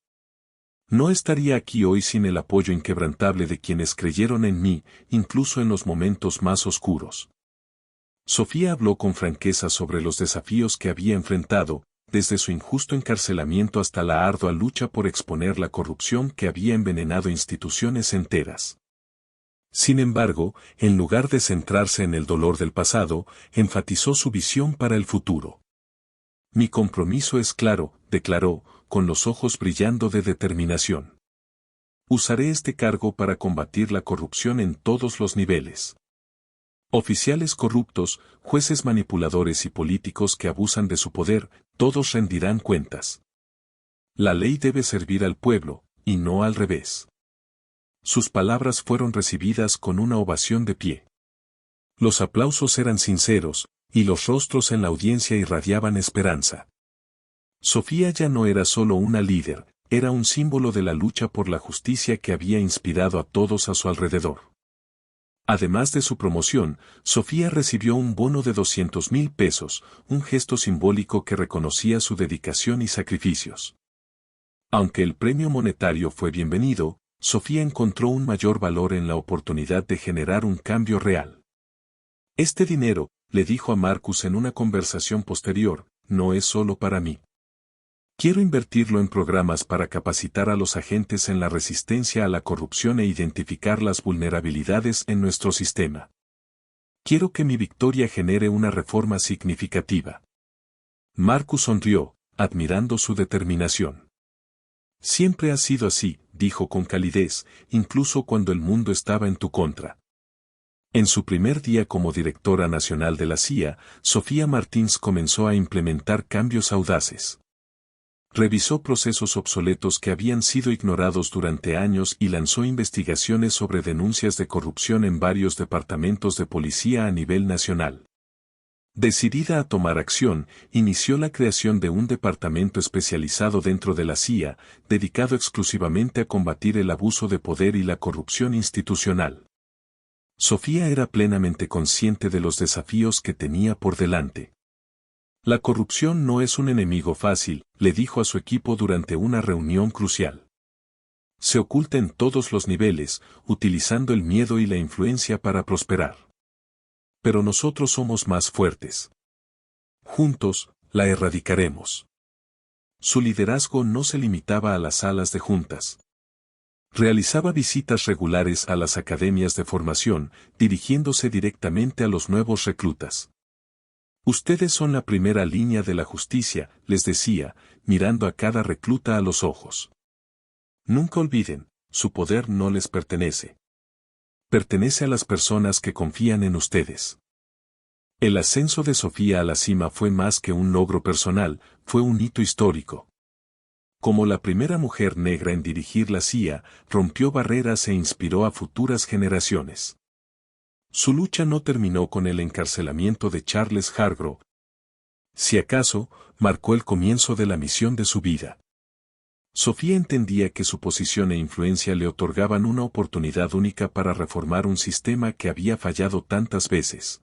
No estaría aquí hoy sin el apoyo inquebrantable de quienes creyeron en mí, incluso en los momentos más oscuros. Sofía habló con franqueza sobre los desafíos que había enfrentado, desde su injusto encarcelamiento hasta la ardua lucha por exponer la corrupción que había envenenado instituciones enteras. Sin embargo, en lugar de centrarse en el dolor del pasado, enfatizó su visión para el futuro. Mi compromiso es claro, declaró, con los ojos brillando de determinación. Usaré este cargo para combatir la corrupción en todos los niveles. Oficiales corruptos, jueces manipuladores y políticos que abusan de su poder, todos rendirán cuentas. La ley debe servir al pueblo, y no al revés. Sus palabras fueron recibidas con una ovación de pie. Los aplausos eran sinceros, y los rostros en la audiencia irradiaban esperanza. Sofía ya no era solo una líder, era un símbolo de la lucha por la justicia que había inspirado a todos a su alrededor. Además de su promoción, Sofía recibió un bono de 200.000 pesos, un gesto simbólico que reconocía su dedicación y sacrificios. Aunque el premio monetario fue bienvenido, Sofía encontró un mayor valor en la oportunidad de generar un cambio real. Este dinero, le dijo a Marcus en una conversación posterior, no es solo para mí. Quiero invertirlo en programas para capacitar a los agentes en la resistencia a la corrupción e identificar las vulnerabilidades en nuestro sistema. Quiero que mi victoria genere una reforma significativa. Marcus sonrió, admirando su determinación. Siempre ha sido así, dijo con calidez, incluso cuando el mundo estaba en tu contra. En su primer día como directora nacional de la CIA, Sofía Martins comenzó a implementar cambios audaces. Revisó procesos obsoletos que habían sido ignorados durante años y lanzó investigaciones sobre denuncias de corrupción en varios departamentos de policía a nivel nacional. Decidida a tomar acción, inició la creación de un departamento especializado dentro de la CIA, dedicado exclusivamente a combatir el abuso de poder y la corrupción institucional. Sofía era plenamente consciente de los desafíos que tenía por delante. La corrupción no es un enemigo fácil, le dijo a su equipo durante una reunión crucial. Se oculta en todos los niveles, utilizando el miedo y la influencia para prosperar. Pero nosotros somos más fuertes. Juntos, la erradicaremos. Su liderazgo no se limitaba a las salas de juntas. Realizaba visitas regulares a las academias de formación, dirigiéndose directamente a los nuevos reclutas. Ustedes son la primera línea de la justicia, les decía, mirando a cada recluta a los ojos. Nunca olviden, su poder no les pertenece. Pertenece a las personas que confían en ustedes. El ascenso de Sofía a la cima fue más que un logro personal, fue un hito histórico. Como la primera mujer negra en dirigir la CIA, rompió barreras e inspiró a futuras generaciones. Su lucha no terminó con el encarcelamiento de Charles Hargrove. Si acaso, marcó el comienzo de la misión de su vida. Sofía entendía que su posición e influencia le otorgaban una oportunidad única para reformar un sistema que había fallado tantas veces.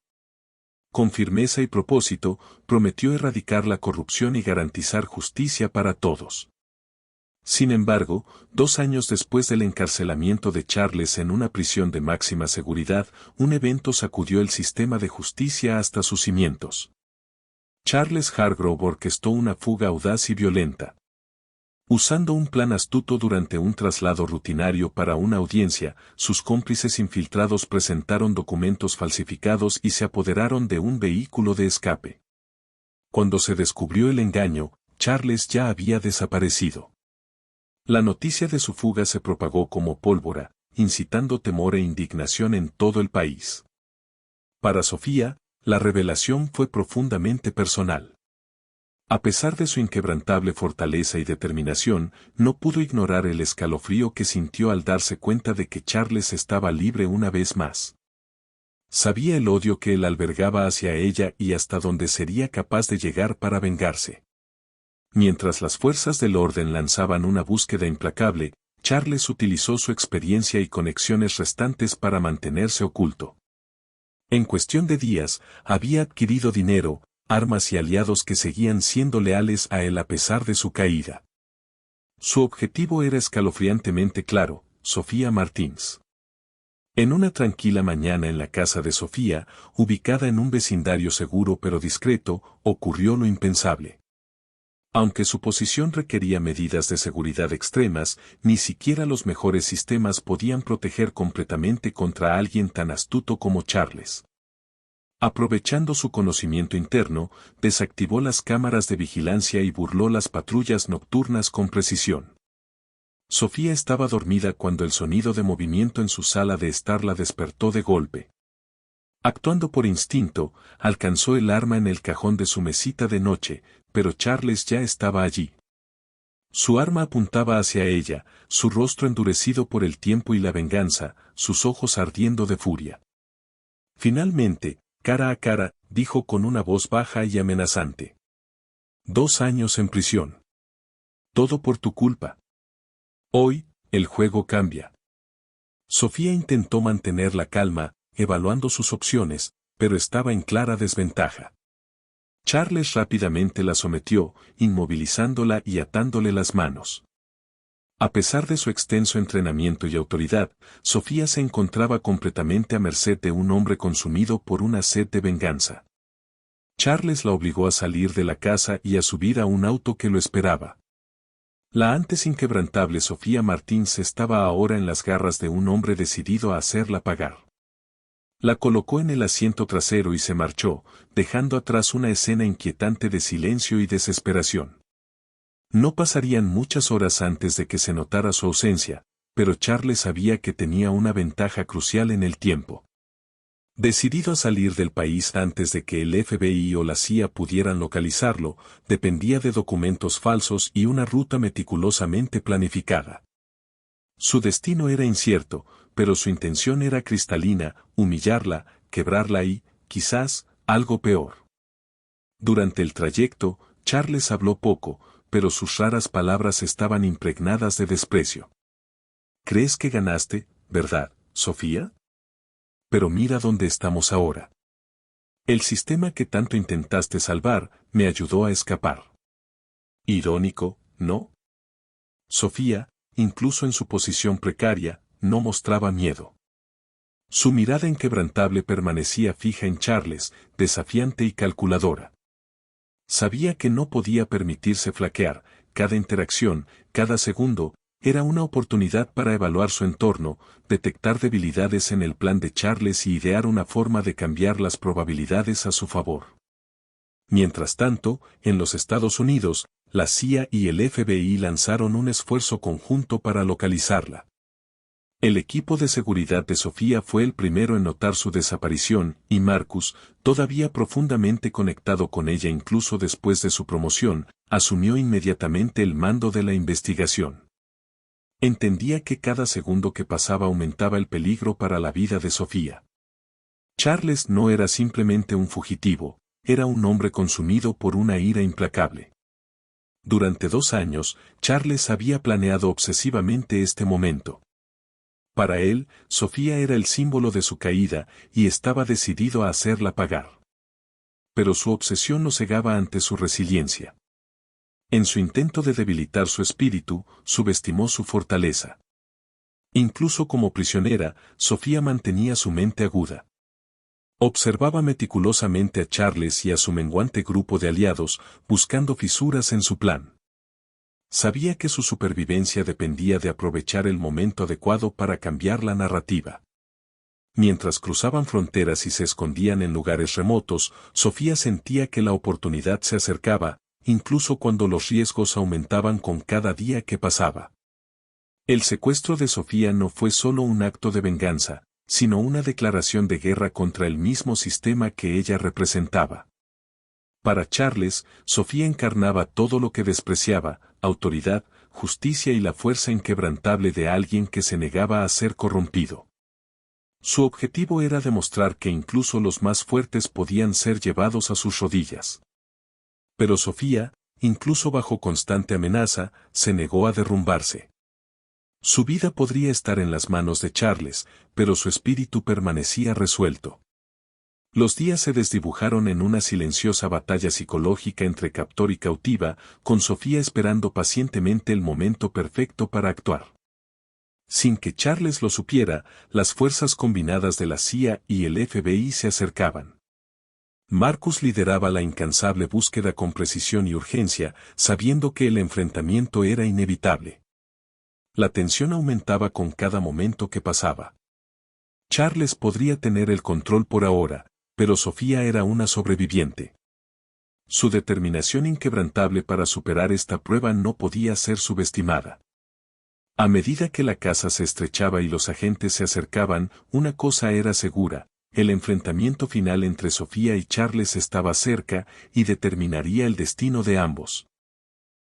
Con firmeza y propósito, prometió erradicar la corrupción y garantizar justicia para todos. Sin embargo, 2 años después del encarcelamiento de Charles en una prisión de máxima seguridad, un evento sacudió el sistema de justicia hasta sus cimientos. Charles Hargrove orquestó una fuga audaz y violenta. Usando un plan astuto durante un traslado rutinario para una audiencia, sus cómplices infiltrados presentaron documentos falsificados y se apoderaron de un vehículo de escape. Cuando se descubrió el engaño, Charles ya había desaparecido. La noticia de su fuga se propagó como pólvora, incitando temor e indignación en todo el país. Para Sofía, la revelación fue profundamente personal. A pesar de su inquebrantable fortaleza y determinación, no pudo ignorar el escalofrío que sintió al darse cuenta de que Charles estaba libre una vez más. Sabía el odio que él albergaba hacia ella y hasta dónde sería capaz de llegar para vengarse. Mientras las fuerzas del orden lanzaban una búsqueda implacable, Charles utilizó su experiencia y conexiones restantes para mantenerse oculto. En cuestión de días, había adquirido dinero, armas y aliados que seguían siendo leales a él a pesar de su caída. Su objetivo era escalofriantemente claro: Sofía Martins. En una tranquila mañana en la casa de Sofía, ubicada en un vecindario seguro pero discreto, ocurrió lo impensable. Aunque su posición requería medidas de seguridad extremas, ni siquiera los mejores sistemas podían proteger completamente contra alguien tan astuto como Charles. Aprovechando su conocimiento interno, desactivó las cámaras de vigilancia y burló las patrullas nocturnas con precisión. Sofía estaba dormida cuando el sonido de movimiento en su sala de estar la despertó de golpe. Actuando por instinto, alcanzó el arma en el cajón de su mesita de noche, pero Charles ya estaba allí. Su arma apuntaba hacia ella, su rostro endurecido por el tiempo y la venganza, sus ojos ardiendo de furia. Finalmente, cara a cara, dijo con una voz baja y amenazante: 2 años en prisión. Todo por tu culpa. Hoy, el juego cambia. Sofía intentó mantener la calma, evaluando sus opciones, pero estaba en clara desventaja. Charles rápidamente la sometió, inmovilizándola y atándole las manos. A pesar de su extenso entrenamiento y autoridad, Sofía se encontraba completamente a merced de un hombre consumido por una sed de venganza. Charles la obligó a salir de la casa y a subir a un auto que lo esperaba. La antes inquebrantable Sofía Martins estaba ahora en las garras de un hombre decidido a hacerla pagar. La colocó en el asiento trasero y se marchó, dejando atrás una escena inquietante de silencio y desesperación. No pasarían muchas horas antes de que se notara su ausencia, pero Charles sabía que tenía una ventaja crucial en el tiempo. Decidido a salir del país antes de que el FBI o la CIA pudieran localizarlo, dependía de documentos falsos y una ruta meticulosamente planificada. Su destino era incierto, pero su intención era cristalina: humillarla, quebrarla y, quizás, algo peor. Durante el trayecto, Charles habló poco, pero sus raras palabras estaban impregnadas de desprecio. ¿Crees que ganaste, verdad, Sofía? Pero mira dónde estamos ahora. El sistema que tanto intentaste salvar me ayudó a escapar. Irónico, ¿no? Sofía, incluso en su posición precaria, no mostraba miedo. Su mirada inquebrantable permanecía fija en Charles, desafiante y calculadora. Sabía que no podía permitirse flaquear. Cada interacción, cada segundo, era una oportunidad para evaluar su entorno, detectar debilidades en el plan de Charles y idear una forma de cambiar las probabilidades a su favor. Mientras tanto, en los Estados Unidos, la CIA y el FBI lanzaron un esfuerzo conjunto para localizarla. El equipo de seguridad de Sofía fue el primero en notar su desaparición, y Marcus, todavía profundamente conectado con ella incluso después de su promoción, asumió inmediatamente el mando de la investigación. Entendía que cada segundo que pasaba aumentaba el peligro para la vida de Sofía. Charles no era simplemente un fugitivo, era un hombre consumido por una ira implacable. Durante 2 años, Charles había planeado obsesivamente este momento. Para él, Sofía era el símbolo de su caída, y estaba decidido a hacerla pagar. Pero su obsesión lo cegaba ante su resiliencia. En su intento de debilitar su espíritu, subestimó su fortaleza. Incluso como prisionera, Sofía mantenía su mente aguda. Observaba meticulosamente a Charles y a su menguante grupo de aliados, buscando fisuras en su plan. Sabía que su supervivencia dependía de aprovechar el momento adecuado para cambiar la narrativa. Mientras cruzaban fronteras y se escondían en lugares remotos, Sofía sentía que la oportunidad se acercaba, incluso cuando los riesgos aumentaban con cada día que pasaba. El secuestro de Sofía no fue solo un acto de venganza, sino una declaración de guerra contra el mismo sistema que ella representaba. Para Charles, Sofía encarnaba todo lo que despreciaba: autoridad, justicia y la fuerza inquebrantable de alguien que se negaba a ser corrompido. Su objetivo era demostrar que incluso los más fuertes podían ser llevados a sus rodillas. Pero Sofía, incluso bajo constante amenaza, se negó a derrumbarse. Su vida podría estar en las manos de Charles, pero su espíritu permanecía resuelto. Los días se desdibujaron en una silenciosa batalla psicológica entre captor y cautiva, con Sofía esperando pacientemente el momento perfecto para actuar. Sin que Charles lo supiera, las fuerzas combinadas de la CIA y el FBI se acercaban. Marcus lideraba la incansable búsqueda con precisión y urgencia, sabiendo que el enfrentamiento era inevitable. La tensión aumentaba con cada momento que pasaba. Charles podría tener el control por ahora, pero Sofía era una sobreviviente. Su determinación inquebrantable para superar esta prueba no podía ser subestimada. A medida que la casa se estrechaba y los agentes se acercaban, una cosa era segura: el enfrentamiento final entre Sofía y Charles estaba cerca y determinaría el destino de ambos.